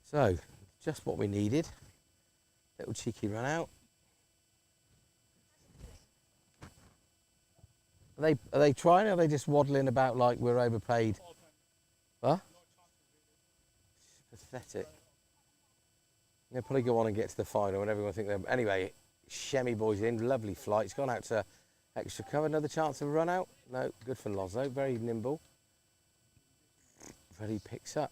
So, just what we needed. Little cheeky run out. Are they trying, or are they just waddling about like we're overpaid? Huh? Pathetic. They'll probably go on and get to the final when everyone think they're... Anyway, Shemmy boys in, lovely flight. It's gone out to extra cover. Another chance of a run out? No, good for Lozzo, very nimble. Freddie picks up.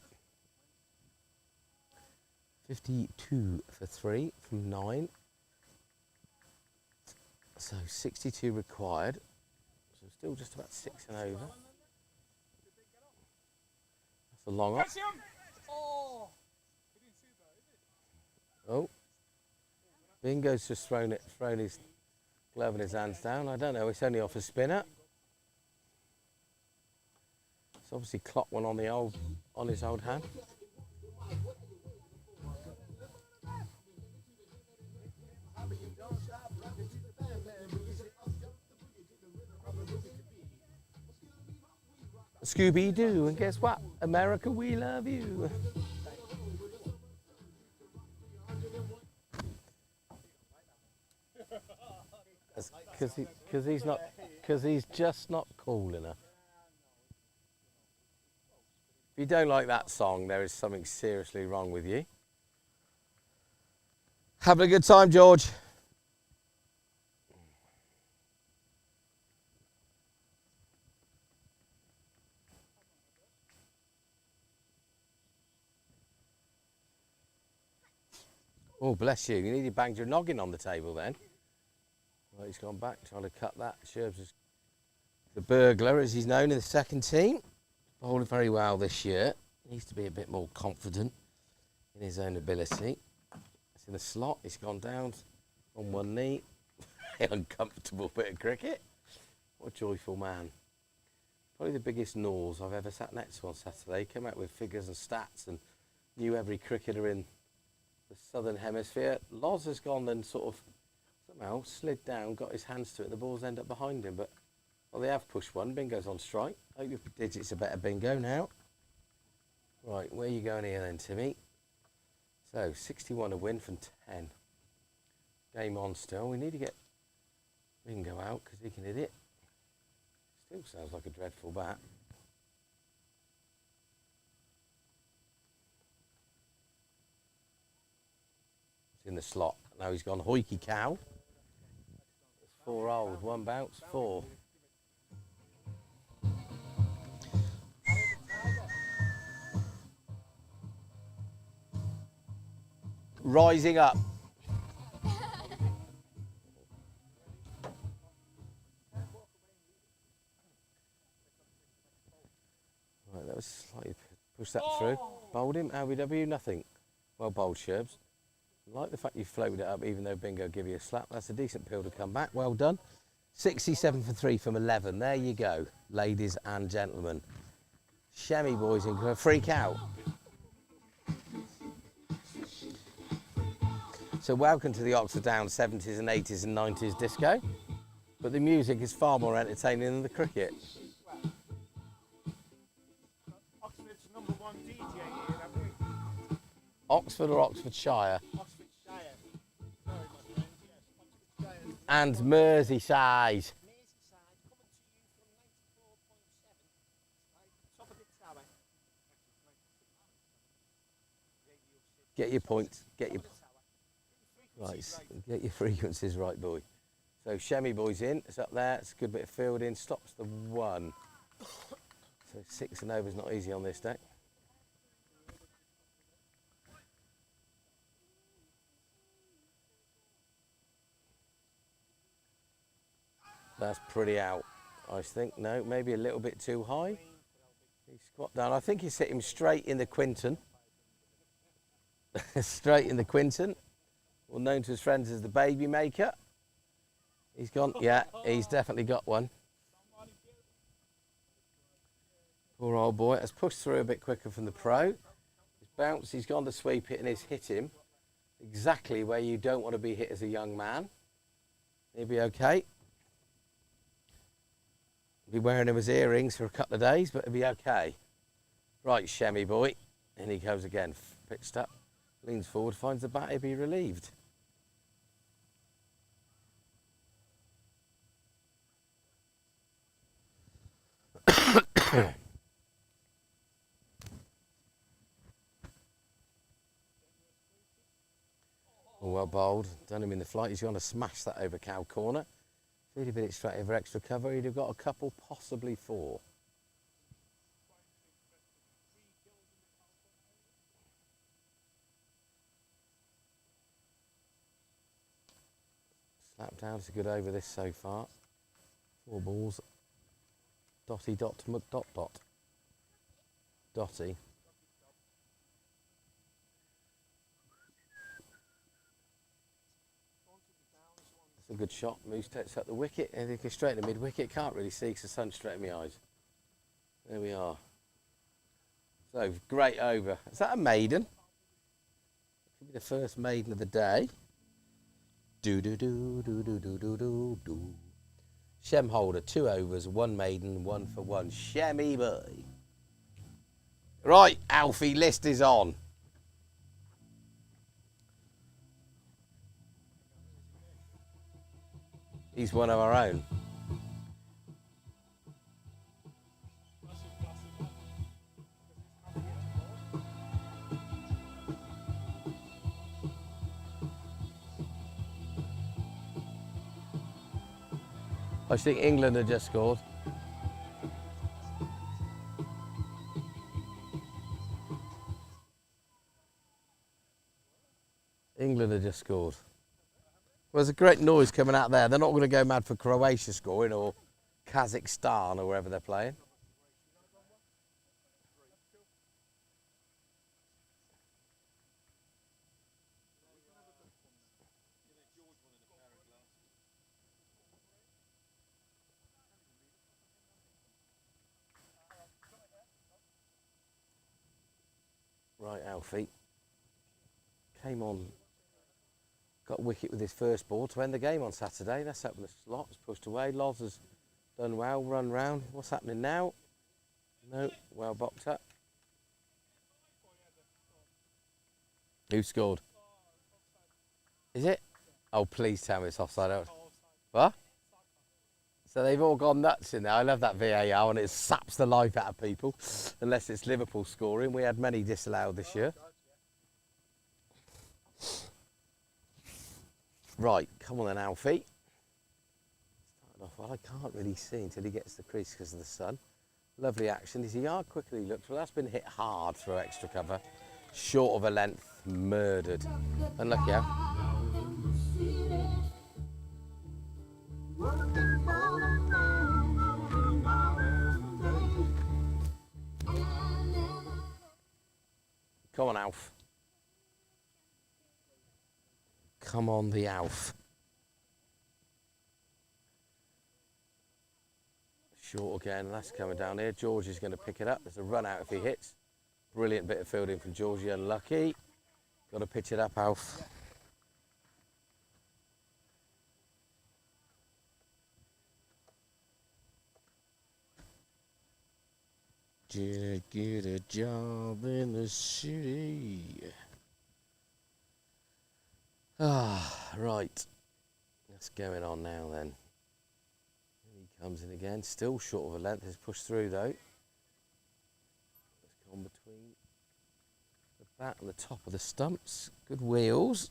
52 for 3 from 9. So 62 required. So still just about 6 and over. That's a long off. Oh. Bingo's just thrown his glove and his hands down. I don't know, it's only off a spinner. It's obviously clocked one on his old hand. Scooby-Doo, and guess what? America, we love you. Because he's just not cool enough. If you don't like that song, there is something seriously wrong with you. Having a good time, George? Oh, bless you. You nearly banged your noggin on the table then. Well, he's gone back, trying to cut that. Sherbs is the burglar, as he's known in the second team. Bowled very well this year. Needs to be a bit more confident in his own ability. It's in the slot. He's gone down on one knee. Uncomfortable bit of cricket. What a joyful man. Probably the biggest nose I've ever sat next to on Saturday. Came out with figures and stats and knew every cricketer in the southern hemisphere. Loz has gone and sort of somehow slid down, got his hands to it, and the balls end up behind him. But, well, they have pushed one. Bingo's on strike. Hope your digits are better, Bingo, now. Right, where are you going here then, Timmy? So, 61 a win from 10. Game on still. We need to get Bingo out because he can hit it. Still sounds like a dreadful bat. In the slot. Now he's gone hoiky cow. 4 old, 1 bounce, 4. Rising up. Right, that was slightly pushed that through. Bowled him, LBW, nothing. Well bowled, Sherbs. I like the fact you floated it up even though Bingo give you a slap. That's a decent pill to come back. Well done. 67 for 3 from 11. There you go, ladies and gentlemen. Shemmy boys in for a freak out. So welcome to the Oxford Downs 70s and 80s and 90s disco. But the music is far more entertaining than the cricket. Oxford's #1 DJ here, have we? Oxford or Oxfordshire? Oxfordshire. Sorry, my friend. Yes, Oxfordshire. And Merseyside. Merseyside, coming to you from 94.7. Top of the tower. Get your points. Get your frequencies right, boy. So Shemmy boy's in. It's up there. It's a good bit of fielding. Stops the 1. So 6 and over is not easy on this deck. That's pretty out. I think. No, maybe a little bit too high. He squat down. I think he's hit him straight in the Quinton. Straight in the Quinton. Well known to his friends as the baby maker. He's gone. Yeah, he's definitely got one. Poor old boy has pushed through a bit quicker from the pro. He's bounced, he's gone to sweep it and he's hit him exactly where you don't want to be hit as a young man. He'll be okay. Be wearing him as earrings for a couple of days, but he'll be okay. Right, Shemmy boy. And he goes again. Pitched up, leans forward, finds the bat, he'll be relieved. Well bowled, done him in the flight. He's going to smash that over cow corner. If he'd have hit it straight over extra cover, he'd have got a couple, possibly 4. Slap down, it's a good over this so far. 4 balls. Dotty dot dot dot. Dotty. A good shot. Moose takes up the wicket and he goes straight to mid-wicket. Can't really see because the sun's straight in my eyes. There we are. So, great over. Is that a maiden? Could be the first maiden of the day. Do. Shem holder, 2 overs, 1 maiden, 1 for 1. Shemmy boy. Right, Alfie, list is on. He's one of our own. I think England had just scored. England had just scored. Well, there's a great noise coming out there. They're not going to go mad for Croatia scoring or Kazakhstan or wherever they're playing. Right, Alfie. Came on. Got a wicket with his first ball to end the game on Saturday. That's up in the slot. It's pushed away. Loz has done well. Run round. What's happening now? No. Well boxed up. Who scored? Is it? Oh, please tell me it's offside out. What? So they've all gone nuts in there. I love that VAR and it saps the life out of people. Unless it's Liverpool scoring. We had many disallowed this year. Right, come on then, Alfie. Starting off well, I can't really see until he gets the crease because of the sun. Lovely action. He's a yard quicker than he looks. Well, that's been hit hard through extra cover. Short of a length, murdered. Unlucky out. Come on, Alf. Come on, the Alf. Short again, that's coming down here. George is going to pick it up. There's a run out if he hits. Brilliant bit of fielding from Georgie, unlucky. Got to pitch it up, Alf. Did I get a job in the city? Ah, right. What's going on now then? He comes in again, still short of a length. Has pushed through though. It's gone between the bat and the top of the stumps. Good wheels.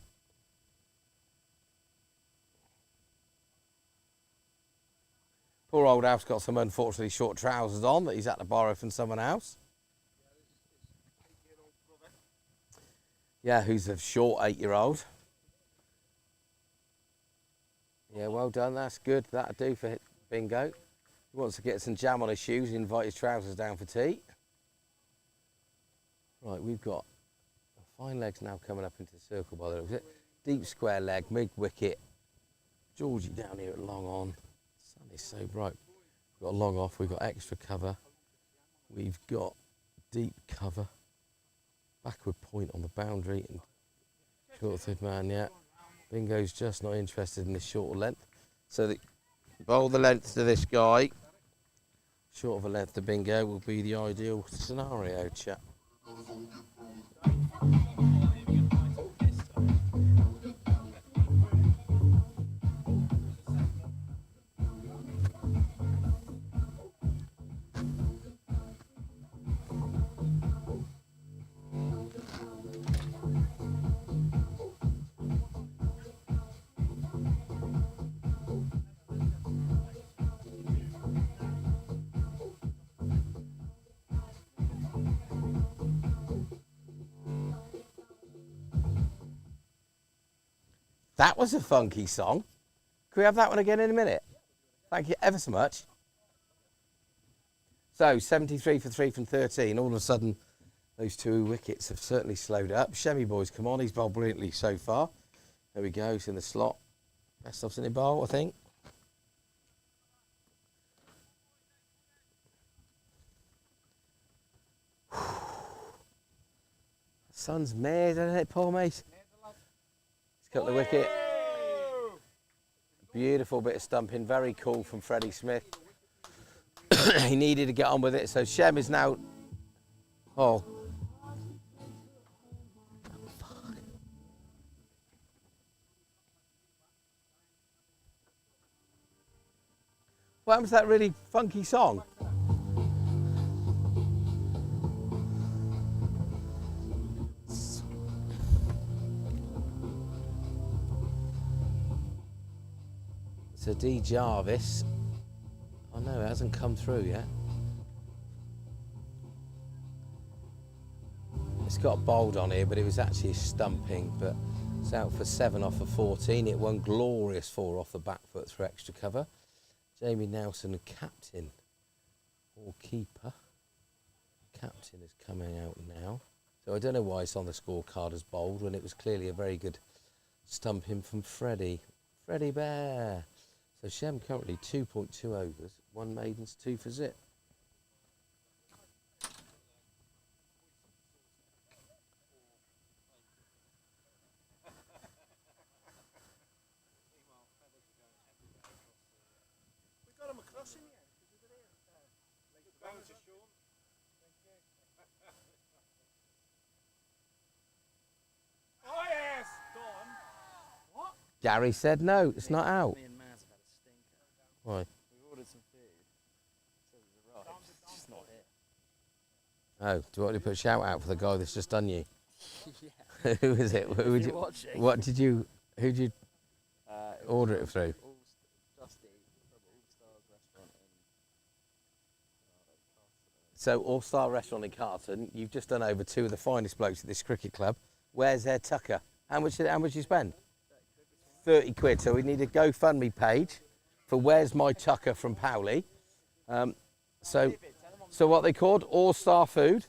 Poor old Alf's got some unfortunately short trousers on that he's had to borrow from someone else. Yeah, who's a short 8-year-old. Yeah, well done. That's good. That'll do for bingo. He wants to get some jam on his shoes and invite his trousers down for tea. Right, we've got fine legs now coming up into the circle by the looks of it. Deep square leg, mid-wicket. Georgie down here at long on. The sun is so bright. We've got long off, we've got extra cover. We've got deep cover. Backward point on the boundary. And short third man, yeah. Bingo's just not interested in this shorter length. So bowl the length to this guy. Short of a length to Bingo will be the ideal scenario, chap. That was a funky song. Can we have that one again in a minute? Thank you ever so much. So, 73 for 3 from 13. All of a sudden, those 2 wickets have certainly slowed up. Shemmy boy's come on. He's bowled brilliantly so far. There we go. He's in the slot. Best off's in the bowl, I think. The sun's mad, isn't it, Paul, mate? Cut the wicket. Beautiful bit of stumping, very cool from Freddie Smith. He needed to get on with it, so Shem is now. Oh. What happened to that really funky song? So D Jarvis, oh no, it hasn't come through yet. It's got a bold on here, but it was actually stumping, but it's out for 7 off of 14. It won glorious 4 off the back foot through extra cover. Jamie Nelson, captain or keeper. Captain is coming out now. So I don't know why it's on the scorecard as bold when it was clearly a very good stumping from Freddie. Freddie Bear. So Shem currently 2.2 overs, 1 maidens, 2 for zip. We got him across in the end. Oh yes, Dawn. What? Gary said no, it's not out. Me and Maz have had a stinker. Why? We've ordered some food. Says it's arrived. It's just not here. Oh, do you want to put a shout out for the guy that's just done you? Yeah. Who is it? Who would If you're you, watching. what did you, who did you It order was it through? Dusty from All Stars Restaurant in. So All Star Restaurant in Carlton, you've just done over 2 of the finest blokes at this cricket club. Where's their tucker? How much did you spend? 30 quid. So we need a GoFundMe page for Where's My Tucker from Powley. So what they called? All Star Food.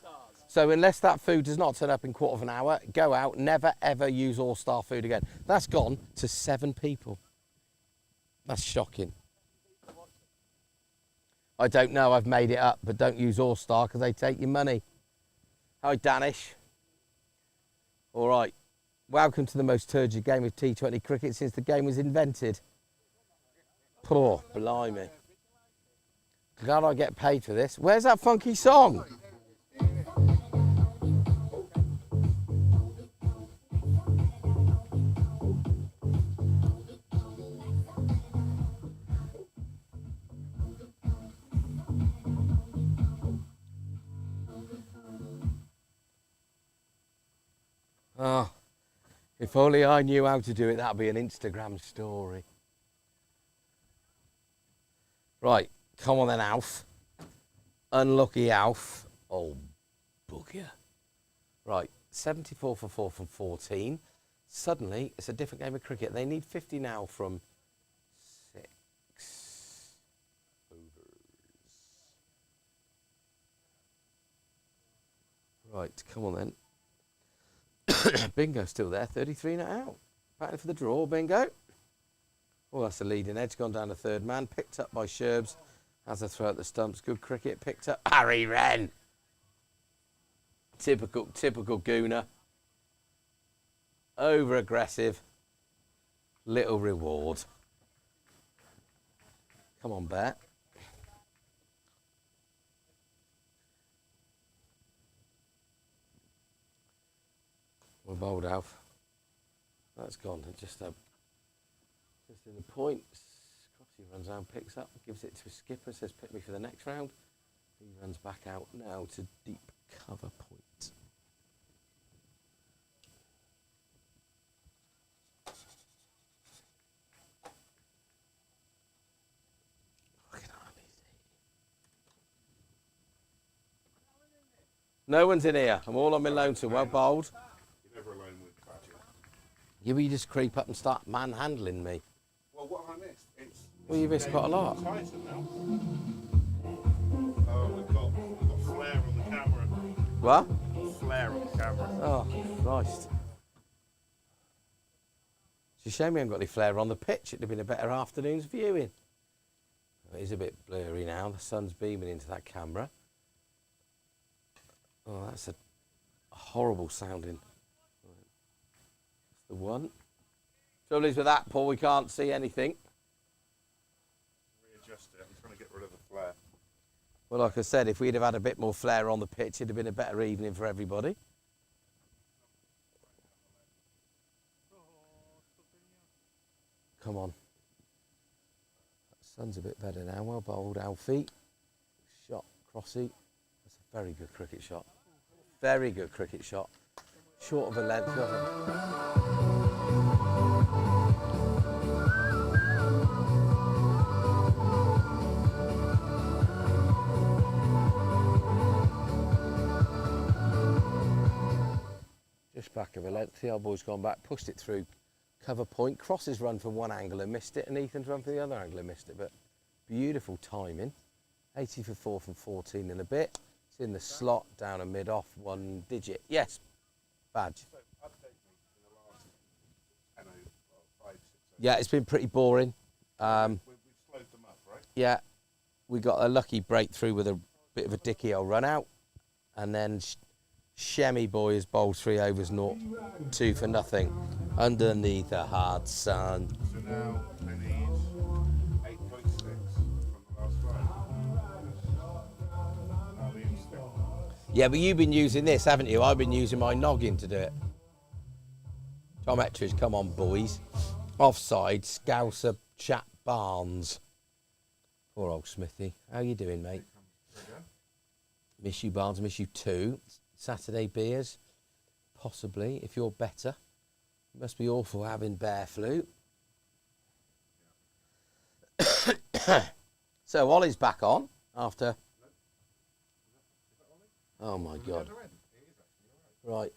So unless that food does not turn up in quarter of an hour, go out, never ever use All Star Food again. That's gone to 7 people. That's shocking. I don't know, I've made it up, but don't use All Star because they take your money. Hi, Danish. All right. Welcome to the most turgid game of T20 cricket since the game was invented. Poor, blimey. Glad I get paid for this. Where's that funky song? Oh, if only I knew how to do it, that'd be an Instagram story. Right, come on then, Alf. Unlucky Alf. Oh, bugger. Right, 74 for 4 from 14. Suddenly, it's a different game of cricket. They need 50 now from 6 overs. Right, come on then. Bingo's still there, 33 not out. Batting for the draw, Bingo. Oh, that's the leading edge, gone down to third man. Picked up by Sherbs. Has a throw at the stumps. Good cricket, picked up Harry Wren. Typical gooner. Over aggressive. Little reward. Come on, Bear. We're bowled out. That's gone. Just in the points. Crossy runs down, picks up, gives it to his skipper, says pick me for the next round. He runs back out now to deep cover point. No one's in here. I'm all on my lonesome. Well bowled. You're never alone with Badger. Yeah, but you just creep up and start manhandling me. Well, what have I missed? Well, you missed quite a lot. Tighter now. Oh, we've got flare on the camera. What? Flare on the camera. Oh, Christ. It's a shame we haven't got any flare on the pitch. It'd have been a better afternoon's viewing. It is a bit blurry now. The sun's beaming into that camera. Oh, that's a horrible sounding. That's the one. Trouble is with that, Paul, we can't see anything. Readjust it. I'm trying to get rid of the flare. Well, like I said, if we'd have had a bit more flare on the pitch, it'd have been a better evening for everybody. Come on. That sun's a bit better now. Well bowled, Alfie. Shot, Crossy. That's a very good cricket shot. Very good cricket shot. Short of a length. Just back of a length. The old boy's gone back, pushed it through cover point. Cross's run from one angle and missed it, and Ethan's run from the other angle and missed it. But beautiful timing. 80 for 4 from 14 and a bit. It's in the slot, down a mid-off, one digit. Yes, badge. Yeah, it's been pretty boring. We've slowed them up, right? Yeah, we got a lucky breakthrough with a bit of a dicky old run out. And then Shemmy boy has bowled 3 overs, 2 for nothing. Underneath a hard sun. So now I need 8.6 from the last five. I'll be in still. Yeah, but you've been using this, haven't you? I've been using my noggin to do it. Tom Etridge, come on, boys. Offside, Scouser, Chat Barnes. Poor old Smithy. How you doing, mate? Miss you, Barnes. Miss you too. Saturday beers, possibly, if you're better. It must be awful having bear flu. So Ollie's back on after... Oh, my God. Right.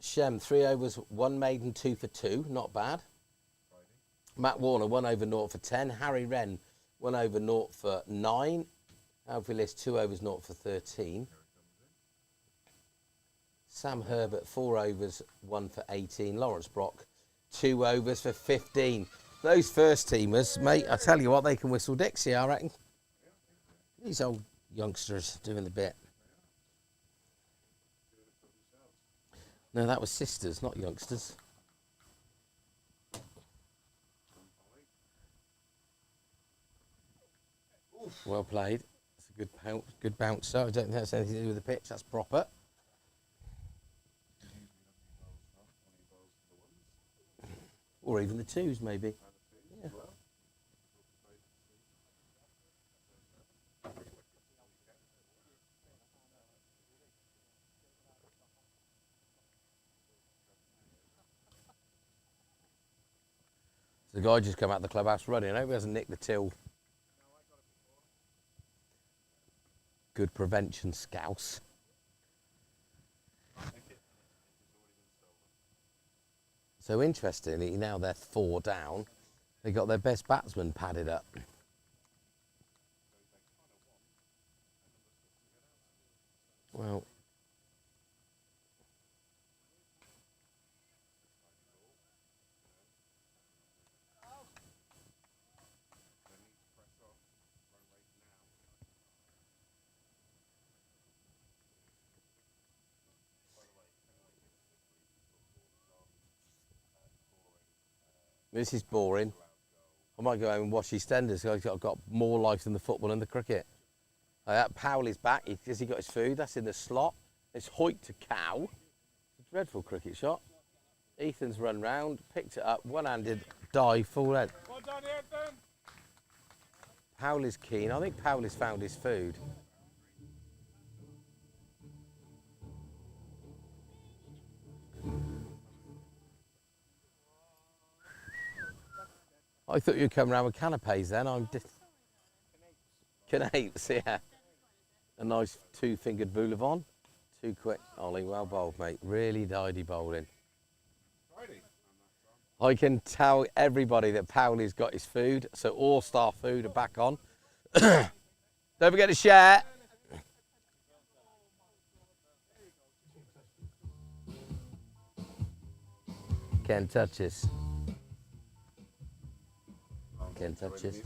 Shem, 3 overs, 1 maiden, 2 for 2. Not bad. Matt Warner, 1 over 0 for 10. Harry Wren, 1 over 0 for 9. Alfie List, 2 overs, 0 for 13. Sam Herbert, 4 overs, 1 for 18. Lawrence Brock, 2 overs for 15. Those first teamers, mate, I tell you what, they can whistle Dixie, I reckon. These old youngsters doing the bit. No, that was sisters, not youngsters. Well played. It's a good bouncer. I don't think that's anything to do with the pitch. That's proper. Or even the twos, maybe. Yeah. The guy just come out of the clubhouse running. I hope he hasn't nicked the till. Good prevention, Scouse. So interestingly, now they're 4 down. They got their best batsman padded up. Well, This is boring. I might go home and watch EastEnders. I've got more life than the football and the cricket. Powell is back. Has he got his food? That's in the slot. It's Hoyt to Cow. It's a dreadful cricket shot. Ethan's run round, picked it up, one-handed, dive, full head. Well done, Ethan. Powell is keen. I think Powell has found his food. I thought you'd come round with canapes then. I'm just... Canapes, yeah. A nice two-fingered boulevon. Too quick. Ollie, well bowled, mate. Really tidy bowling. I can tell everybody that Powley's got his food, so all-star food are back on. Don't forget to share. Can't touch this. Can't touch this.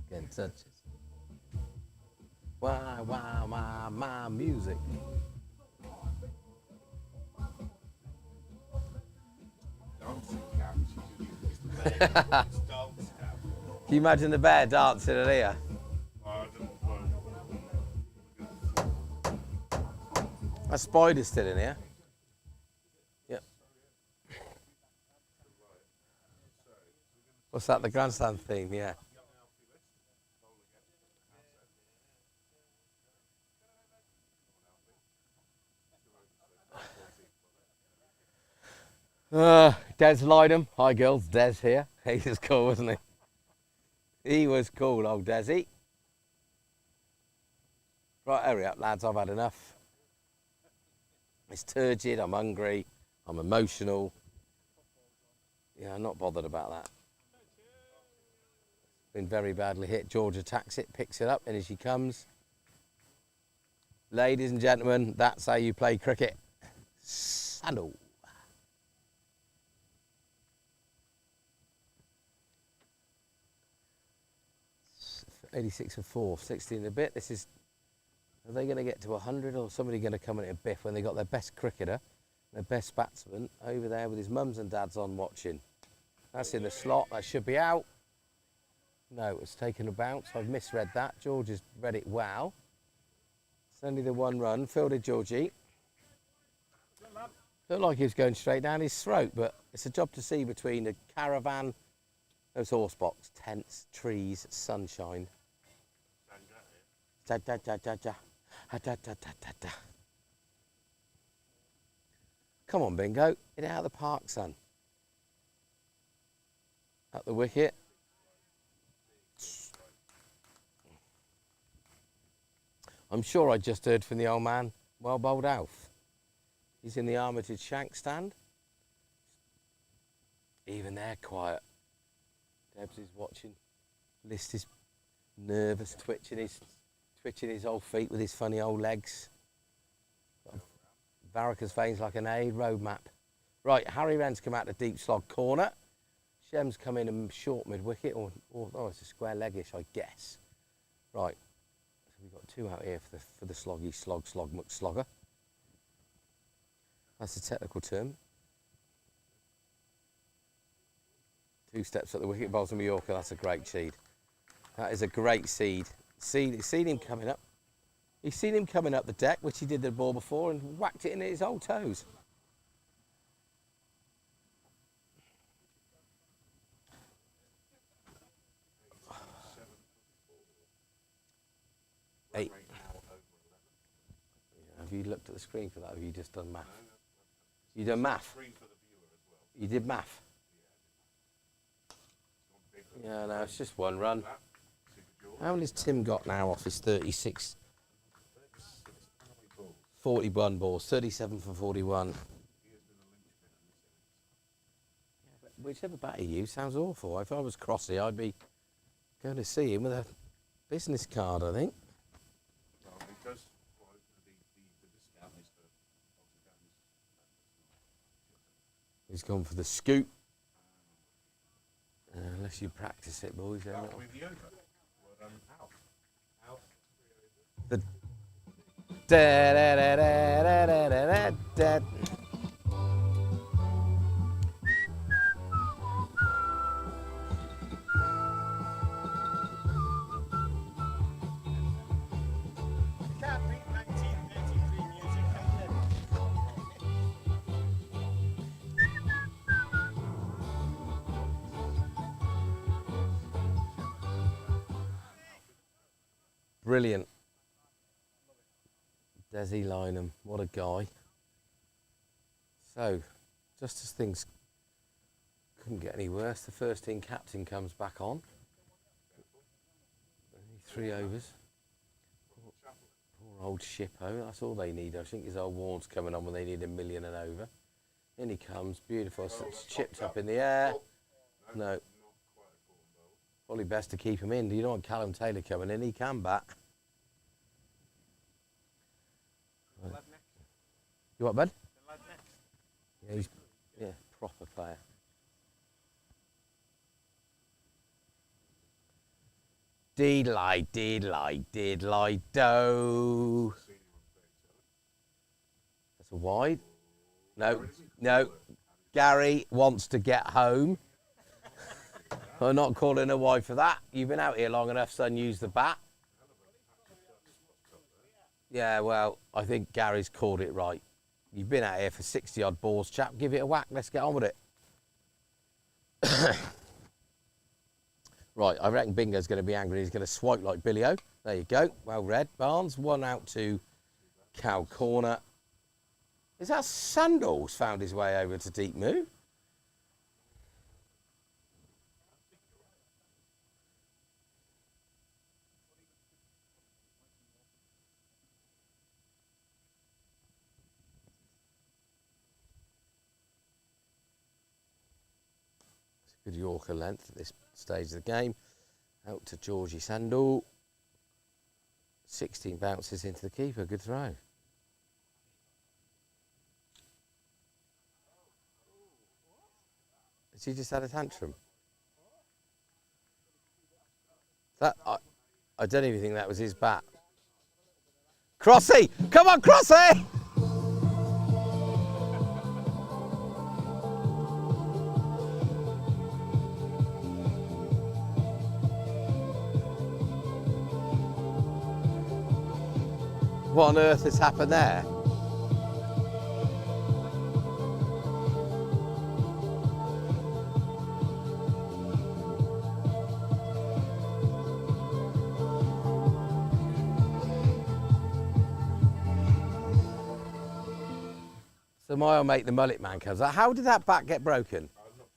Can't touch this. Wow, my music. Can you imagine the bear dancing in here? A spider's still in here. Yep. What's that? The grandstand theme, yeah. Des Lydham. Hi, girls. Des here. He was cool, wasn't he? He was cool, old Desi. Right, hurry up, lads. I've had enough. It's turgid. I'm hungry. I'm emotional. Yeah, I'm not bothered about that. Been very badly hit. George attacks it, picks it up, and as she comes. Ladies and gentlemen, that's how you play cricket. Sano. 86 for 4, 60 and a bit. This is, are they going to get to 100 or somebody going to come in and biff when they got their best cricketer, their best batsman over there with his mums and dads on watching? That's in the slot. That should be out. No, it's taken a bounce. I've misread that. George has read it well. It's only the one run. Fielded Georgie. Looked like he was going straight down his throat, but it's a job to see between a caravan, those horse box, tents, trees, sunshine. Da, da, da, da, da. Da, da, da, da, da. Come on, Bingo. Get it out of the park, son. Up the wicket. I'm sure I just heard from the old man, well bowled Alf. He's in the armitage shank stand. Even they're quiet. Debs is watching. List is nervous, twitching his old feet with his funny old legs. Varicose veins like an A road map. Right, Harry Wren's come out the deep slog corner. Shem's come in and short mid wicket, or it's a square leggish, I guess. Right, so we've got two out here for the sloggy slog muck slogger. That's the technical term. 2 steps at the wicket, bowls from Mallorca. That's a great seed. That is a great seed. Seen him coming up. He's seen him coming up the deck, which he did the ball before, and whacked it in his old toes. Eight. Have you looked at the screen for that? Or have you just done math? You done math? You did math? Yeah, no, it's just one run. How many has Tim got now off his 36? 41 balls, 37 for 41. Yeah, but whichever batter you use sounds awful. If I was Crossy, I'd be going to see him with a business card, I think. He's gone for the scoop. Unless you practice it, boys. The da da da da da da da da. Brilliant. Desi Lynham, what a guy. So, just as things couldn't get any worse, the first team captain comes back on. Only 3 overs. Poor old Shippo, that's all they need. I think his old Warren's coming on when they need 1 million and over. In he comes, beautiful, it's chipped up in the air. No. Probably best to keep him in. You don't want Callum Taylor coming in, he can bat. Right. You what, bud? Yeah, he's proper player. Deedly, do. That's a wide. No. Gary wants to get home. I'm not calling a wide for that. You've been out here long enough, son. Use the bat. Yeah, well, I think Gary's called it right. You've been out here for 60-odd balls, chap. Give it a whack. Let's get on with it. Right, I reckon Bingo's going to be angry. He's going to swipe like Billy O. There you go. Well read. Barnes, 1 out to Cow Corner. Is that Sandals found his way over to deep move? Good Yorker length at this stage of the game. Out to Georgie Sandal. 16 bounces into the keeper. Good throw. Has he just had a tantrum? That I don't even think that was his bat. Crossy! Come on, Crossy! What on earth has happened there? So my old mate, the mullet man, comes out. How did that bat get broken? I'm not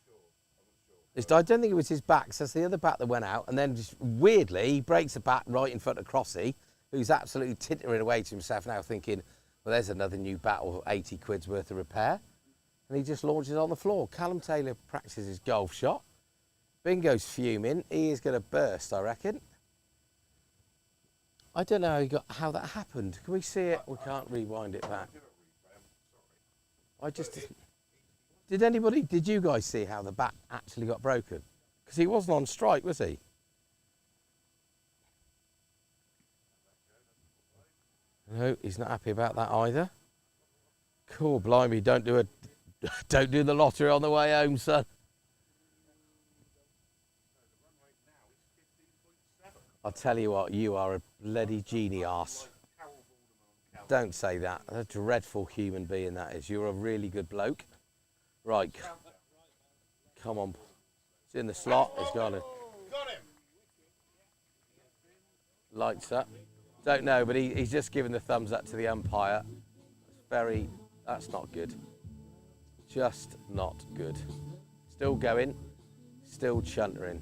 sure. I don't think it was his bat, so that's the other bat that went out, and then just weirdly, he breaks the bat right in front of Crossy, who's absolutely tittering away to himself now thinking, well, there's another new bat or 80 quid's worth of repair. And he just launches on the floor. Callum Taylor practices his golf shot. Bingo's fuming. He is going to burst, I reckon. I don't know how that happened. Can we see it? We can't rewind it back. Did you guys see how the bat actually got broken? Because he wasn't on strike, was he? No, he's not happy about that either. Cool, blimey, don't do the lottery on the way home, son. I'll tell you what, you are a bloody genie arse. Don't say that. A dreadful human being that is. You're a really good bloke. Right. Come on. It's in the slot. It's got it. Lights up. Don't know, but he's just giving the thumbs up to the umpire. That's not good. Just not good. Still going, still chuntering.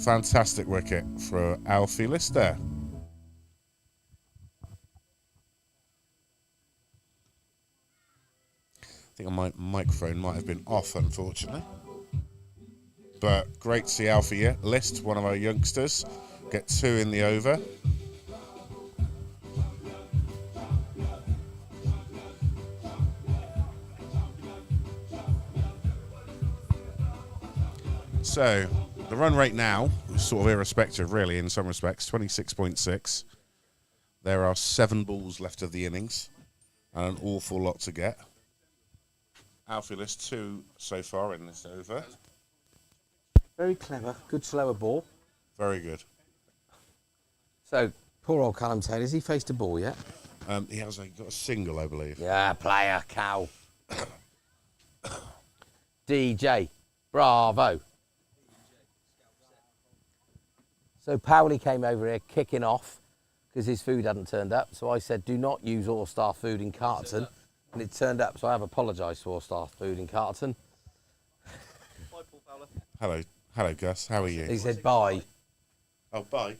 Fantastic wicket for Alfie Lister. I think my microphone might have been off, unfortunately. But great to see Alfie List, one of our youngsters, get 2 in the over. So, the run rate now is sort of irrespective, really, in some respects, 26.6. There are 7 balls left of the innings and an awful lot to get. Alfie List 2 so far in this over. Very clever. Good slower ball. Very good. So, poor old Callum Taylor, has he faced a ball yet? He has got a single, I believe. Yeah, player, cow. DJ, bravo. So Powley came over here kicking off because his food hadn't turned up. So I said, do not use All-Star food in Carterton. And it turned up, so I have apologised to All-Star food in Carterton. Hello, Gus. How are you? He said, bye. Oh, bye.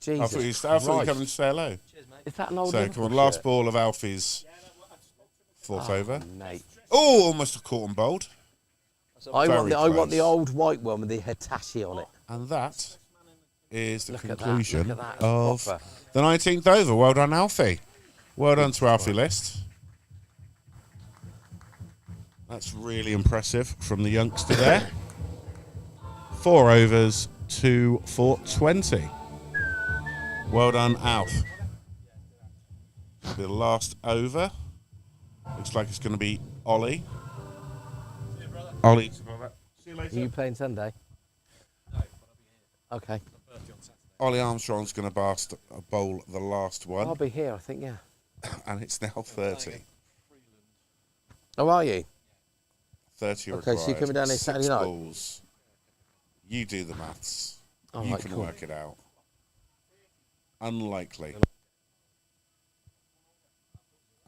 Jesus I thought you were Christ. coming to say hello. Is that an old So, Liverpool come on, last shirt? ball of Alfie's fourth over. Mate. Oh, almost a caught and bowled. I want close. the old white one with the Hitachi on it. And that is the Look at that, conclusion look at that, it's of proper. the 19th over. Well done, Alfie. Well done to Alfie List. That's really impressive from the youngster there. 4 overs, 2 for 20. Well done, Alf. The last over. Looks like it's going to be Ollie. Ollie. See you Are later. you playing Sunday? No, but I'll be here. Okay. Ollie Armstrong's going to bowl the last one. I'll be here, I think, yeah. And it's now 30. Oh, are you? 30 Okay, required. so you're coming down here 6 Saturday night? balls. You do the maths. All You right, can cool. work it out. Unlikely.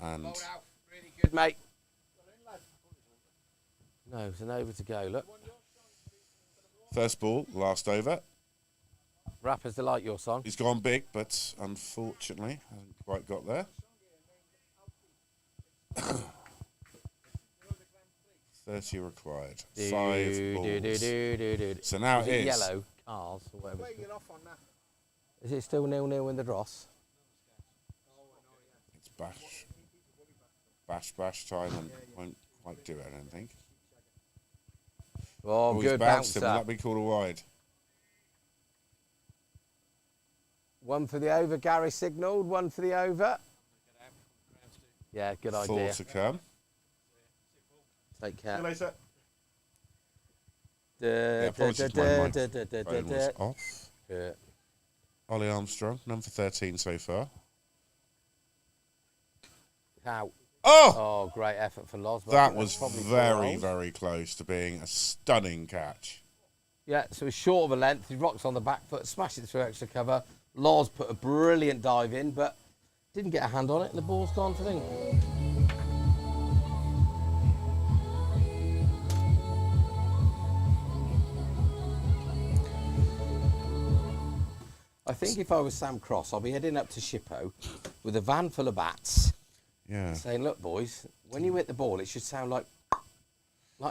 And Really good, mate. No, it's an over to go, look. first ball, last over. Rappers Delight, your song. He's gone big, but unfortunately hasn't quite got there. 30 required. 5 balls. So now Is it it is. yellow cars or whatever. Where you off on that? Is it still 0-0 in the dross? It's bash time and won't quite do it, I don't think. Oh, He's good bounced him. Will bouncer. that be called a wide? One for the over, Gary signalled. One for the over. Yeah, good 4 idea. to come. Take care. later. Da, apologies, da, my da, mic da, da, da, Phone da, was da. off. Yeah. Ollie Armstrong, number 13 so far. Cow. Oh! Oh, great effort for Loz. but I That think was that's probably very, 4 very close to being a stunning catch. Yeah, so it's short of a length. He rocks on the back foot, smashed it through extra cover. Loz put a brilliant dive in, but didn't get a hand on it, and the ball's gone for thing. I think if I was Sam Cross, I'll be heading up to Shippo with a van full of bats, Yeah, saying, "Look, boys, when you hit the ball, it should sound like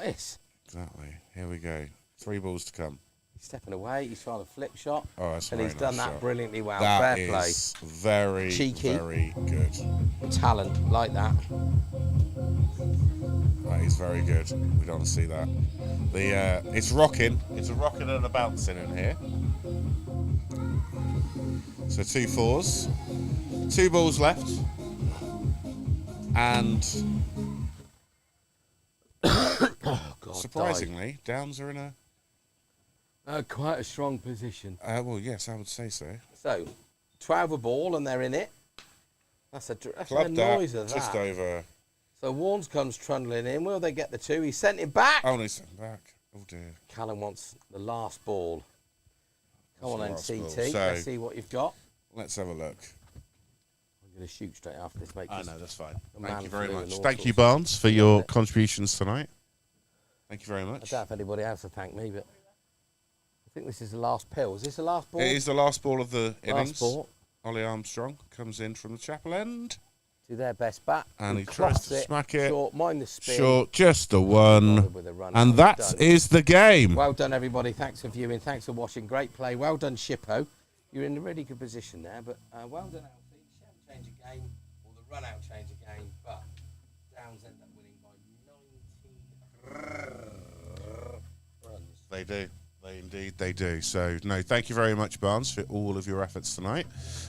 this." exactly. Here we go. 3 balls to come. He's stepping away. He's trying a flip shot, Oh, that's a and very he's done nice that shot. brilliantly well. That Fair play. is very, Cheeky. very good. Talent like that. That is very good. We don't want to see that. It's rocking. It's a rocking and a bouncing in here. So 2 fours, 2 balls left, and God, surprisingly, Downs are in a. quite a strong position. Well, yes, I would say so. So, 12 a ball, and they're in it. That's a Clubbed noise that of just that. over. So Warnes comes trundling in. Will they get the 2? He sent it back. Oh, no, he's back. Oh dear. Callum wants the last ball. Come on then, That's the CT. last ball. So- Let's see what you've got. Let's have a look. I'm going to shoot straight after this, mate. I 'cause know, that's fine. a man Thank you very flew much. and all Thank you, sorts of- Barnes, for your contributions tonight. Thank you very I much. doubt if anybody else will thank me, but I think this is the last pill. Is this the last ball? It is the last ball of the last innings. ball. Ollie Armstrong comes in from the chapel end. Do their best bat. And he tries cross to smack it. Short, mind the spin. Short, just the one. Bothered with a run. And Well that done. is the game. Well done, everybody. Thanks for viewing. Thanks for watching. Great play. Well done, Shippo. You're in a really good position there. But well done, Alfie. Shout change a game, or the run out change a game. But Downs end up winning by 19 runs. They do. They do. So, no, thank you very much, Barnes, for all of your efforts tonight.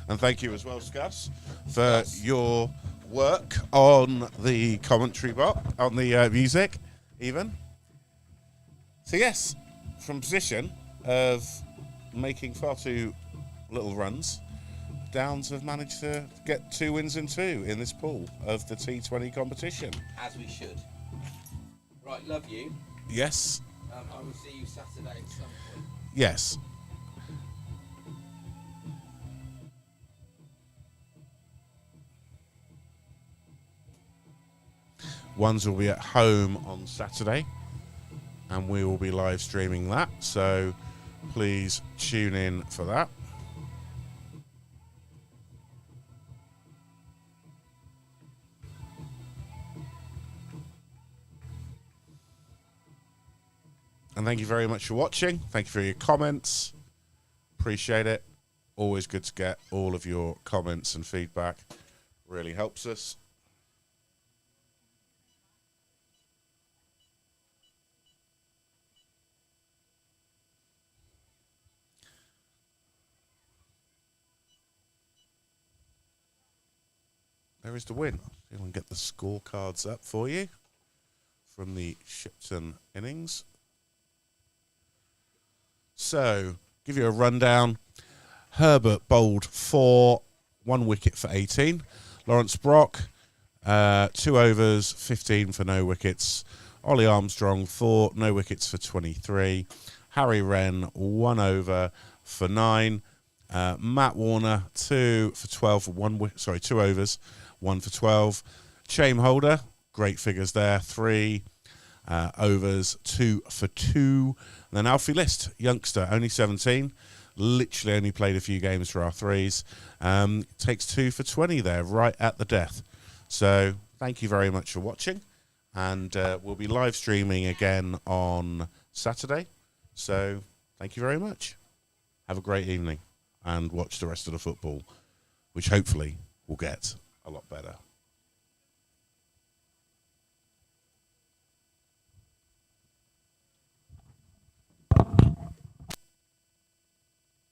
And thank you as well, Scus, for your work on the commentary box, on the music, even. So, yes, from position of making far too little runs, Downs have managed to get 2 wins and 2 in this pool of the T20 competition. As we should. Right, love you. Yes. I will see you Saturday at some point. Yes. Ones will be at home on Saturday, and we will be live streaming that, so please tune in for that. And thank you very much for watching. Thank you for your comments. Appreciate it. Always good to get all of your comments and feedback. Really helps us. There is the win. See if I can get the scorecards up for you from the Shipton innings. So, give you a rundown. Herbert bowled 4, 1 wicket for 18. Lawrence Brock, 2 overs, 15 for no wickets. Ollie Armstrong, 4, no wickets for 23. Harry Wren, 1 over for 9. Matt Warner, 2 for 12 for 2 overs, 1 for 12. Chame Holder, great figures there, 3 overs, 2 for 2. And then Alfie List, youngster, only 17, literally only played a few games for our threes. Takes 2 for 20 there, right at the death. So thank you very much for watching. And we'll be live streaming again on Saturday. So thank you very much. Have a great evening and watch the rest of the football, which hopefully will get a lot better.